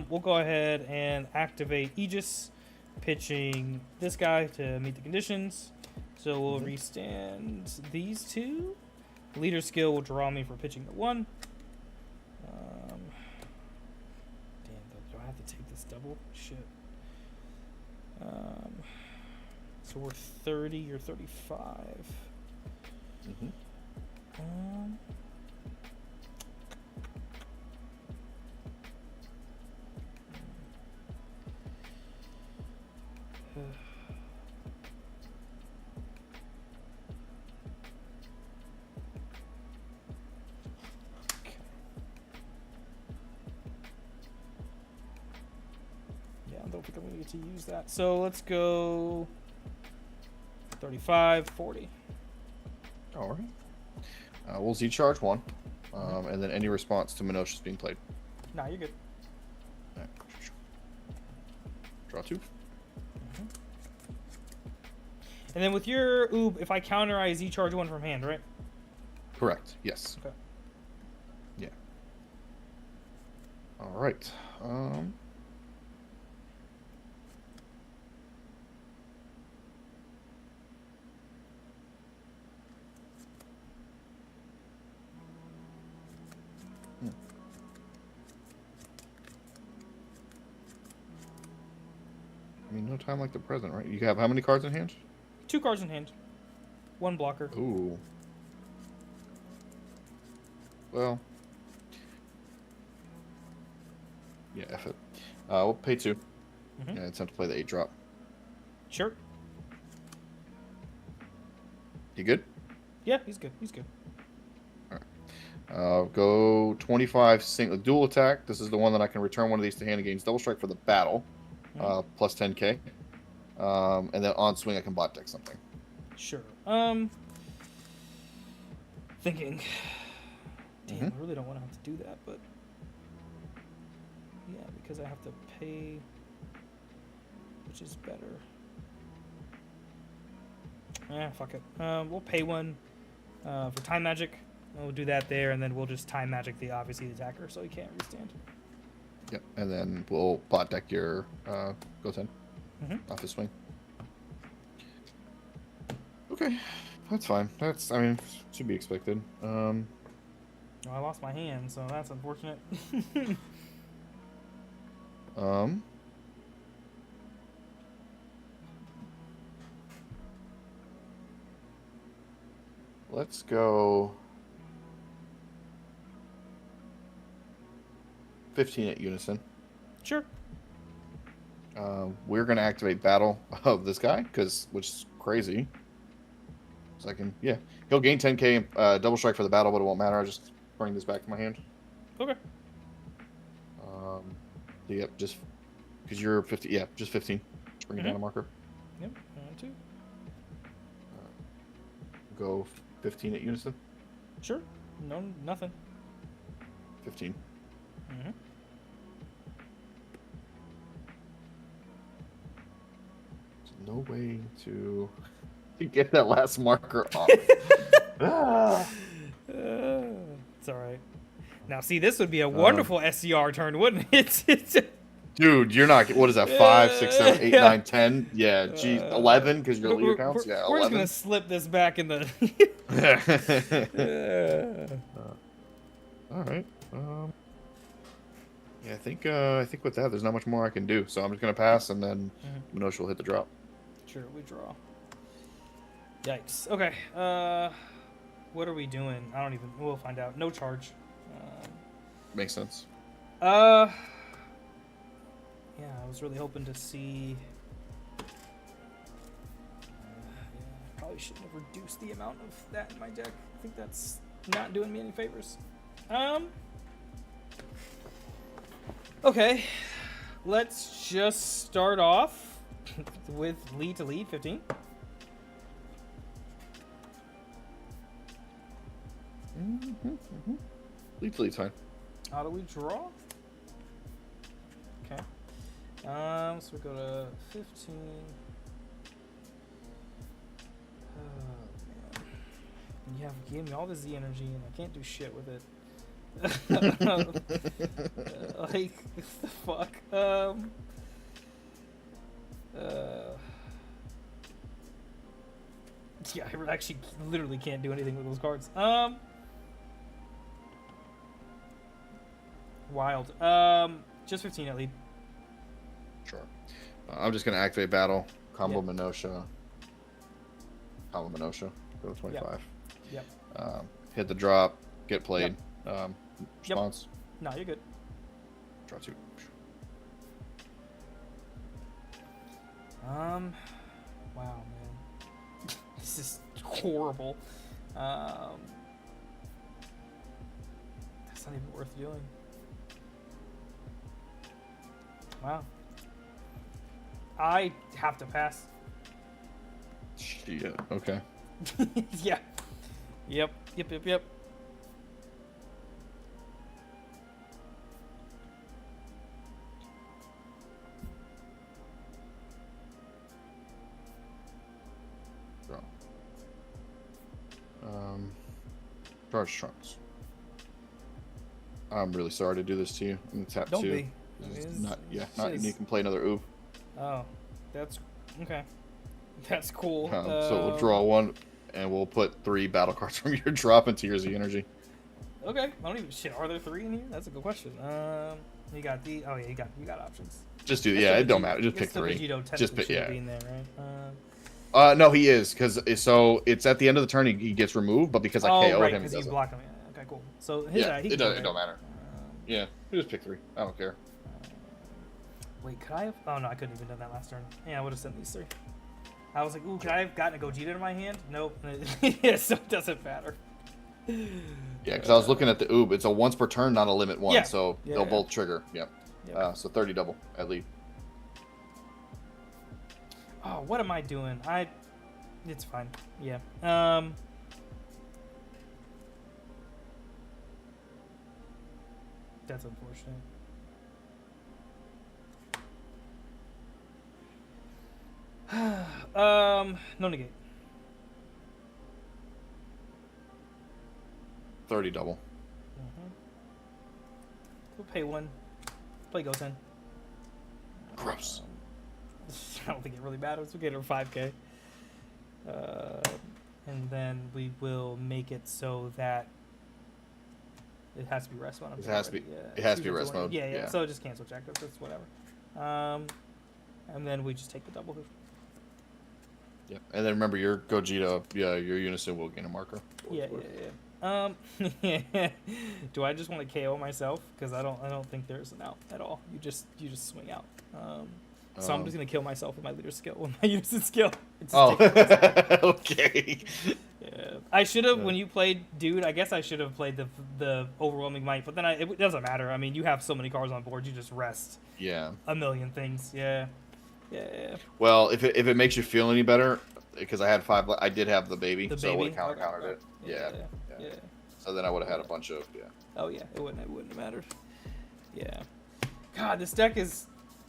We'll go ahead and activate Aegis, pitching this guy to meet the conditions. So we'll restand these 2. Leader skill will draw me for pitching the 1. Damn, do I have to take this double? Shit. So we're 30 or 35. Yeah, I don't think I'm going to get to use that. So let's go 35, 40.
All right. We'll Z charge 1. And then any response to Minosha's being played.
Nah, you're good.
All right. Draw 2.
And then with your Oob, if I counter, I Z charge 1 from hand, right?
Correct. Yes.
Okay.
Yeah. All right. no time like the present, right? You have how many cards in hand?
2 cards in hand. 1 blocker.
Ooh. Well. Yeah, F it. We'll pay 2.
Mm-hmm.
Yeah, it's time to play the 8 drop.
Sure.
You good?
Yeah, he's good. He's good.
Go 25 single dual attack. This is the one that I can return one of these to hand and gains double strike for the battle. Plus 10k. And then on swing I can bot deck something.
Sure. Thinking. Damn, I really don't want to have to do that, but yeah, because I have to pay, which is better. Fuck it. We'll pay 1 for time magic. We'll do that there, and then we'll just time magic the obviously the attacker, so he can't restand.
Yep, and then we'll bot deck your go 10 off his swing. Okay, that's fine. That's, I mean, should be expected.
Well, I lost my hand, so that's unfortunate.
Let's go 15 at unison.
Sure.
We're gonna activate battle of this guy which is crazy. So I can, yeah, he'll gain 10k double strike for the battle, but it won't matter. I just bring this back to my hand.
Okay.
Yep, just because you're 50. Yeah, just 15. Just bring it down a marker.
Yep. 2.
Go 15 at unison.
Sure. No, nothing.
15.
Mm-hmm.
There's no way to get that last marker off.
It's all right. Now, see, this would be a wonderful SCR turn, wouldn't it?
Dude, you're not. What is that? 5, 6, 7, 8, 9, 10. Yeah, geez, 11 because your leader counts. Yeah, 11.
We're just gonna slip this back in the.
All right. Yeah, I think with that, there's not much more I can do. So I'm just gonna pass, and then Minosh will hit the drop.
Sure, we draw. Yikes. Okay. What are we doing? I don't even. We'll find out. No charge.
Makes sense.
Yeah, I was really hoping to see. Probably shouldn't have reduced the amount of that in my deck. I think that's not doing me any favors. Okay, let's just start off with lead to lead 15.
Lead to lead's fine.
How do we draw? Okay. So we go to 15. Oh, man. You have given me all the Z energy and I can't do shit with it. Like, the fuck? Yeah, I actually literally can't do anything with those cards. Wild. Just 15 at lead.
Sure. I'm just gonna activate battle. Combo Minosh. Combo Minosh. Go to 25.
Yep.
Hit the drop. Get played. Response.
No, you're good.
Draw 2.
Wow, man. This is horrible. That's not even worth doing. Wow. I have to pass.
Shit. Okay.
Yeah. Yep.
Draw. Charge trunks. I'm really sorry to do this to you. I'm gonna tap
Don't
2.
be.
Not unique and play another oob.
Oh, that's okay. That's cool.
So we'll draw 1, and we'll put 3 battle cards from your drop into your Z energy.
Okay, I don't even shit. Are there 3 in here? That's a good question. You got the. Oh yeah, you got options.
Just do. Yeah, it don't matter. Just pick 3. Just pick. Yeah.
Be in there, right?
No, he is because so it's at the end of the turn he gets removed, but because I KO'd
right,
him,
because you block him. Yeah, okay, cool. So
it don't matter. Yeah, you just pick 3. I don't care.
Wait, could I have? Oh no, I couldn't even done that last turn. Yeah, I would have sent these 3. I was like, ooh, could I have gotten a Gogeta in my hand? Nope. Yeah, so it doesn't matter.
Yeah, because I was looking at the oob. It's a once per turn, not a limit one.
Yeah.
So they'll both trigger. Yep. So 30 double at least.
Oh, what am I doing? It's fine. Yeah. That's unfortunate. No negate.
30 double.
We'll pay 1. Play Goten.
Gross.
I don't think it really matters. We'll get her 5k. And then we will make it so that it has to be rest mode.
It has to be. It has to be rest mode.
Yeah. So just cancel check. That's whatever. And then we just take the double.
Yeah. And then remember your Gogeta. Yeah, your Unison will gain a marker.
Yeah. Do I just want to KO myself? Because I don't think there's an out at all. You just swing out. So I'm just gonna kill myself with my leader skill, with my Unison skill.
Okay.
Yeah, I should have when you played, dude. I guess I should have played the overwhelming might, but then it doesn't matter. I mean, you have so many cards on board, you just rest.
Yeah.
A million things. Yeah.
Well, if it makes you feel any better, because I had 5, I did have the baby, so I would have countered it. Yeah. So then I would have had a bunch of
Oh yeah, it wouldn't have mattered. Yeah. God, this deck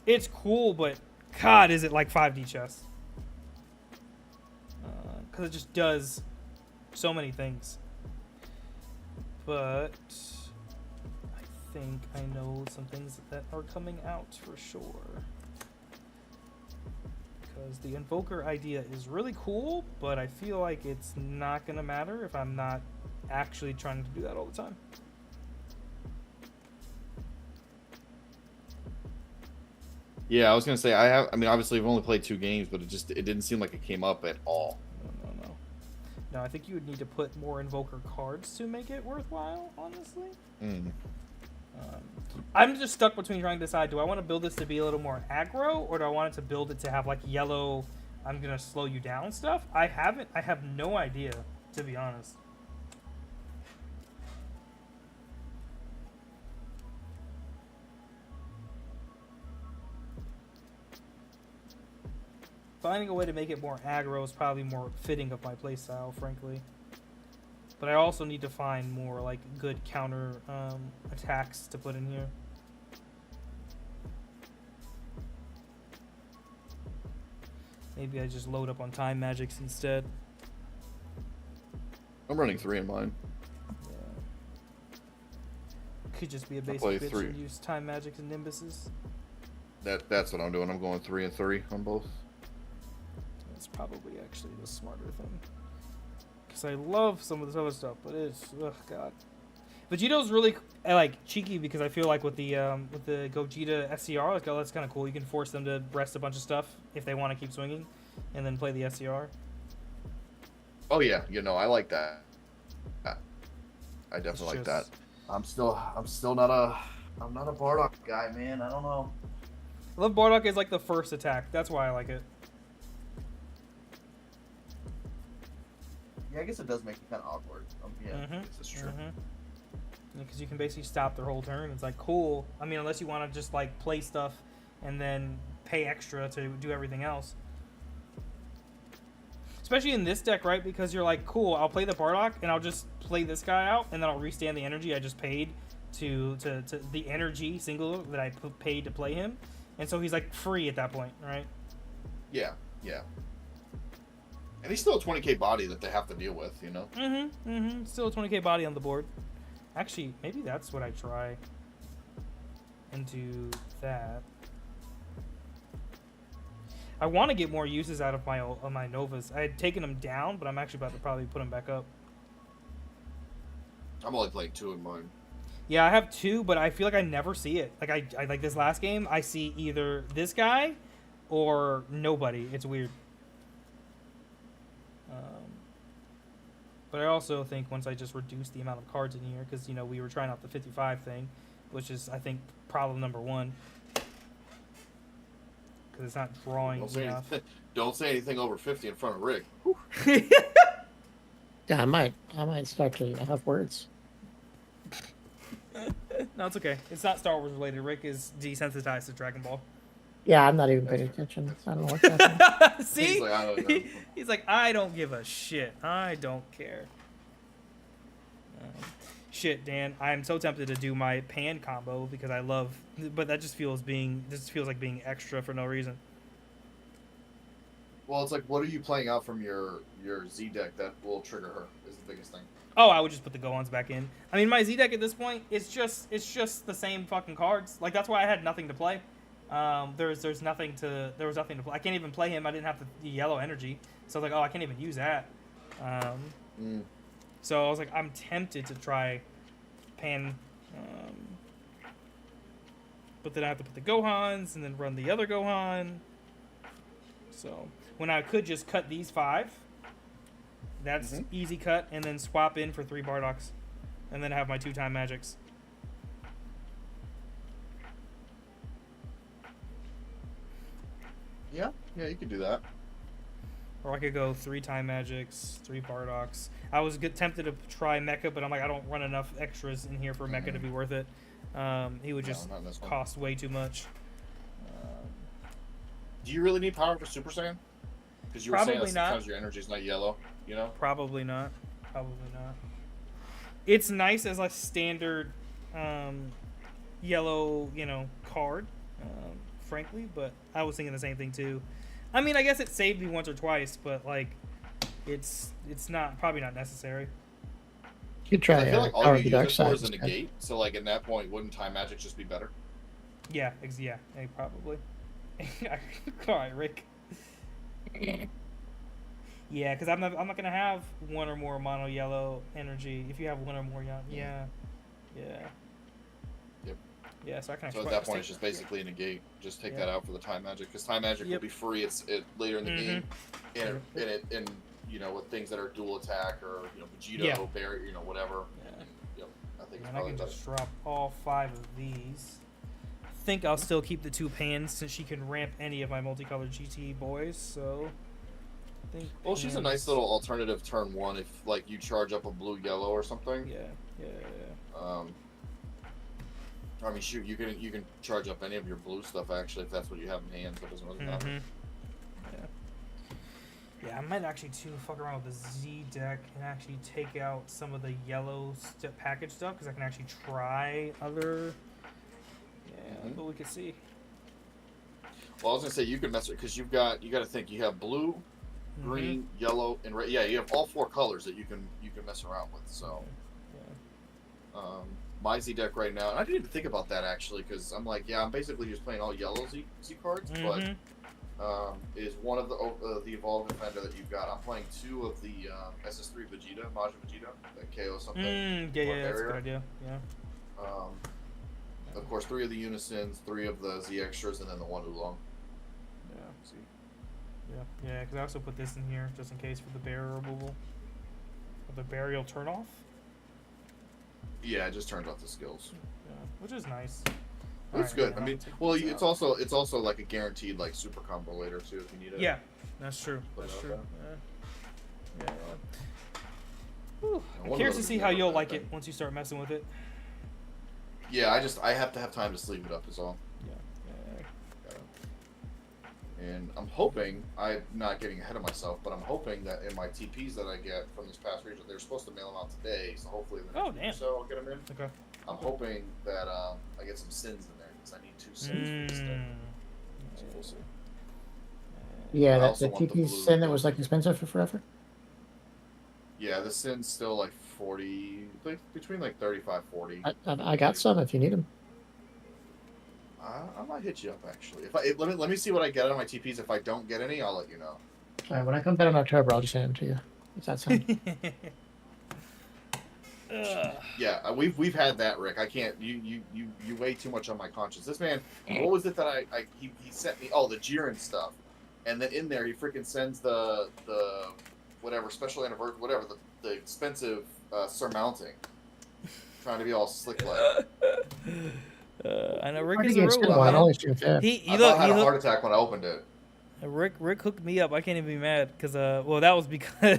it's cool, but God, is it like 5D chess? Because it just does so many things. But I think I know some things that are coming out for sure. Because the Invoker idea is really cool, but I feel like it's not going to matter if I'm not actually trying to do that all the time.
Yeah, I was gonna say I mean, obviously I've only played 2 games, but it didn't seem like it came up at all.
No, I think you would need to put more Invoker cards to make it worthwhile, honestly. I'm just stuck between trying to decide, do I want to build this to be a little more aggro, or do I want it to build it to have like yellow, I'm gonna slow you down stuff? I have no idea, to be honest. Finding a way to make it more aggro is probably more fitting of my playstyle, frankly. But I also need to find more like good counter attacks to put in here. Maybe I just load up on time magics instead.
I'm running 3 in mine.
Could just be a basic bitch and use time magics and nimbuses.
That's what I'm doing. I'm going 3 and 3 on both.
That's probably actually the smarter thing. Because I love some of this other stuff, but it's god. Vegeto's really like cheeky because I feel like with the Gogeta SCR, like, that's kind of cool. You can force them to rest a bunch of stuff if they want to keep swinging, and then play the SCR.
Oh yeah, I like that. I definitely like that. I'm not a Bardock guy, man. I don't know.
I love Bardock as like the first attack. That's why I like it.
Yeah, I guess it does make it kind of awkward. This is true.
Because you can basically stop their whole turn. It's like, cool. I mean, unless you want to just like play stuff and then pay extra to do everything else. Especially in this deck, right? Because you're like, cool, I'll play the Bardock and I'll just play this guy out and then I'll restand the energy I just paid to the energy single that I paid to play him. And so he's like free at that point, right?
Yeah. And he's still a 20k body that they have to deal with,
Still a 20k body on the board. Actually, maybe that's what I try and do that. I want to get more uses out of my Novas. I had taken them down, but I'm actually about to probably put them back up.
I'm only playing 2 in mine.
Yeah, I have 2, but I feel like I never see it. Like I like this last game, I see either this guy or nobody. It's weird. But I also think once I just reduce the amount of cards in here, because we were trying out the 55 thing, which is I think problem number 1, because it's not drawing enough.
Don't say anything over 50 in front of Rick.
Yeah, I might start to have words.
No, it's okay. It's not Star Wars related. Rick is desensitized to Dragon Ball.
Yeah, I'm not even paying attention. I don't know what's happening.
See?
He's like, I don't know.
He's like, I don't give a shit. I don't care. Shit, Dan. I'm so tempted to do my pan combo because I love, but that just feels like being extra for no reason.
Well, it's like, what are you playing out from your Z deck that will trigger her? Is the biggest thing.
Oh, I would just put the Gohans back in. I mean, my Z deck at this point, it's just the same fucking cards. Like that's why I had nothing to play. There was nothing to play. I can't even play him. I didn't have the yellow energy, so I was like, oh, I can't even use that. So I was like, I'm tempted to try pan, but then I have to put the Gohans and then run the other Gohan. So when I could just cut these 5, that's easy cut, and then swap in for 3 Bardocks, and then have my 2-time magics.
Yeah, you could do that.
Or I could go 3-time magics, 3 Bardocks. I was tempted to try Mecha, but I'm like, I don't run enough extras in here for Mecha to be worth it. He would just cost way too much.
Do you really need power for Super Saiyan? Because you were saying that sometimes your energy's not yellow,
Probably not. It's nice as a standard yellow, card, frankly, but I was thinking the same thing too. I mean, I guess it saved me once or twice, but like, it's probably not necessary.
You could try.
I feel like all you use it for is a negate, so like at that point, wouldn't time magic just be better?
Yeah, probably. All right, Rick. Yeah, because I'm not gonna have 1 or more mono yellow energy. If you have 1 or more yeah.
Yep.
Yeah, so I can.
So at that point, it's just basically a negate. Just take that out for the time magic, because time magic will be free. It's later in the game, and with things that are dual attack or Vegito, Barry, whatever.
Yeah.
I think.
And I can just drop all 5 of these. I think I'll still keep the 2 pans since she can ramp any of my multicolored GT boys. So.
Well, she's a nice little alternative turn 1 if like you charge up a blue yellow or something.
Yeah.
I mean, shoot, you can charge up any of your blue stuff actually if that's what you have in hand. That doesn't really matter.
Yeah, I might actually too fuck around with the Z deck and actually take out some of the yellow package stuff because I can actually try other. Yeah, but we could see.
Well, I was gonna say you can mess with because you got to think you have blue, green, yellow, and red. Yeah, you have all 4 colors that you can mess around with. So, my Z deck right now, and I didn't even think about that actually because I'm like, I'm basically just playing all yellow Z cards, but is one of the Evolved Defender that you've got. I'm playing 2 of the SS3 Vegeta, Majin Vegeta, that KO something.
Yeah, that's a good idea. Yeah.
Of course, 3 of the Unisons, 3 of the Z extras, and then the 1 Oolong.
Yeah, because I also put this in here just in case for the barrier removal. Or the burial turn off.
Yeah, it just turns off the skills.
Yeah, which is nice.
It's good. I mean, well, it's also like a guaranteed like super combo later too if you need it.
Yeah, that's true. Yeah. Whew. I'm curious to see how you'll like it once you start messing with it.
Yeah, I have to have time to sleeve it up is all.
Yeah.
And I'm hoping, I'm not getting ahead of myself, but I'm hoping that in my TPs that I get from this past region, they're supposed to mail them out today, so hopefully in the next week or so I'll get them in.
Okay.
I'm hoping that I get some sins in there, because I need 2 sins for this thing. So we'll see.
Yeah, that's the TP sin that was like expensive for forever?
Yeah, the sin's still like 40, like between like 35, 40.
I got some if you need them.
I might hit you up actually. Let me see what I get on my TPs. If I don't get any, I'll let you know.
All right, when I come back in October, I'll just send them to you. If that sounds.
Yeah, we've had that, Rick. I can't. You weigh too much on my conscience. This man, what was it that he sent me? Oh, the Jiren stuff, and then in there he freaking sends the whatever special anniversary, whatever the expensive surmounting, trying to be all slick like.
I know Rick is a real one.
I thought I had a heart attack when I opened it.
Rick hooked me up. I can't even be mad because well, that was because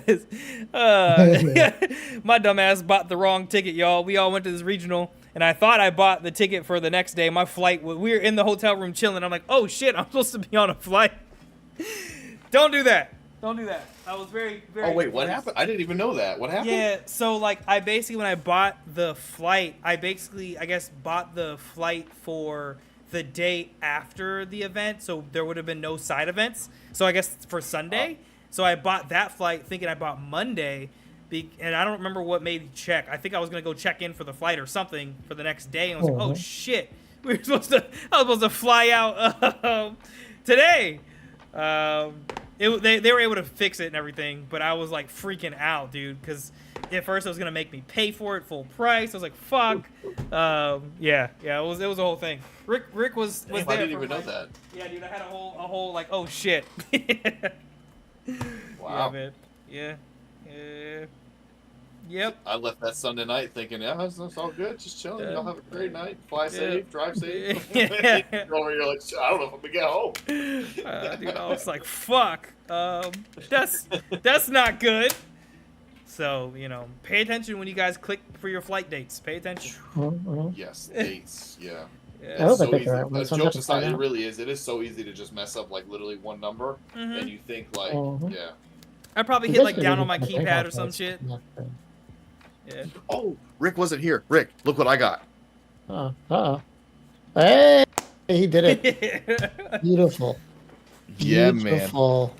my dumbass bought the wrong ticket, y'all. We all went to this regional, and I thought I bought the ticket for the next day. My flight, we were in the hotel room chilling. I'm like, oh shit, I'm supposed to be on a flight. Don't do that. Don't do that. I was very.
Oh wait, what happened? I didn't even know that. What happened?
Yeah, so like I basically when I bought the flight, I guess bought the flight for the day after the event, so there would have been no side events. So I guess for Sunday, so I bought that flight thinking I bought Monday, and I don't remember what made me check. I think I was gonna go check in for the flight or something for the next day, and I was like, oh shit, I was supposed to fly out today. They were able to fix it and everything, but I was like freaking out, dude, because at first it was gonna make me pay for it full price. I was like, fuck. Yeah, it was a whole thing. Rick was there.
I didn't even know that.
Yeah, dude, I had a whole like, oh shit.
Wow.
Yeah, man. Yeah. Yep.
I left that Sunday night thinking, yeah, that's all good, just chilling. Y'all have a great night. Fly safe, drive safe.
Yeah.
Over here, like, I don't know if I'm gonna get home.
Dude, I was like, fuck. That's not good. So, pay attention when you guys click for your flight dates. Pay attention.
Yes, dates. Yeah.
I hope I
so
picked
easy.
the right one.
Jokes aside, it really is. It is so easy to just mess up like literally one number, and you think like, yeah.
I probably hit like down on my keypad or some shit. Yeah.
Oh, Rick wasn't here. Rick, look what I got.
Hey, he did it. Beautiful.
Yeah,
Beautiful.
man.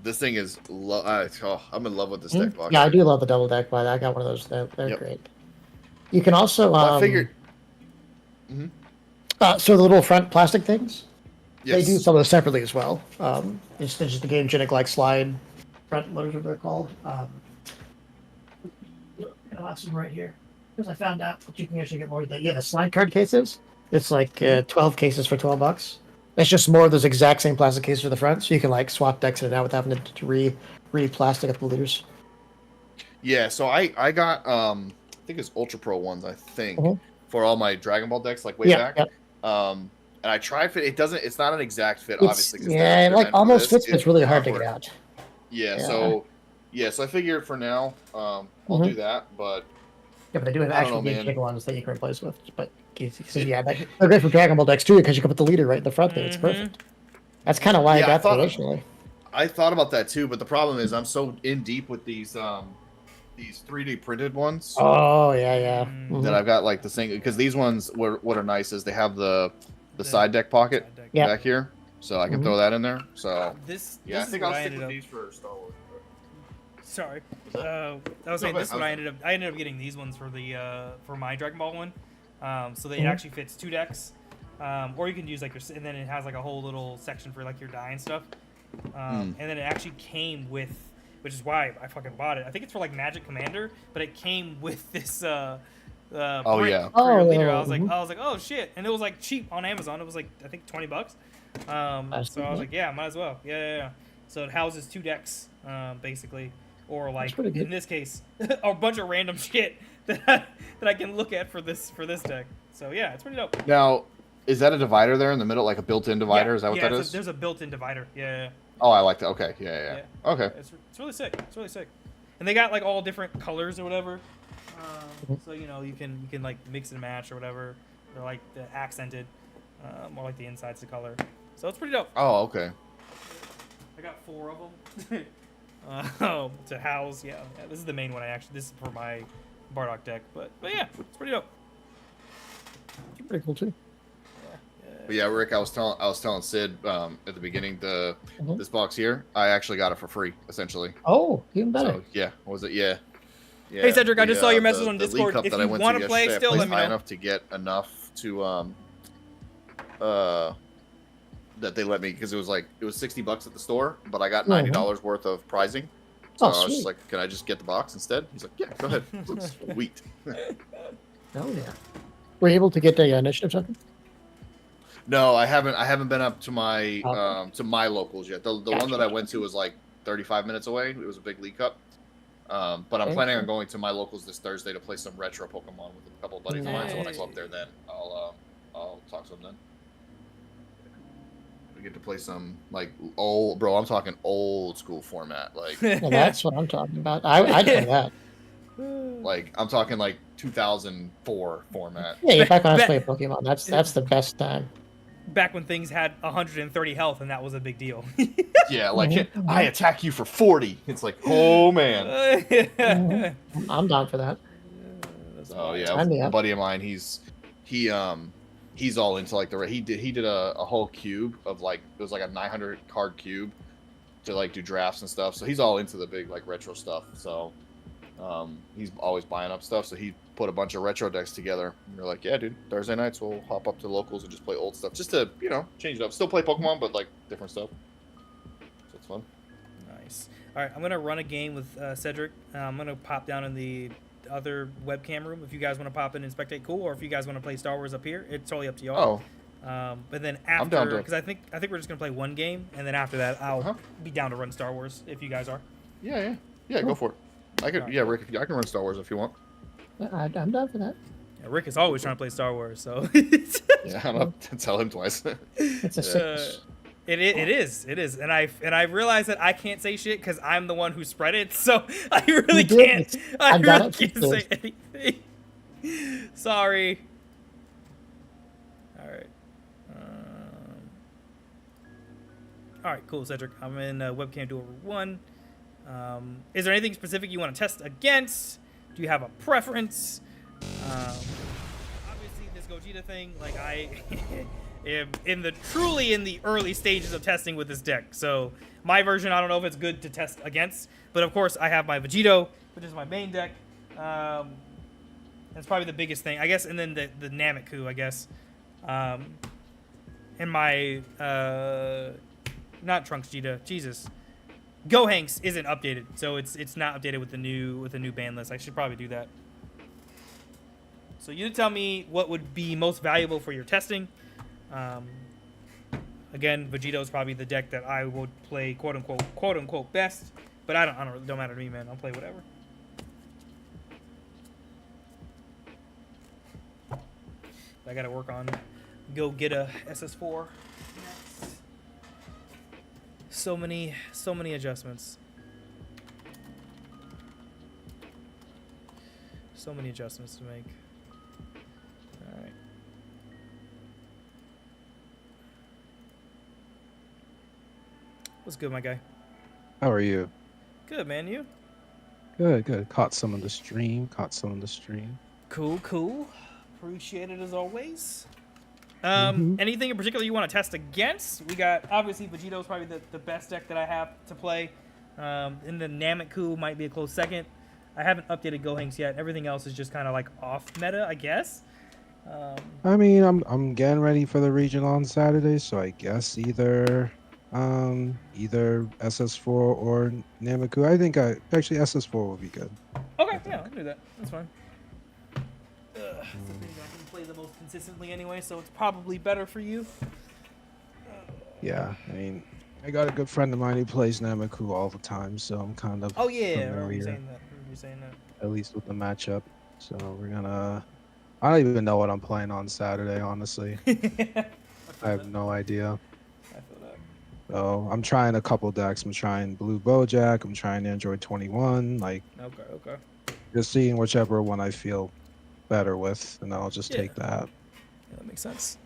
This thing is. I'm in love with this deck box.
Yeah, I do love the double deck, but I got one of those. They're great. You can also.
I figured.
So the little front plastic things.
Yes.
They do some of those separately as well. It's just the game Genic like slide front loaders, what they're called. I'll have some right here because I found out that you can actually get more of the slide card cases. It's like 12 cases for $12. It's just more of those exact same plastic cases for the front, so you can like swap decks in and out without having to re-plastic up the leaders.
Yeah, so I got I think it's Ultra Pro ones, I think, for all my Dragon Ball decks like way back. And I tried fit. It doesn't. It's not an exact fit, obviously.
Yeah, it like almost fits, but it's really hard to get out.
Yeah. So I figured for now, I'll do that. But
yeah, but they do have actual big ones that you can replace with. But they're great for Dragon Ball decks too because you can put the leader right in the front there. It's perfect. That's kind of why I got that originally.
I thought about that too, but the problem is I'm so in deep with these 3D printed ones.
Oh yeah.
That I've got like the same because these ones what are nice is they have the side deck pocket back here, so I can throw that in there. So I think I'll stick with these for Star Wars.
Sorry, I was saying this is what I ended up getting these ones for the for my Dragon Ball one. So it actually fits 2 decks, or you can use like and then it has like a whole little section for like your die and stuff. And then it actually came with, which is why I fucking bought it. I think it's for like Magic Commander, but it came with this leader. I was like, oh shit, and it was like cheap on Amazon. It was like I think $20. So I was like, yeah, might as well. Yeah. So it houses 2 decks, basically, or like in this case, a bunch of random shit that I can look at for this deck. So yeah, it's pretty dope.
Now, is that a divider there in the middle, like a built-in divider? Is that what that is?
There's a built-in divider. Yeah.
Oh, I like that. Okay. Yeah. Okay.
It's really sick. It's really sick, and they got like all different colors or whatever. So you can like mix and match or whatever. They're like the accented, more like the inside's the color. So it's pretty dope.
Oh, okay.
I got 4 of them to house. Yeah, this is the main one. This is for my Bardock deck, but yeah, it's pretty dope.
Pretty cool too.
But yeah, Rick, I was telling Sid at the beginning this box here, I actually got it for free essentially.
Oh, even better.
So, yeah, was it? Yeah.
Hey Cedric, I just saw your message on Discord. If you want to play, still let me know.
Enough to get enough to that they let me because it was $60 at the store, but I got $90 worth of prizing. So
Oh,
I was just
sweet.
like, can I just get the box instead? He's like, yeah, go ahead. Sweet.
Oh yeah. Were you able to get the initiative something?
No, I haven't. I haven't been up to my
Okay.
to my locals yet. The one that I went to was like 35 minutes away. It was a big League Cup. But I'm planning on going to my locals this Thursday to play some retro Pokemon with a couple of buddies of mine. So when I go up there, then I'll talk to them then. We get to play some like old, bro. I'm talking old school format, like
Well, that's what I'm talking about. I'd play that.
like I'm talking like 2004 format.
Yeah, back when I was playing Pokemon, that's the best time.
Back when things had 130 health and that was a big deal.
Yeah, like I attack you for 40. It's like, oh man.
I'm down for that.
Oh yeah, a buddy of mine. He's all into like he did a whole cube of like it was like a 900 card cube to like do drafts and stuff. So he's all into the big like retro stuff. So he's always buying up stuff. So he put a bunch of retro decks together. And we're like, yeah, dude, Thursday nights we'll hop up to locals and just play old stuff, just to change it up. Still play Pokemon, but like different stuff. So it's fun.
Nice. All right, I'm gonna run a game with Cedric. I'm gonna pop down in the other webcam room if you guys want to pop in and spectate, cool. Or if you guys want to play Star Wars up here, it's totally up to y'all. But then after, because I think we're just gonna play one game, and then after that, I'll be down to run Star Wars if you guys are.
Yeah, go for it. I could, Rick. I can run Star Wars if you want.
I'm down for that.
Yeah, Rick is always trying to play Star Wars, so.
Yeah, I'm gonna tell him twice.
It's a sickness.
It is, and I realize that I can't say shit because I'm the one who spread it, so I really can't. I really can't say anything. Sorry. All right. All right, cool, Cedric. I'm in webcam duel 1. Is there anything specific you want to test against? Do you have a preference? Obviously, this Gogeta thing, like I am in the early stages of testing with this deck. So my version, I don't know if it's good to test against, but of course I have my Vegito, which is my main deck. That's probably the biggest thing, I guess, and then the Nameku, I guess. And my not Trunks Vegeta, Jesus. Gohanks isn't updated, so it's not updated with the new ban list. I should probably do that. So you tell me what would be most valuable for your testing. Again, Vegito is probably the deck that I would play quote unquote best, but I don't matter to me, man. I'll play whatever. I gotta work on go get a SS4 next. So many adjustments. So many adjustments to make. All right. What's good, my guy?
How are you?
Good, man. You?
Good. Caught some of the stream.
Cool. Appreciate it as always. Anything in particular you want to test against? We got, obviously, Vegito's probably the best deck that I have to play. And the Nameku might be a close second. I haven't updated Gohanks yet. Everything else is just kind of like off meta, I guess.
I mean, I'm getting ready for the region on Saturday, so I guess either SS4 or Nameku. I think actually SS4 will be good.
Okay, yeah, I'll do that. That's fine. It's the thing I can play the most consistently anyway, so it's probably better for you.
Yeah, I mean, I got a good friend of mine who plays Nameku all the time, so I'm kind of
familiar, I remember you saying that.
At least with the matchup. So we're gonna. I don't even know what I'm playing on Saturday, honestly. I have no idea.
I feel that.
So I'm trying a couple decks. I'm trying Blue Bojack. I'm trying Android 21. Like,
okay.
Just seeing whichever one I feel better with, and I'll just take that.
Yeah, that makes sense.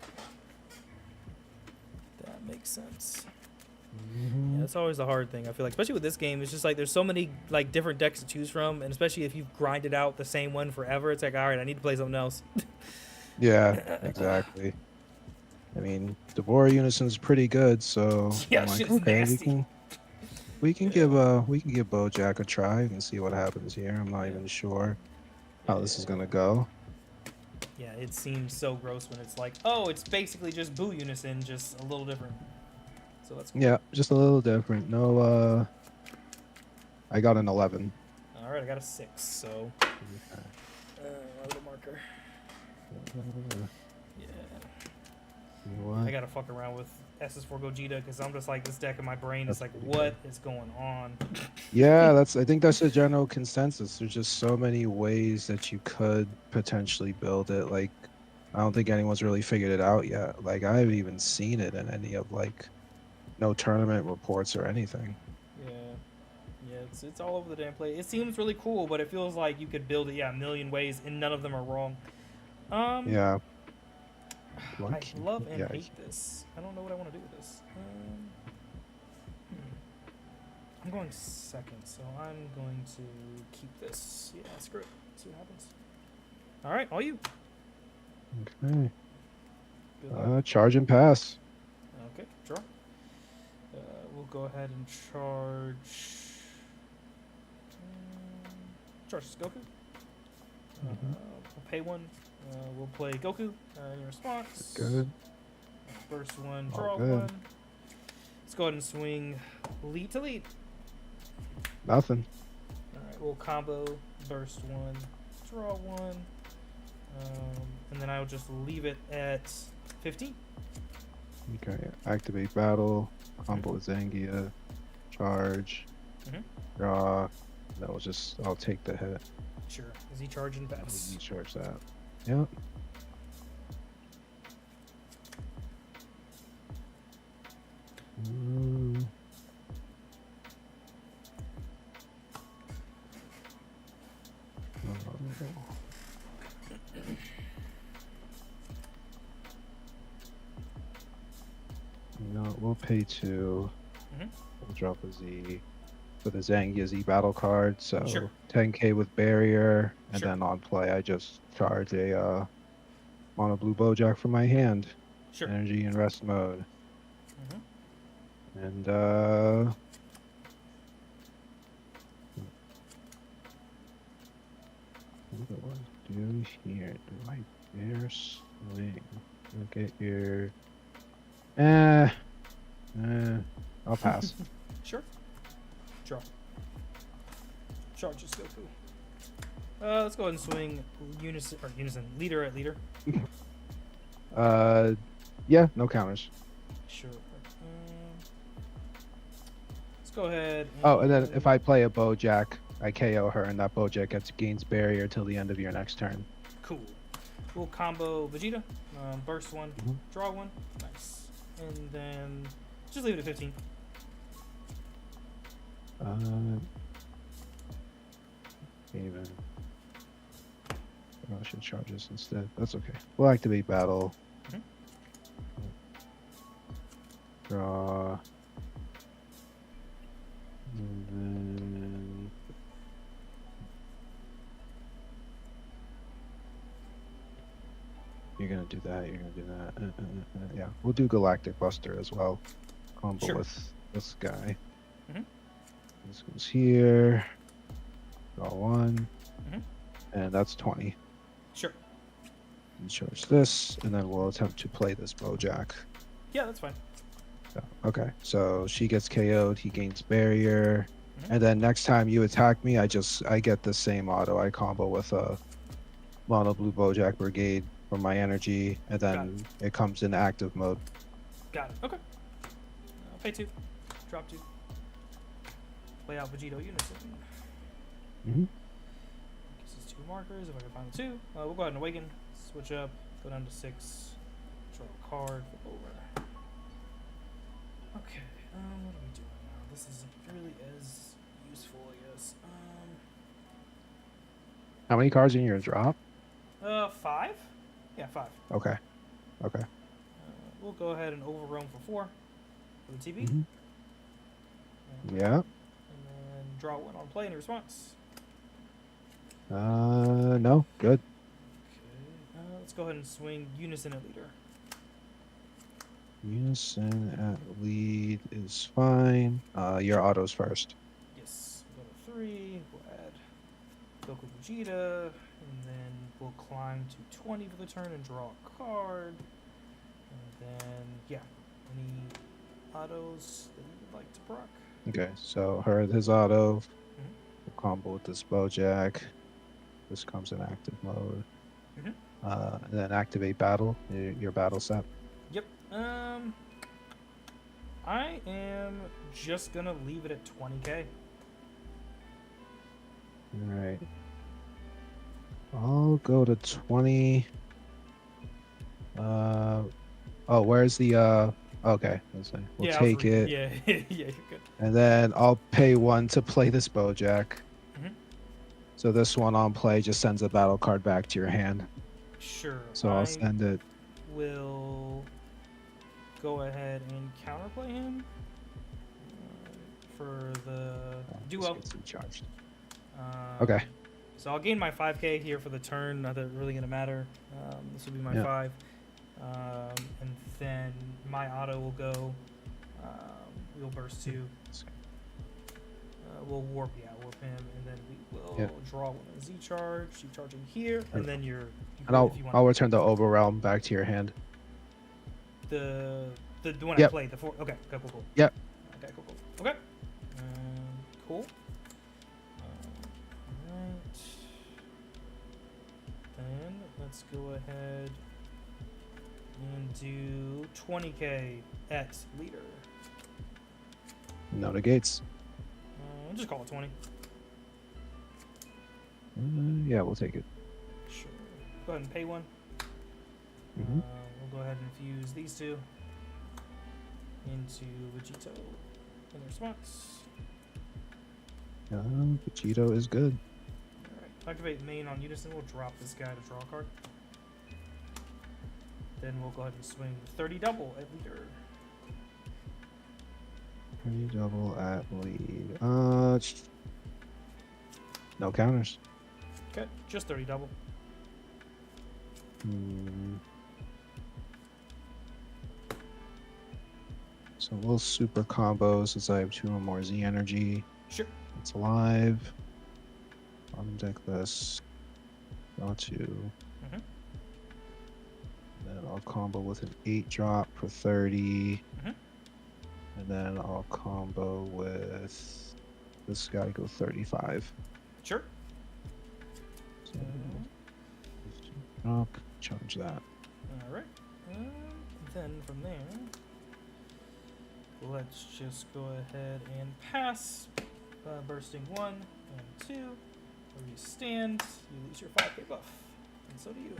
Yeah, that's always the hard thing, I feel like, especially with this game. It's just like there's so many like different decks to choose from, and especially if you've grinded out the same one forever, it's like, all right, I need to play something else.
Yeah, exactly. I mean, Devora Unison's pretty good, so
yeah,
I'm like,
shit's
okay,
nasty.
we can give Bojack a try and see what happens here. I'm not even sure how this is gonna go.
Yeah, it seems so gross when it's like, oh, it's basically just Boo Unison, just a little different. So that's cool.
Yeah, just a little different. No, I got an 11.
All right, I got a 6. So,
Okay.
little marker. Yeah.
You know what?
I gotta fuck around with SS4 Gogeta because I'm just like this deck in my brain is like, what is going on?
Yeah, I think that's the general consensus. There's just so many ways that you could potentially build it. Like, I don't think anyone's really figured it out yet. Like, I haven't even seen it in any of like no tournament reports or anything.
Yeah. Yeah, it's all over the damn place. It seems really cool, but it feels like you could build it, a million ways, and none of them are wrong.
Yeah.
I love and
Yeah.
hate this. I don't know what I want to do with this. I'm going second, so I'm going to keep this. Yeah, screw it. See what happens. All right, all you.
Okay.
Good luck.
Charge and pass.
Okay, draw. We'll go ahead and charge. Charge Goku. We'll pay one. We'll play Goku in response.
Good.
First one,
All
draw
good.
one. Let's go ahead and swing lead to lead.
Nothing.
Alright, we'll combo, burst one, draw one. And then I'll just leave it at 15.
Okay. Activate battle. Combo with Zangia. Charge. Draw. I'll take the hit.
Sure. Is he charging pass?
You charge that. Yep. No, we'll pay 2. We'll drop a Z for the Zangia Z battle card. So
Sure.
10k with barrier, and
Sure.
then on play I just charge a mono blue Bojack from my hand.
Sure.
Energy and rest mode. And what do I do here? Do I dare swing? Look at your I'll pass.
Sure. Draw. Charges Goku. Let's go ahead and swing unison. Leader at leader.
Yeah, no counters.
Sure. Let's go ahead.
Oh, and then if I play a Bojack, I KO her, and that Bojack gains barrier till the end of your next turn.
Cool. We'll combo Vegeta. Burst one, draw one. Nice. And then just leave it at 15.
Even. I should charge this instead. That's okay. We'll activate battle. Draw. And then you're gonna do that. You're gonna do that. Yeah, we'll do Galactic Buster as well. Combo
Sure.
with this guy. This goes here. Draw one, and that's 20.
Sure.
And charge this, and then we'll attempt to play this Bojack.
Yeah, that's fine.
Okay, so she gets KO'd, he gains barrier, and then next time you attack me, I get the same auto. I combo with a mono blue Bojack Brigade from my energy, and then it comes in active mode.
Got it. Okay. I'll pay 2. Drop 2. Play out Vegito Unison. This is 2 markers. If I can find the 2, we'll go ahead and awaken. Switch up. Go down to 6. Draw a card. Flip over. Okay. What are we doing now? This isn't really as useful, I guess.
How many cards in your drop?
5. Yeah, 5.
Okay.
We'll go ahead and overrun for 4 for the TB.
Yeah.
And then draw 1 on play in response.
No, good.
Okay. Let's go ahead and swing Unison at leader.
Unison at lead is fine. Your autos first.
Yes. We'll go to 3. We'll add Goku Vegeta. And then we'll climb to 20 for the turn and draw a card. And then, yeah. Any autos that you would like to proc?
Okay, so his auto Combo with this Bojack. This comes in active mode. And then activate battle. Your battle set.
Yep. I am just gonna leave it at 20k.
All right. I'll go to 20. Oh, where's the okay, let's see. We'll
Yeah,
take it.
Yeah, yeah, you're good.
And then I'll pay 1 to play this Bojack.
Mhm.
So this one on play just sends a battle card back to your hand.
Sure.
So I'll send it.
Will go ahead and counterplay him for the duo.
Charged. Okay.
So I'll gain my 5k here for the turn. Not that it's really gonna matter. This will be my 5. And then my auto will go. We'll burst 2. We'll warp him, and then we will draw 1 of Z charge. You charging here, and then
and I'll return the Overrealm back to your hand.
The one I played, the 4. Okay, cool.
Yep.
Okay, cool. Okay. Cool. Alright. Then let's go ahead and do 20k at leader.
No negates.
Just call it 20.
Yeah, we'll take it.
Sure. Go ahead and pay 1.
Mm-hmm.
We'll go ahead and infuse these 2 into Vegito in their spots.
Vegito is good.
Alright. Activate main on unison. We'll drop this guy to draw a card. Then we'll go ahead and swing 30 double at leader.
30 double at lead. No counters.
Okay, just 30 double.
So we'll super combo since I have 2 or more Z energy.
Sure.
It's alive. On deck this. Draw 2. Then I'll combo with an 8 drop for 30. And then I'll combo with this guy, go 35.
Sure.
So, drop, charge that.
Alright. And then from there, let's just go ahead and pass. Bursting 1 and 2. Where you stand, you lose your 5k buff. And so do you.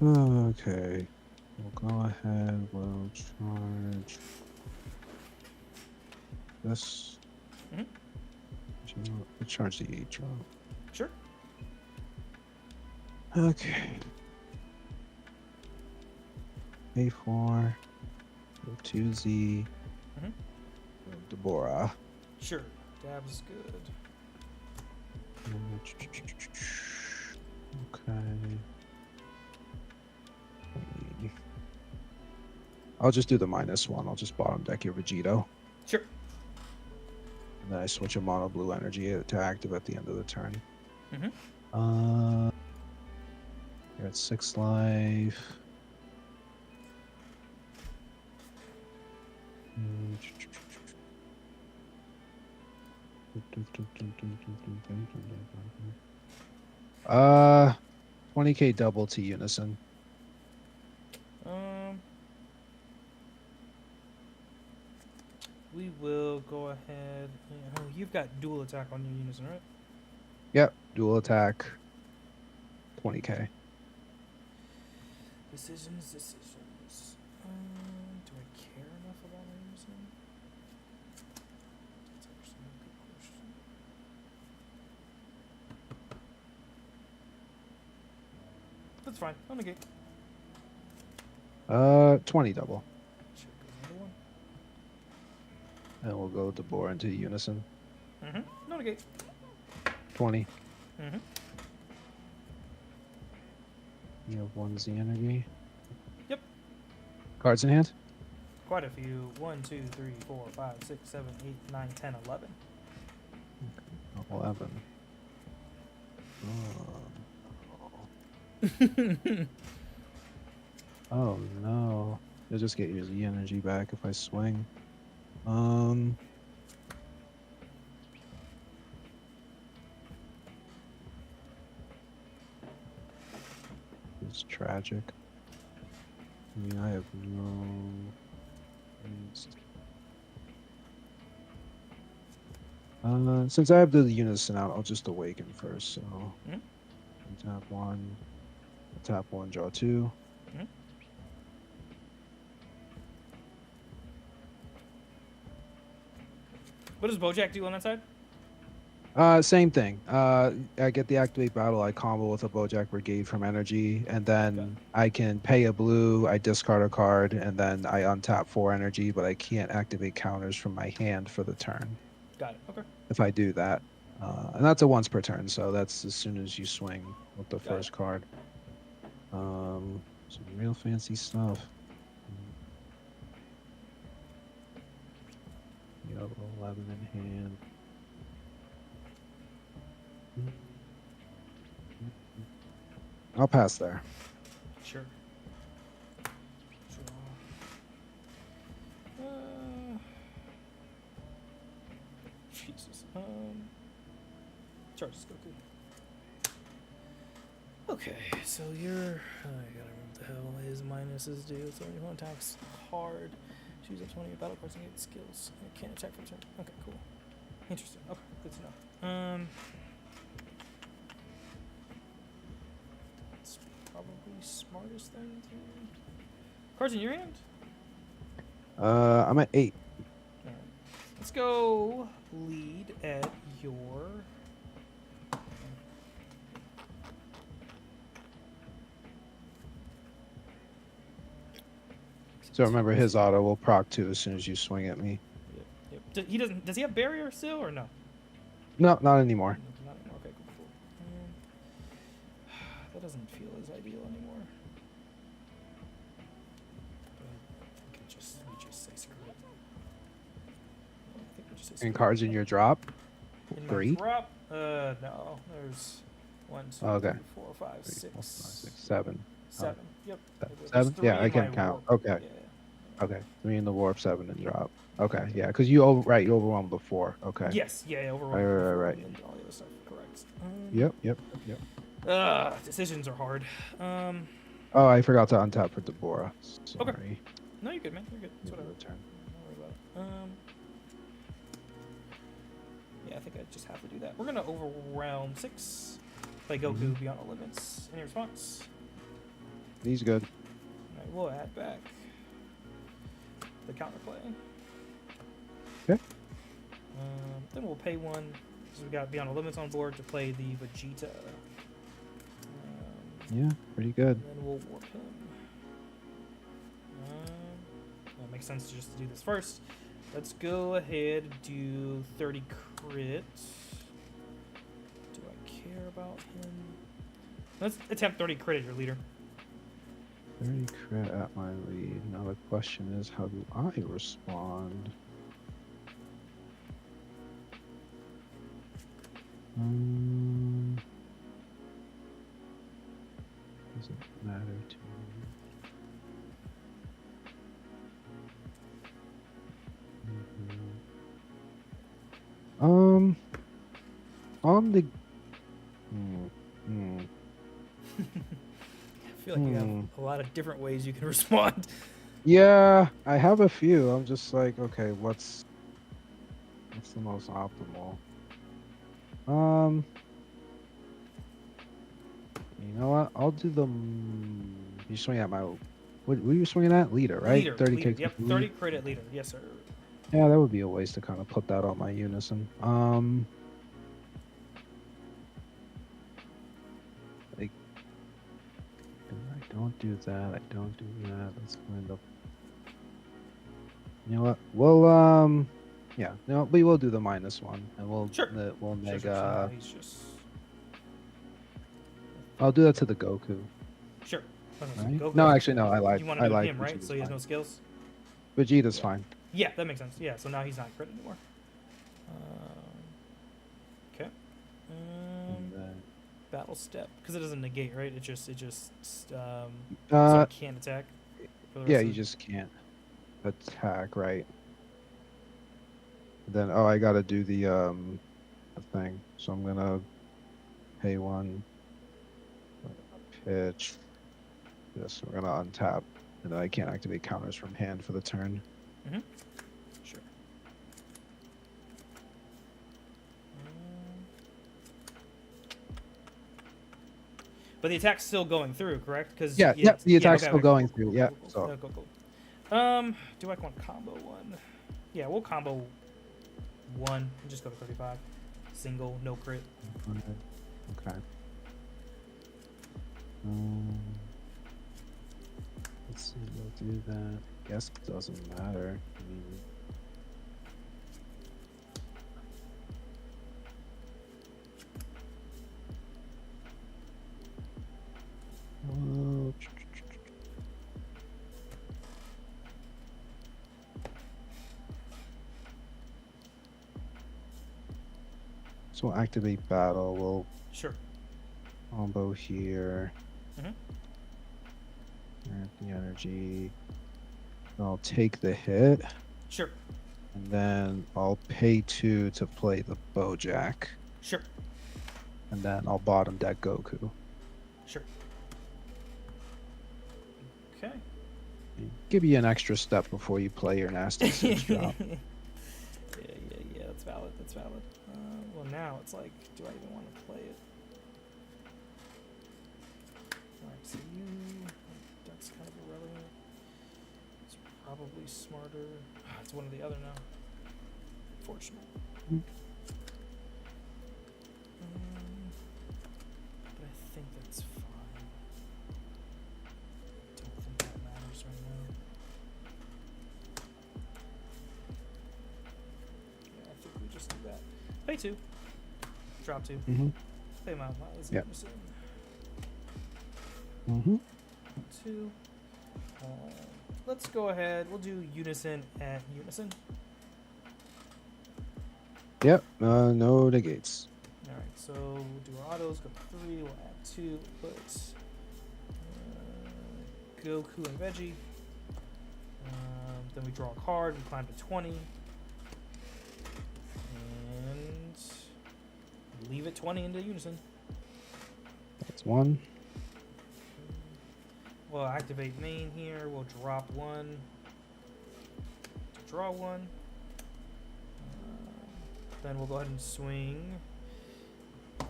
Okay. We'll go ahead, we'll charge this. We'll charge the 8 drop.
Sure.
Okay. A4. 2Z. Deborah.
Sure. Dab's good.
Okay. I'll just do the -1. I'll just bottom deck your Vegito.
Sure.
And then I switch a mono blue energy to active at the end of the turn. You're at 6 life. Uh, 20k double to unison.
We will go ahead. Oh, you've got dual attack on your unison, right?
Yep, dual attack. 20k.
Decisions. Do I care enough about my unison? That's actually a good question. That's fine. I'll negate.
20 double.
Check another one.
And we'll go Deborah into unison.
No negate.
20. You have 1 Z energy.
Yep.
Cards in hand?
Quite a few. 1, 2, 3, 4, 5, 6, 7, 8, 9, 10, 11.
11. Oh no. You'll just get your Z energy back if I swing. It's tragic. I mean, I have no. Since I have the unison out, I'll just awaken first. So, tap one, tap one, draw two.
What does Bojack do on that side?
Same thing. I get the activate battle. I combo with a Bojack Brigade from energy, and then I can pay a blue. I discard a card, and then I untap 4 energy, but I can't activate counters from my hand for the turn.
Got it. Okay.
If I do that, and that's a once per turn, so that's as soon as you swing with the first card. Some real fancy stuff. You have 11 in hand. I'll pass there.
Sure. Jesus. Charges Goku. Okay, so you're. I gotta remember what the hell his minuses do. So when he attacks hard, choose up 20 battle cards and get skills. And it can't attack for a turn. Okay, cool. Interesting. Okay, good to know. That's probably smartest thing to do. Cards in your hand?
I'm at 8.
Alright. Let's go lead at your.
So remember, his auto will proc 2 as soon as you swing at me.
Yep. He doesn't. Does he have barrier still or no?
No, not anymore.
Not anymore. Okay, cool. That doesn't feel as ideal anymore. We just say screw it. I think we just say screw
And cards in your drop?
In
3?
my drop? No. There's 1, 2,
Okay.
3, 4, 5,
3,
6,
4, 5, 6, 7.
7. Yep. There's
7?
3
Yeah, I
in
can
my
count.
warp.
Okay.
Yeah.
Okay. 3 in the warp, 7 in drop. Okay, yeah, because you overwhelmed the 4. Okay.
Yes. Yeah. Overall.
Right.
And all the other stuff. Correct.
Yep.
Decisions are hard.
Oh, I forgot to untap for Deborah. Sorry.
Okay. No, you're good, man. You're good. It's whatever.
Turn.
Don't worry about it. Yeah, I think I just have to do that. We're gonna overwhelm 6. Play Goku beyond all limits. Any response?
He's good.
Alright, we'll add back the counterplay.
Okay.
Then we'll pay 1 because we got beyond all limits on board to play the Vegeta.
Yeah, pretty good.
And then we'll warp him. Well, it makes sense to just do this first. Let's go ahead and do 30 crit. Do I care about him? Let's attempt 30 crit as your leader.
30 crit at my lead. Now the question is, how do I respond? Doesn't matter to me. On the.
I feel like you have a lot of different ways you can respond.
Yeah, I have a few. I'm just like, okay, what's the most optimal? You know what? I'll do the. You swing at my. What were you swinging at? Leader, right?
Leader,
30
leader.
kicks.
Yep, 30 crit at leader. Yes, sir.
Yeah, that would be a waste to kind of put that on my unison. Like, I don't do that. I don't do that. Let's find up. You know what? Well, yeah. No, we will do the -1, and we'll we'll make
He's just.
I'll do that to the Goku.
Sure.
Right?
Goku.
No, actually, no. I like.
You want
I
to do
like
him, right?
Vegeta's
So he has
fine.
no skills.
Vegeta's fine.
Yeah, that makes sense. Yeah, so now he's not crit anymore. Okay.
And then,
Battle step because it doesn't negate, right? It just so
uh,
it can't attack. For the
yeah,
rest
you
of
just can't attack, right? Then, oh, I gotta do the thing. So I'm gonna pay 1, pitch, Yes, we're gonna untap, and then I can't activate counters from hand for the turn.
Sure. But the attack's still going through, correct? Because
Yeah, the attack's still going through. Yeah, so
Cool. Do I want combo one? Yeah, we'll combo one and just go to 35. Single, no crit.
okay. Let's see. We'll do that. Guess it doesn't matter. I mean, so we'll activate battle. We'll
Sure.
combo here.
Mhm.
Grant the energy. I'll take the hit,
Sure.
and then I'll pay 2 to play the Bojack,
Sure.
and then I'll bottom deck Goku.
Sure. Okay.
Give you an extra step before you play your nasty 6 drop.
Yeah. That's valid. That's valid. Well, now it's like, do I even want to play it? Alright, so that's kind of irrelevant. It's probably smarter. It's one or the other now. Fortunate. But I think that's fine. Don't think that matters right now. Yeah, I think we just do that. Pay 2. Drop 2. Pay my miles.
Yep.
2. Let's go ahead. We'll do unison and unison.
Yep. No negates.
All right. So we'll do our autos. Go to 3. We'll add 2. Put Goku and Veggie. Then we draw a card. We climb to 20. And leave it 20 into unison.
That's 1.
We'll activate main here. We'll drop 1 to draw 1. Then we'll go ahead and swing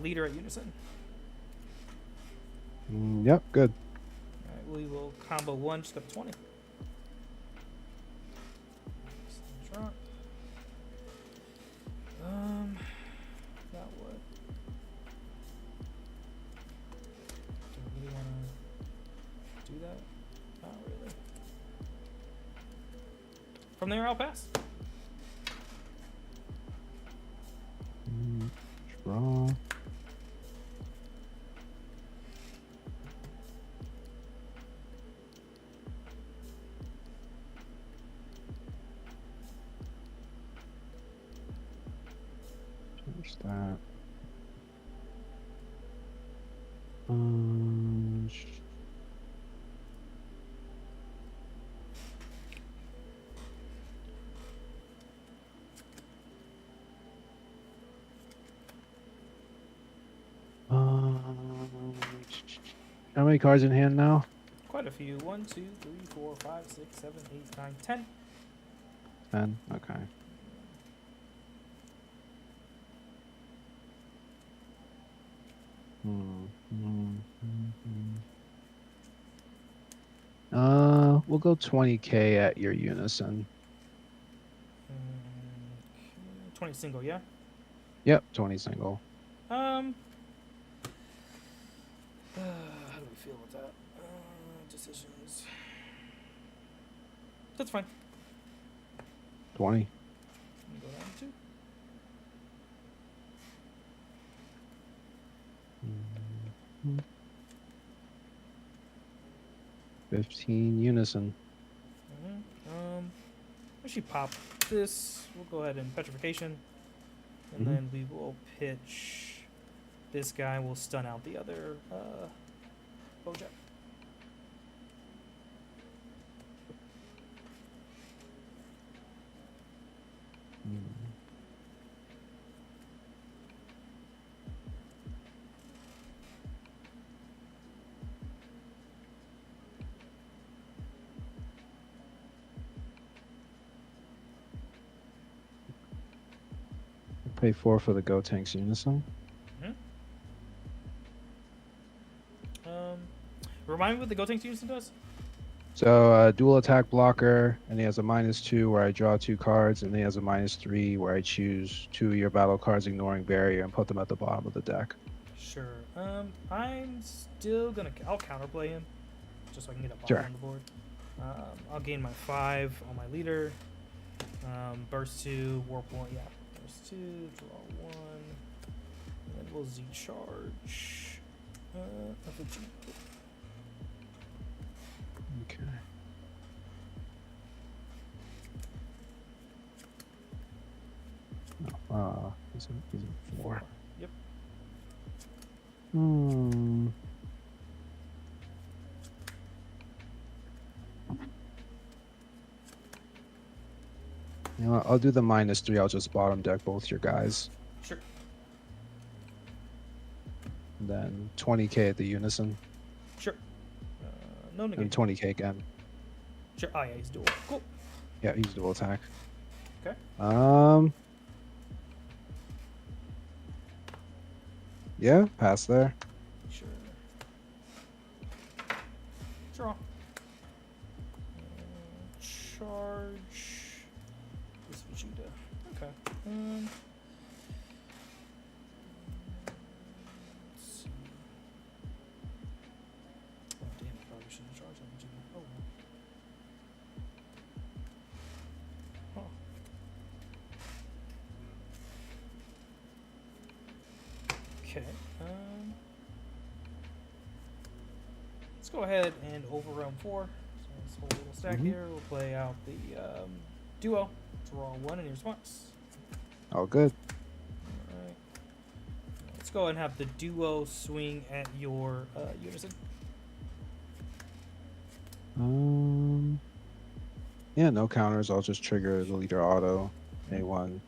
leader at unison.
Yep, good.
All right, we will combo 1, just up to 20. Drop. Now what? Do I really want to do that? Not really. From there, I'll pass.
Draw. Change that. How many cards in hand now?
Quite a few. 1, 2, 3, 4, 5, 6, 7, 8, 9, 10.
10. Okay. We'll go 20k at your unison.
20 single, yeah?
Yep, 20 single.
How do we feel with that? Decisions. That's fine.
20.
Go down to 2.
15 unison.
Actually pop this. We'll go ahead and petrification. And then we will pitch this guy. We'll stun out the other Bojack.
Pay 4 for the Go Tanks Unison.
Remind me what the Go Tanks Unison does?
So dual attack blocker, and he has a -2 where I draw 2 cards, and he has a -3 where I choose 2 of your battle cards, ignoring barrier, and put them at the bottom of the deck.
Sure. I'm still gonna. I'll counterplay him, just so I can get a bottom
Sure.
on the board. I'll gain my 5 on my leader. Burst 2, warp 1. Yeah, burst 2, draw 1, and then we'll Z charge. FG.
Okay. He's in 4.
Yep.
You know what, I'll do the -3. I'll just bottom deck both your guys.
Sure.
And then 20k at the Unison.
Sure. No
And
negation.
20k again.
Sure. Oh yeah, he's dual. Cool.
Yeah, he's dual attack.
Okay.
Yeah, pass there.
Sure. Draw. Charge. This Vegeta. Okay. Let's see. Oh damn! I probably shouldn't have charged that Vegeta. Oh well. Huh. Okay. Let's go ahead and overrun 4. So this whole little stack here. We'll play out the duo. Draw 1 in response.
All good.
Alright. Let's go ahead and have the duo swing at your Unison.
Yeah, no counters. I'll just trigger the leader auto. A1.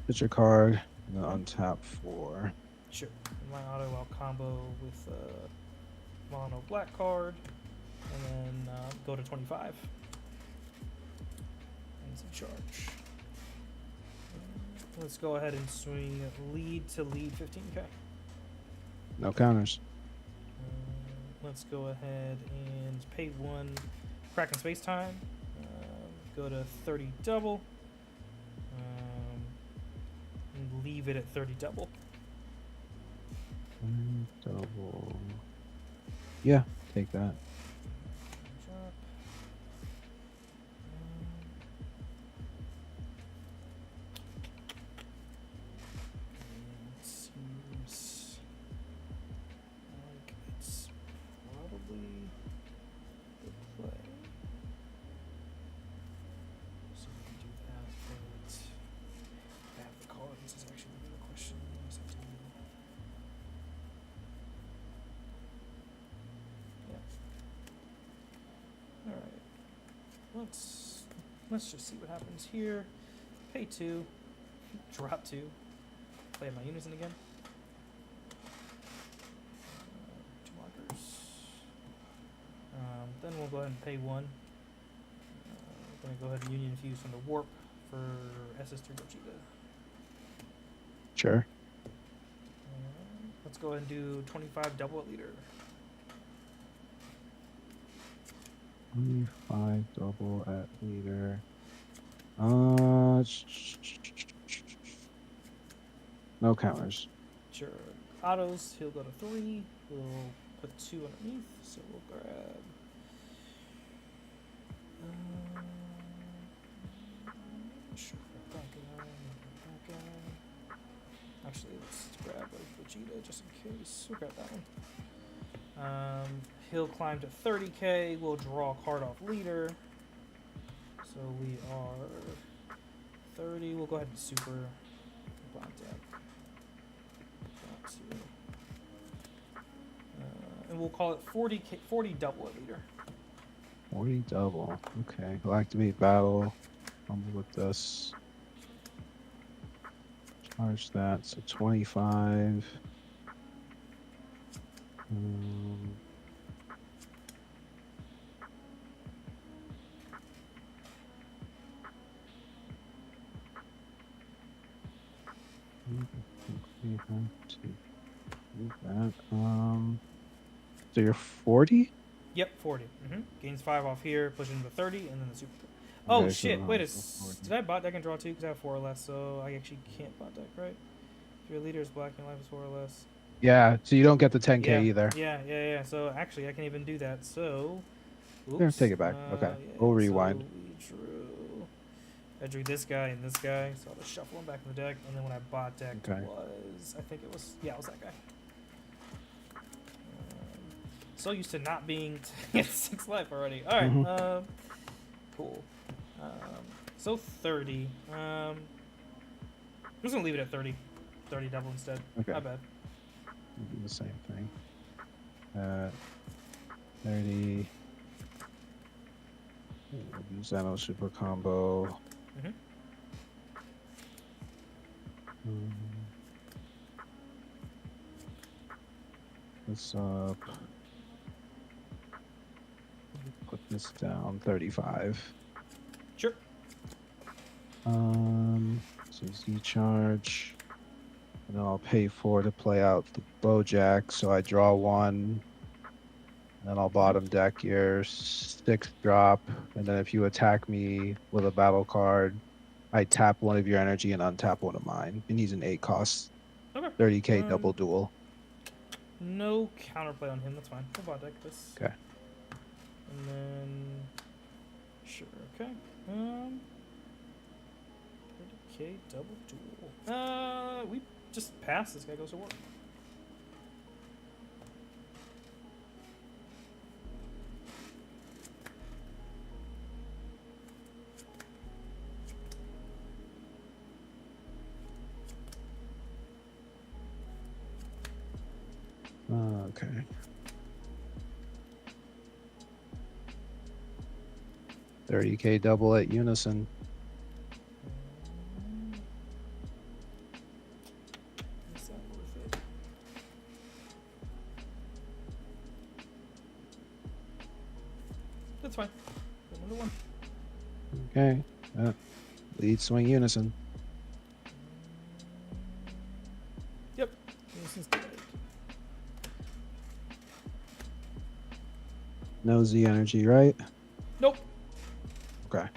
Hit your card. And then untap 4.
Sure. My auto I'll combo with mono black card. And then go to 25. And some charge. Let's go ahead and swing lead to lead 15k.
No counters.
Let's go ahead and pay 1 crack in space time. Go to 30 double. And leave it at 30 double.
Double. Yeah, take that.
Drop. It seems like it's probably the play. So we can do that, but I have the cards is actually the real question. I just have to yeah. Alright. Let's just see what happens here. Pay 2. Drop 2. Play my Unison again. 2 markers. Then we'll go ahead and pay 1. We're gonna go ahead and Union Infuse from the Warp for SS3 Gogeta.
Sure.
Let's go ahead and do 25 double at leader.
25 double at leader. No counters.
Sure. Autos, he'll go to 3. We'll put 2 underneath, so we'll grab. Sure, that guy. Actually, let's grab a Vegeta just in case. We'll grab that one. He'll climb to 30k. We'll draw a card off leader. So we are 30. We'll go ahead and super blind tap. And we'll call it 40k, 40 double at leader.
40 double. Okay. We'll activate battle. Combo with this. Charge that. So 25. have to do that. So you're 40?
Yep, 40. Gains 5 off here, push into 30, and then the super. Oh
Okay, so
shit! Wait,
so 40.
did I bot deck and draw 2? Because I have 4 or less, so I actually can't bot deck, right? If your leader is black and life is 4 or less.
Yeah, so you don't get the 10k
Yeah,
either.
yeah. So actually, I can even do that. So,
Yeah,
oops.
take it back. Okay, we'll rewind.
So I drew this guy and this guy, so I'll just shuffle them back in the deck. And then when I bot decked
Okay.
I think it was that guy. So used to not being at 6 life already. All right, cool. So 30. I'm just gonna leave it at 30. 30 double instead.
Okay.
Not bad.
We'll do the same thing. 30. We'll do Zeno super combo. This up. Put this down 35.
Sure.
So Z charge. And then I'll pay 4 to play out the Bojack. So I draw 1. And then I'll bottom deck your 6th drop. And then if you attack me with a battle card, I tap one of your energy and untap one of mine. And he's an 8 cost.
Okay.
30k double duel.
No counterplay on him. That's fine. We'll bot deck this.
Okay.
And then, sure. Okay. 30k double duel. We just pass. This guy goes to work.
Okay. $30k double at Unison.
Is that worth it? That's fine. Another one.
Okay. Lead swing Unison.
Yep. This is dead.
No Z energy, right?
Nope.
Okay.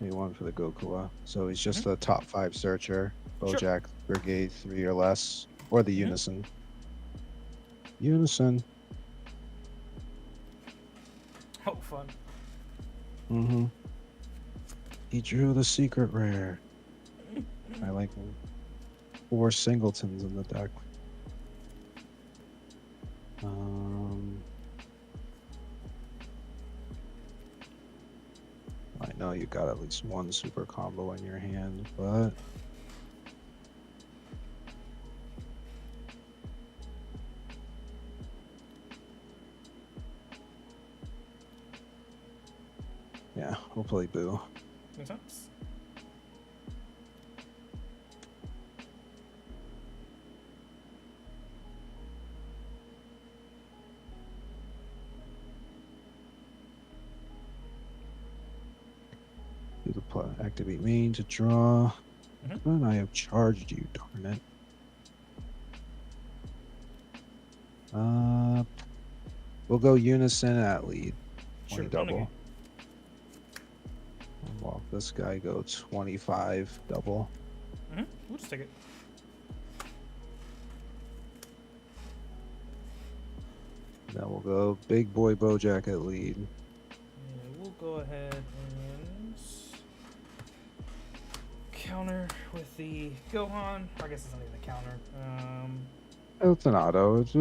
Maybe one for the Gokua. So he's just the top 5 searcher. Bojack, Brigade 3 or less. Or the Unison. Unison.
Oh, fun.
He drew the secret rare. I like 4 singletons in the deck. I know you got at least 1 super combo in your hand, but yeah, we'll play Boo.
Makes sense.
Do the activate main to draw. And I have charged you, darn it. We'll go Unison at lead.
Sure.
Double. Well, this guy go 25 double.
We'll just take it.
Then we'll go big boy Bojack at lead.
Yeah, we'll go ahead and counter with the Gohan. I guess it's not even a counter.
It's an auto. It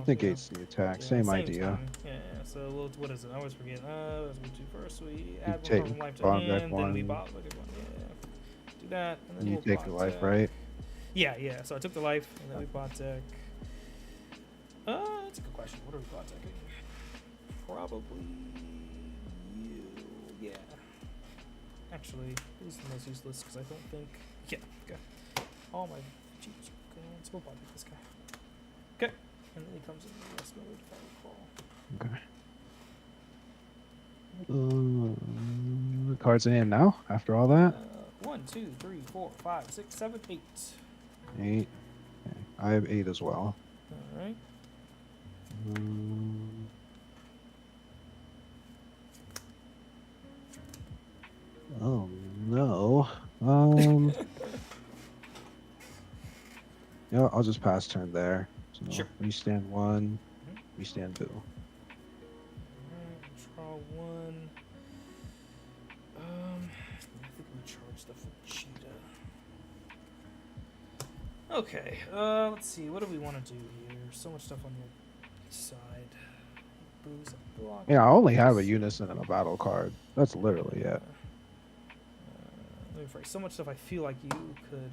negates the attack.
Yeah,
same idea.
time. Yeah. So we'll, what is it? I always forget. Let's do first. We add
take
one from life to
bottom
hand,
deck
then we
one.
bot like one. Yeah. Do that, and then
And you
we'll
take
bot
the life,
deck.
right?
Yeah. So I took the life, and then we bot deck. That's a good question. What are we bot decking? Probably you. Yeah. Actually, who's the most useless? Because I don't think. Yeah. Okay. All my cheats are going. Let's go bot deck this guy. And then he comes in the rest mode, if I recall.
Okay. Cards in hand now, after all that?
1, 2, 3, 4, 5, 6, 7, 8.
8. Okay. I have 8 as well.
Alright.
Oh no. Yeah, I'll just pass turn there. So
Sure.
we stand 1. We stand 2.
Alright, draw 1. I think we charge the Vegeta. Okay, let's see. What do we want to do here? So much stuff on your side. Booze and block.
Yeah, I only have a unison and a battle card. That's literally it.
Let me phrase. So much stuff I feel like you could.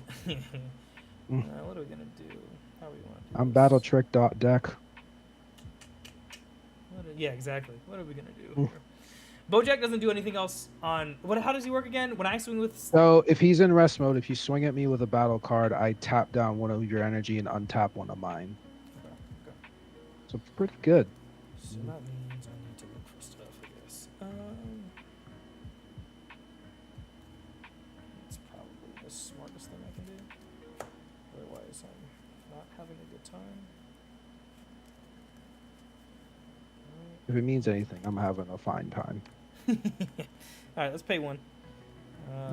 What are we gonna do? How do we want to do
I'm
this?
battle trick dot deck.
Yeah, exactly. What are we gonna do here? Bojack doesn't do anything else on what? How does he work again? When I swing with
So if he's in rest mode, if you swing at me with a battle card, I tap down one of your energy and untap one of mine.
Okay.
So pretty good.
So that means I need to look for stuff, I guess. It's probably the smartest thing I can do. Otherwise, I'm not having a good time.
If it means anything, I'm having a fine time.
All right, let's pay 1.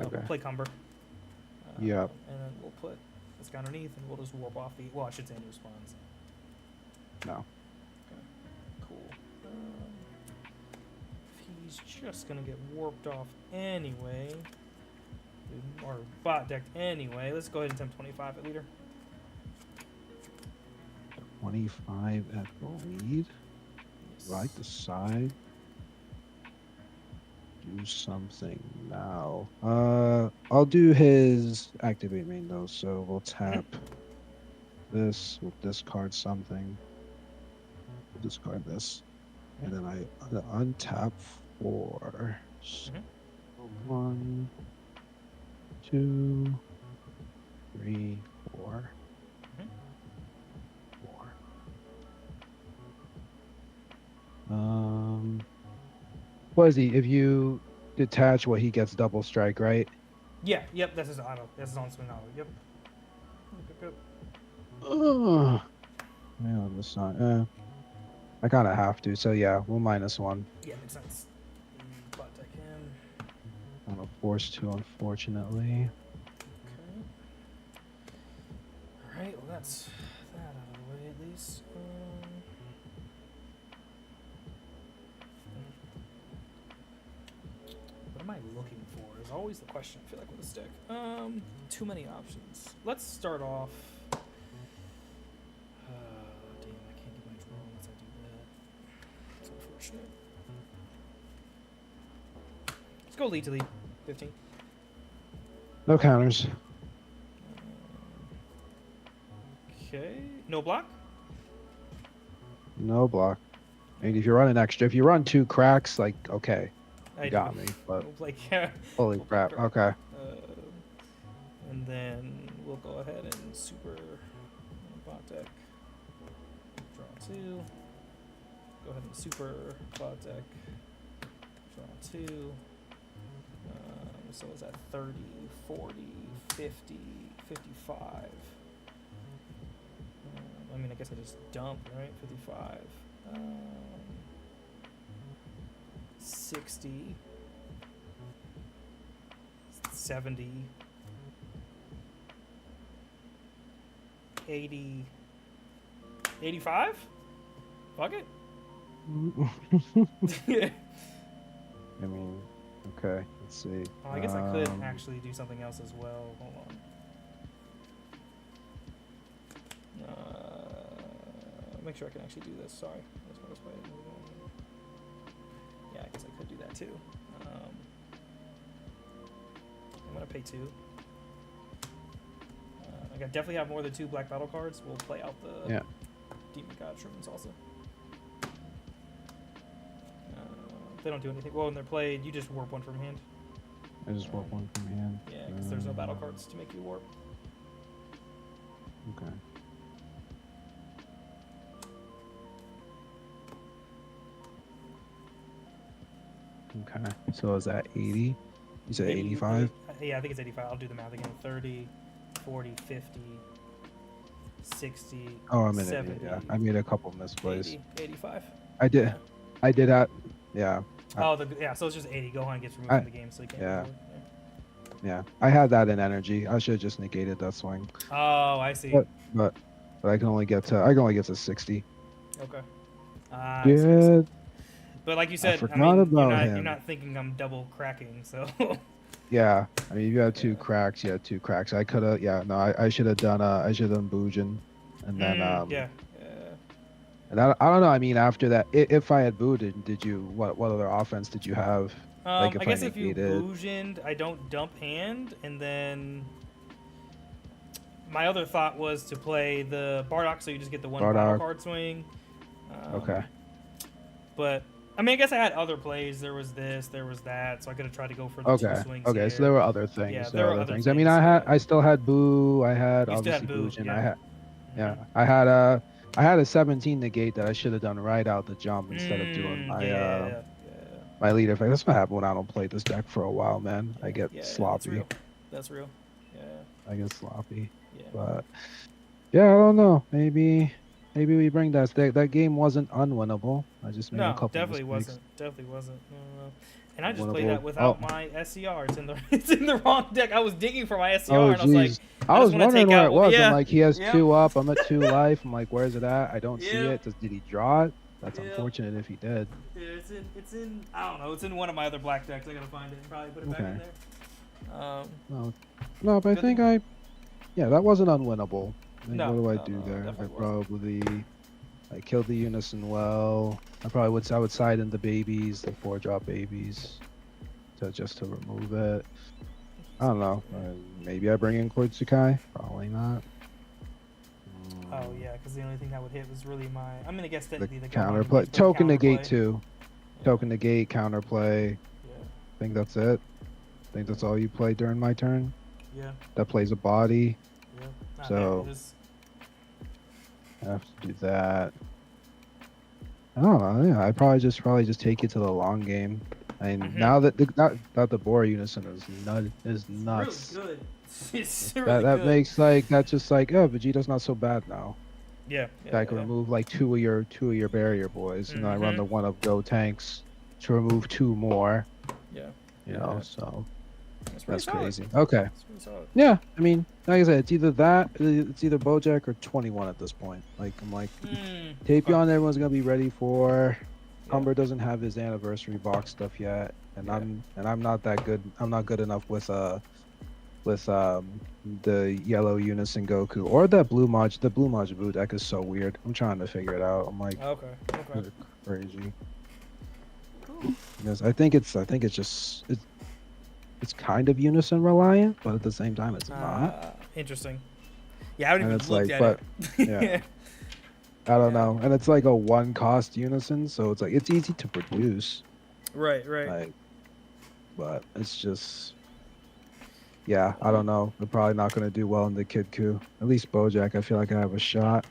Okay.
We'll play Cumber.
Yep.
And then we'll put this guy underneath, and we'll just warp off the. Well, I should say new spawns.
No.
Okay. Cool. If he's just gonna get warped off anyway, or bot decked anyway, let's go ahead and attempt 25 at leader.
25 at the lead. Right the side. Do something now. I'll do his activate main though, so we'll tap this, we'll discard something. We'll discard this. And then I untap 4. So 1, 2, 3, 4. 4. What is he? If you detach what he gets double strike, right?
Yeah, yep, that's his auto. That's his on swing auto. Yep. Good.
Yeah, on this side. I kind of have to, so yeah, we'll -1.
Yeah, makes sense. Bot deck him.
I'm forced to, unfortunately.
Okay. Alright, well that's that out of the way at least. What am I looking for is always the question, I feel like, with a stick. Too many options. Let's start off. Damn, I can't get my draw unless I do that. It's unfortunate. Let's go lead to lead. 15.
No counters.
Okay. No block?
No block. And if you run an extra, if you run 2 cracks, like, okay,
I
you got me. But
We'll play,
holy
we'll play
crap,
crack.
okay.
And then we'll go ahead and super bot deck. Draw 2. Go ahead and super bot deck. Draw 2. So is that 30, 40, 50, 55? I mean, I guess I just dump, right? 55. 60. 70. 80. 85? Fuck it.
I mean, okay, let's see.
Oh, I guess I could actually do something else as well. Hold on. Make sure I can actually do this. Sorry. Yeah, I guess I could do that too. I'm gonna pay 2. I definitely have more than 2 black battle cards. We'll play out the Demon God Sherman's also. They don't do anything. Well, when they're played, you just warp 1 from hand.
I just warp 1 from hand.
Yeah, because there's no battle cards to make you warp.
Okay. Okay. So is that 80? You said 85?
Yeah, I think it's 85. I'll do the math again. 30, 40, 50, 60,
Oh, I'm an
70,
idiot. Yeah, I made a couple misplays.
80, 85.
I did.
Yeah.
I did that. Yeah.
Oh, so it's just 80. Gohan gets removed
I-
from the game, so he can't.
yeah.
Yeah.
Yeah. I had that in energy. I should have just negated that swing.
Oh, I see.
But I can only get to 60.
Okay. I see.
Yeah.
But like you said,
forgot
I mean,
about
you're
him.
not thinking I'm double cracking, so.
Yeah. I mean, you had two cracks. You had two cracks. I could have. Yeah. No, I should have done. I should have done Bujin, and then
Yeah.
And I don't know. I mean, after that, if I had booted, did you what other offense did you have?
I guess if you Bujined, I don't dump hand, and then my other thought was to play the Bardock, so you just get the one final card swing.
Okay.
But I mean, I guess I had other plays. There was this, there was that, so I could have tried to go for the two swings.
Okay.
Here.
So there were other things.
Yeah,
there were other things. I mean,
yeah.
I still had Boo. I had
You
obviously
Boo,
Bujin.
yeah.
I had a 17 negate that I should have done right out the jump instead of doing my lead effect. That's what happened when I don't play this deck for a while, man. I get sloppy.
That's real. Yeah.
I get sloppy.
Yeah.
But yeah, I don't know. Maybe we bring that. That game wasn't unwinnable. I just made a couple
definitely
mistakes.
Definitely wasn't. No. And I just
Winnable.
played that without my SCR. It's in the wrong deck. I was digging for my SCR,
Oh,
and I was like,
I was wondering where it was.
Yeah.
I'm like, he has 2 up. I'm at 2 life. I'm like, where's it at? I don't see it. Did he draw it? That's unfortunate if he did.
Yeah, it's in. I don't know. It's in one of my other black decks. I gotta find it and probably put it back in there.
No, but I think that wasn't unwinnable. What do I do there? I killed the Unison well. I would side in the babies, the 4-drop babies, just to remove it. I don't know. Maybe I bring in Koitsukai. Probably not.
Oh yeah, because the only thing that would hit was really my. I'm gonna guess technically the
counterplay. Token negate too. Token negate, counterplay.
Yeah.
I think that's it. I think that's all you play during my turn.
Yeah.
That plays a body.
Yeah.
So I have to do that. I don't know. Yeah, I probably just take you to the long game. I mean, now that the Bora Unison is nuts.
Really good. It's really
that
good.
makes that's just like, oh, Vegeta's not so bad now.
Yeah.
I can remove like two of your barrier boys, and then I run the one of Go tanks to remove 2 more.
Yeah.
You know, so that's
solid.
crazy. Okay.
That's solid.
Yeah, I mean, like I said, it's either Bojack or 21 at this point. Like I'm like, Tapion, everyone's gonna be ready for. Humber doesn't have his anniversary box stuff yet, and I'm not that good. I'm not good enough with the yellow Unison Goku or that blue Maj. The blue Majin deck is so weird. I'm trying to figure it out. I'm like,
okay.
Crazy. Because I think it's kind of Unison reliant, but at the same time it's not.
Interesting. Yeah, I haven't even looked at it.
Yeah. I don't know. And it's like a 1-cost Unison, so it's like it's easy to produce.
Right.
Like, but it's just I don't know. They're probably not going to do well in the Kid Coup. At least Bojack, I feel like I have a shot.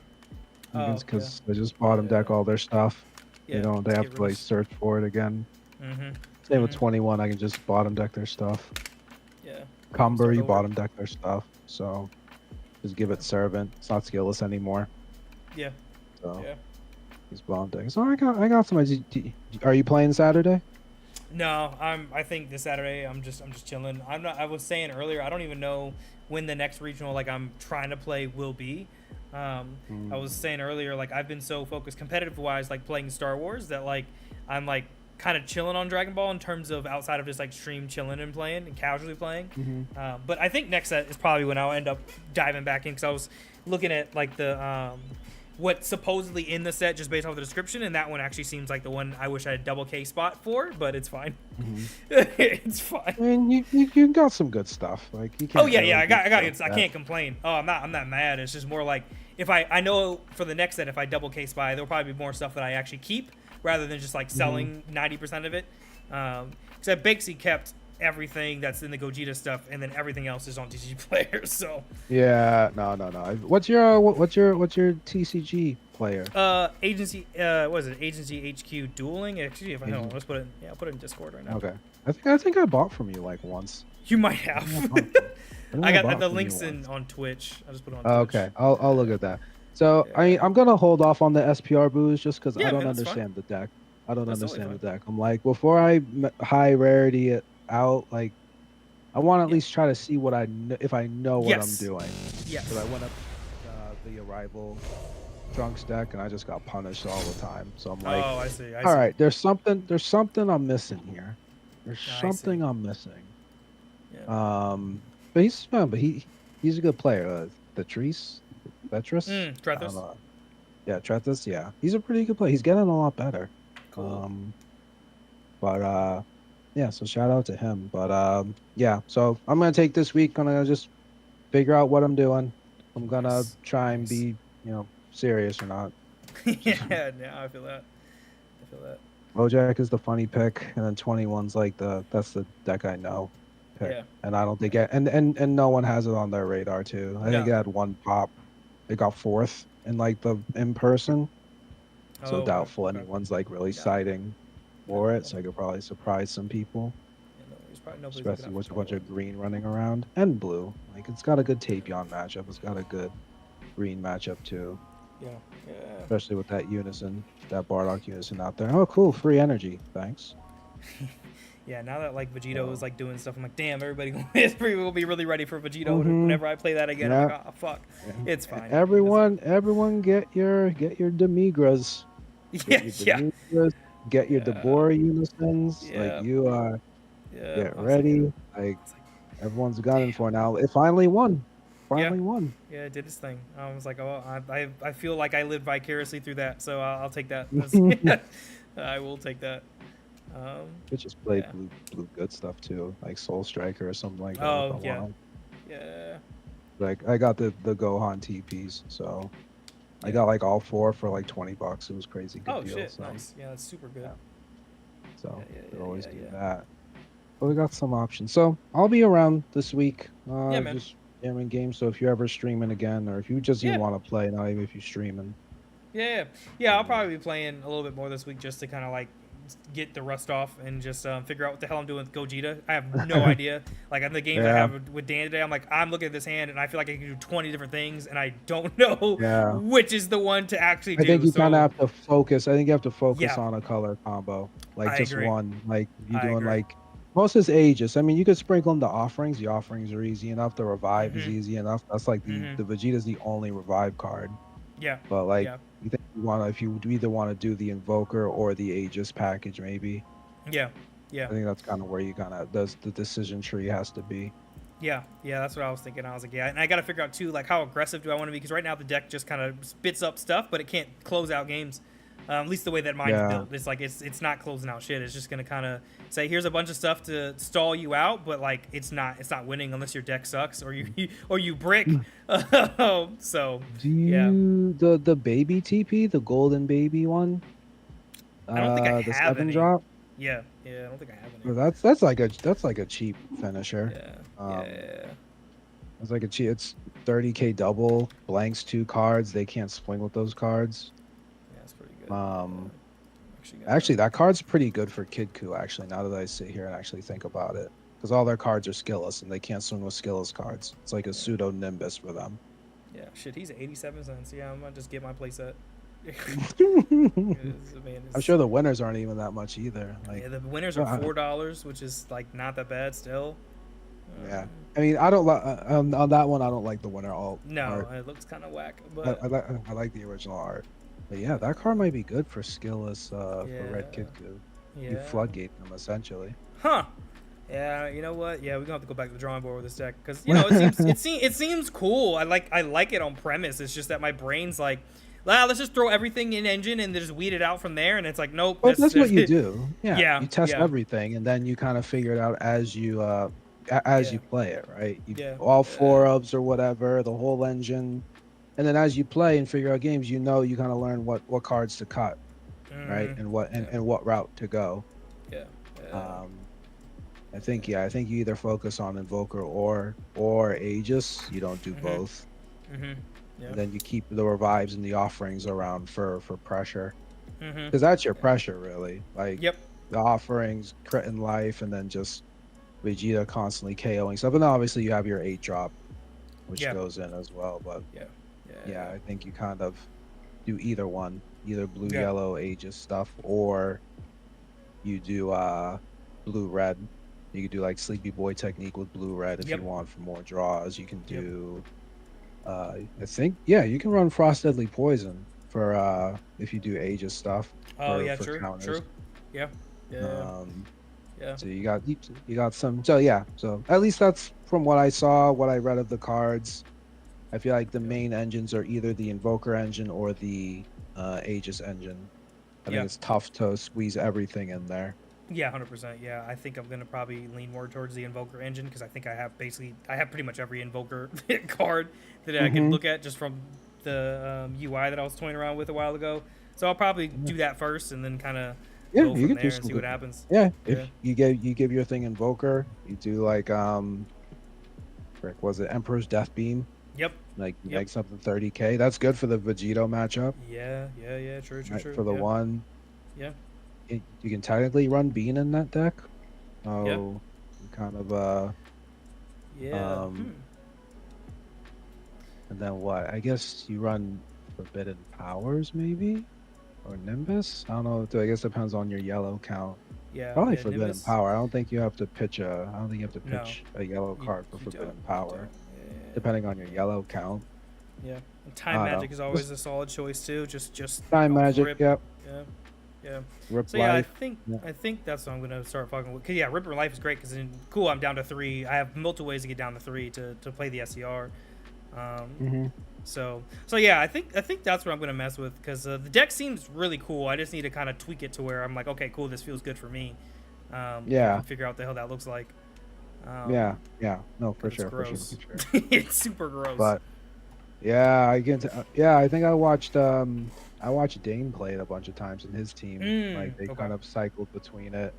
Because I just bottom deck all their stuff.
Yeah,
they have to like search for it again. Same with 21, I can just bottom deck their stuff.
Yeah.
Cumber, you bottom deck their stuff. So just give it Servant. It's not skillless anymore.
Yeah.
So he's bottom deck. So I got some. Are you playing Saturday?
No, I think this Saturday I'm just chilling. I was saying earlier, I don't even know when the next regional I'm trying to play will be. I was saying earlier, I've been so focused competitive wise, playing Star Wars, that I'm kind of chilling on Dragon Ball in terms of outside of just stream chilling and playing and casually playing. But I think next set is probably when I'll end up diving back in, because I was looking at the what's supposedly in the set just based off the description, and that one actually seems like the one I wish I had double K spot for, but it's fine. It's fine.
I mean, you got some good stuff. You can't.
Oh yeah, I got it. I can't complain. Oh, I'm not mad. It's just more if I know for the next set, if I double K spy, there'll probably be more stuff that I actually keep rather than just selling 90% of it. Except Bakesy kept everything that's in the Gogeta stuff, and then everything else is on TCG Player. So
Yeah, no. What's your TCG player?
Agency, what is it? Agency HQ Dueling. Actually, if I hold on, let's put it. Yeah, I'll put it in Discord right now.
Okay. I think I bought from you like once.
You might have. I got the links in on Twitch. I just put it on Twitch.
Okay, I'll look at that. So
Yeah.
I'm gonna hold off on the SPR booze just because
Yeah,
I don't
man, that's fine.
understand the deck. I don't
That's totally
understand the
fine.
deck. I'm like, before I high rarity it out, like I want to at least try to see what if I know what I'm doing.
Yes.
Because I went up the Arrival Trunks deck and I just got punished all the time. So I'm like,
oh, I see.
all right, there's something I'm missing here. There's
I
something
see.
I'm missing.
Yeah.
But he's a good player. Tetris. I don't
Trethus.
know. Yeah, Trethus. Yeah, he's a pretty good player. He's getting a lot better.
Cool.
Yeah. So shout out to him. But yeah. So I'm gonna take this week. Gonna just figure out what I'm doing. I'm gonna try and be, serious or not.
Yeah. No, I feel that.
Bojack is the funny pick, and then 21's like that's the deck I know. Pick.
Yeah.
And I don't think and no one has it on their radar too. I think it had one pop. It got fourth in like the in person. So doubtful anyone's like really citing for it. So I could probably surprise some people. Especially with a bunch of green running around and blue. Like it's got a good Tapion matchup. It's got a good green matchup too.
Yeah.
Especially with that unison, that Bardock unison out there. Oh, cool, free energy. Thanks.
Yeah, now that like Vegito is like doing stuff, I'm like, damn, everybody will be really ready for Vegito whenever I play that again. I'm like, oh fuck, it's fine.
Everyone, get your Demigras. Get your Deborah unisons.
Yeah.
Like you are. Get ready. Like everyone's gunning for now. It finally won. Won.
Yeah, it did its thing. I was like, oh, I feel like I lived vicariously through that, so I'll take that. I will take that.
It just played blue good stuff too, like Soul Striker or something like that.
Oh yeah.
Like I got the Gohan TPs, so I got like all 4 for like $20. It was crazy good deal.
Shit,
so.
nice. Yeah, that's super good.
Yeah. So they always do that. But we got some options. So I'll be around this week.
Man.
Just jamming games. So if you're ever streaming again, or if you just even want to play, not even if you're streaming.
Yeah. I'll probably be playing a little bit more this week just to kind of like get the rust off and just figure out what the hell I'm doing with Gogeta. I have no idea. Like on the games I have with Dan today, I'm like, I'm looking at this hand and I feel like I can do 20 different things and I don't know which is the one to actually do.
I think you kind of have to focus. I think you have to focus on a color combo, like
I
just
agree.
one. Like you're doing like most is Aegis. I mean, you could sprinkle in the offerings. The offerings are easy enough. The revive is easy enough. That's like the Vegeta's the only revive card.
Yeah.
But like you think if you either want to do the Invoker or the Aegis package, maybe.
Yeah.
I think that's kind of where you the decision tree has to be.
Yeah, that's what I was thinking. I was like, and I got to figure out too, like how aggressive do I want to be? Because right now the deck just kind of spits up stuff, but it can't close out games. At least the way that mine's built, it's like it's not closing out shit. It's just gonna kind of say, here's a bunch of stuff to stall you out, but like it's not winning unless your deck sucks or you brick. So
do you the baby TP, the golden baby one?
I don't think I
the
have
7
any.
drop.
Yeah, I don't think I have any.
Well, that's like a cheap finisher. It's like a cheap. It's 30k double, blanks 2 cards. They can't swing with those cards. Actually, that card's pretty good for Kid Coup, actually, now that I sit here and actually think about it. Because all their cards are skillless, and they can't swing with skillless cards. It's like a pseudo Nimbus for them.
Yeah, shit, he's 87 cents. Yeah, I'm gonna just get my playset.
I'm sure the winners aren't even that much either. Like,
the winners are $4, which is like not that bad still.
Yeah, I mean, I don't on that one. I don't like the winner alt.
No,
art.
it looks kind of whack. But
I like the original art. But yeah, that card might be good for skillless for Red Kid Coup. You floodgate them essentially.
Huh. Yeah, you know what? Yeah, we're gonna have to go back to the drawing board with this deck because it seems cool. I like it on premise. It's just that my brain's like, let's just throw everything in engine and just weed it out from there. And it's like, nope.
Well, that's what you do. Yeah. You test everything and then you kind of figure it out as you play it, right? All 4 ofs or whatever, the whole engine. And then as you play and figure out games, you kind of learn what cards to cut, right? And what route to go. I think you either focus on Invoker or Aegis. You don't do both.
Yeah.
And then you keep the revives and the offerings around for pressure.
Mm-hmm.
Because that's your pressure, really. Like,
Yep.
the offerings, crit in life, and then just Vegeta constantly KOing stuff. And then obviously you have your 8-drop, which goes in as well. But yeah, I think you kind of do either one, either blue, yellow, Aegis stuff, or you do blue, red. You could do like Sleepy Boy technique with blue, red if you want for more draws. You can do, I think, you can run Frost Deadly Poison for if you do Aegis stuff.
Oh,
for
true,
counters.
true. Yeah.
So you got some. So yeah. So at least that's from what I saw, what I read of the cards. I feel like the main engines are either the Invoker engine or the Aegis engine. I think it's tough to squeeze everything in there.
Yeah, 100%. Yeah, I think I'm gonna probably lean more towards the Invoker engine because I think I have pretty much every Invoker card that I can look at just from the UI that I was toying around with a while ago. So I'll probably do that first and then kind of go from there and see what happens.
Yeah, if you give your thing Invoker, you do like was it Emperor's Death Beam?
Yep.
Like something 30k. That's good for the Vegito matchup.
Yeah. True.
For the one.
Yeah.
You can technically run Bean in that deck. Oh, kind of And then what? I guess you run Forbidden Powers maybe, or Nimbus. I don't know. I guess it depends on your yellow count.
Yeah.
Probably Forbidden Nimbus. Power. I don't think you have to pitch a yellow card for Forbidden Power. Depending on your yellow count.
Yeah. And Time Magic is always a solid choice too. Just
Time Magic. Rip. Yep.
Yeah.
Rip
so
Life.
I think that's what I'm gonna start fucking with. Cause Ripper Life is great because cool. I'm down to 3. I have multiple ways to get down to 3 to play the SCR. So yeah, I think that's what I'm gonna mess with because the deck seems really cool. I just need to kind of tweak it to where I'm like, okay, cool, this feels good for me. Figure out the hell that looks like.
No, for sure.
Gross. It's super gross.
But yeah, I think I watched Dane play it a bunch of times in his team. Like they kind of cycled between it,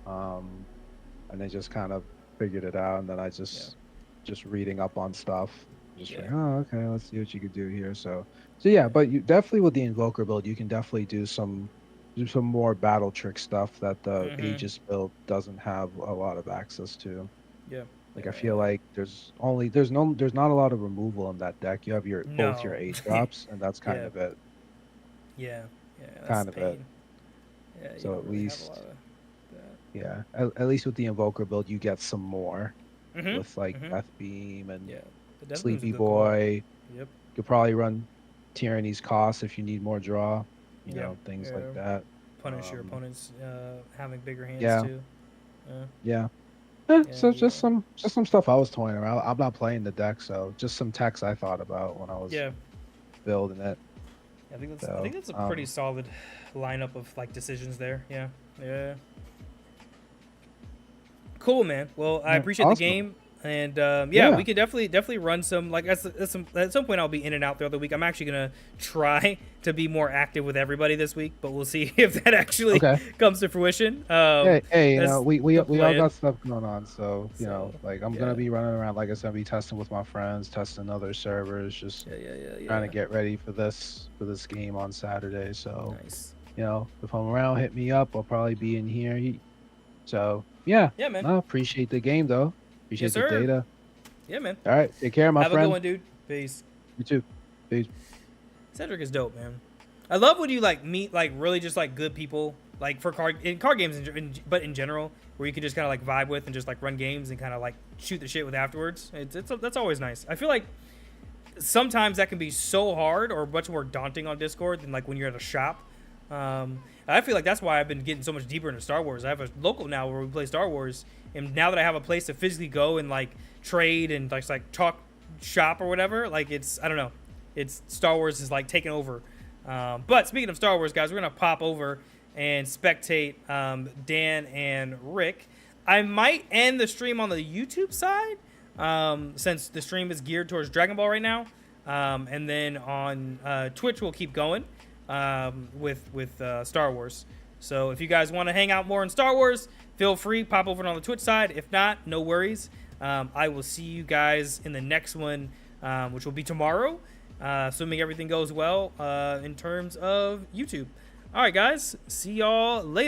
and they just kind of figured it out. And then I just reading up on stuff, like, oh, okay, let's see what you could do here. So yeah, but you definitely with the Invoker build, you can definitely do some more battle trick stuff that the Aegis build doesn't have a lot of access to.
Yeah.
Like I feel like there's not a lot of removal in that deck. You have both your 8-drops, and that's kind of it.
Yeah. That's
kind of it.
Yeah.
So at least, at least with the Invoker build, you get some more with like Death Beam and Sleepy Boy.
Yep. You
could probably run Tyranny's Cost if you need more draw. You know, things like that.
Punish your opponents having bigger hands too.
So just some stuff I was toying around. I'm not playing the deck, so just some techs I thought about when I was building it.
I think that's a pretty solid lineup of like decisions there. Yeah. Cool, man. Well, I appreciate the game. And we could definitely run some. Like at some point, I'll be in and out throughout the week. I'm actually gonna try to be more active with everybody this week, but we'll see if that actually comes to fruition.
Hey, we all got stuff going on, so you know, like I'm gonna be running around. Like I said, be testing with my friends, testing other servers, just trying to get ready for this game on Saturday. So you know, if I'm around, hit me up. I'll probably be in here. So yeah, man. I appreciate the game though. Appreciate the data.
Yeah, man.
All right. Take care, my friend.
Have a good one, dude. Peace.
You too. Peace.
Cedric is dope, man. I love when you like meet like really just like good people like for card games, but in general, where you can just kind of like vibe with and just like run games and kind of like shoot the shit with afterwards. That's always nice. I feel like sometimes that can be so hard or much more daunting on Discord than like when you're at a shop. I feel like that's why I've been getting so much deeper into Star Wars. I have a local now where we play Star Wars, and now that I have a place to physically go and like trade and like talk shop or whatever, like I don't know, it's Star Wars is like taking over. But speaking of Star Wars, guys, we're gonna pop over and spectate Dan and Rick. I might end the stream on the YouTube side since the stream is geared towards Dragon Ball right now, and then on Twitch we'll keep going. With Star Wars. So if you guys want to hang out more in Star Wars, feel free, pop over on the Twitch side. If not, no worries. I will see you guys in the next one, which will be tomorrow, assuming everything goes well in terms of YouTube. All right, guys. See y'all later.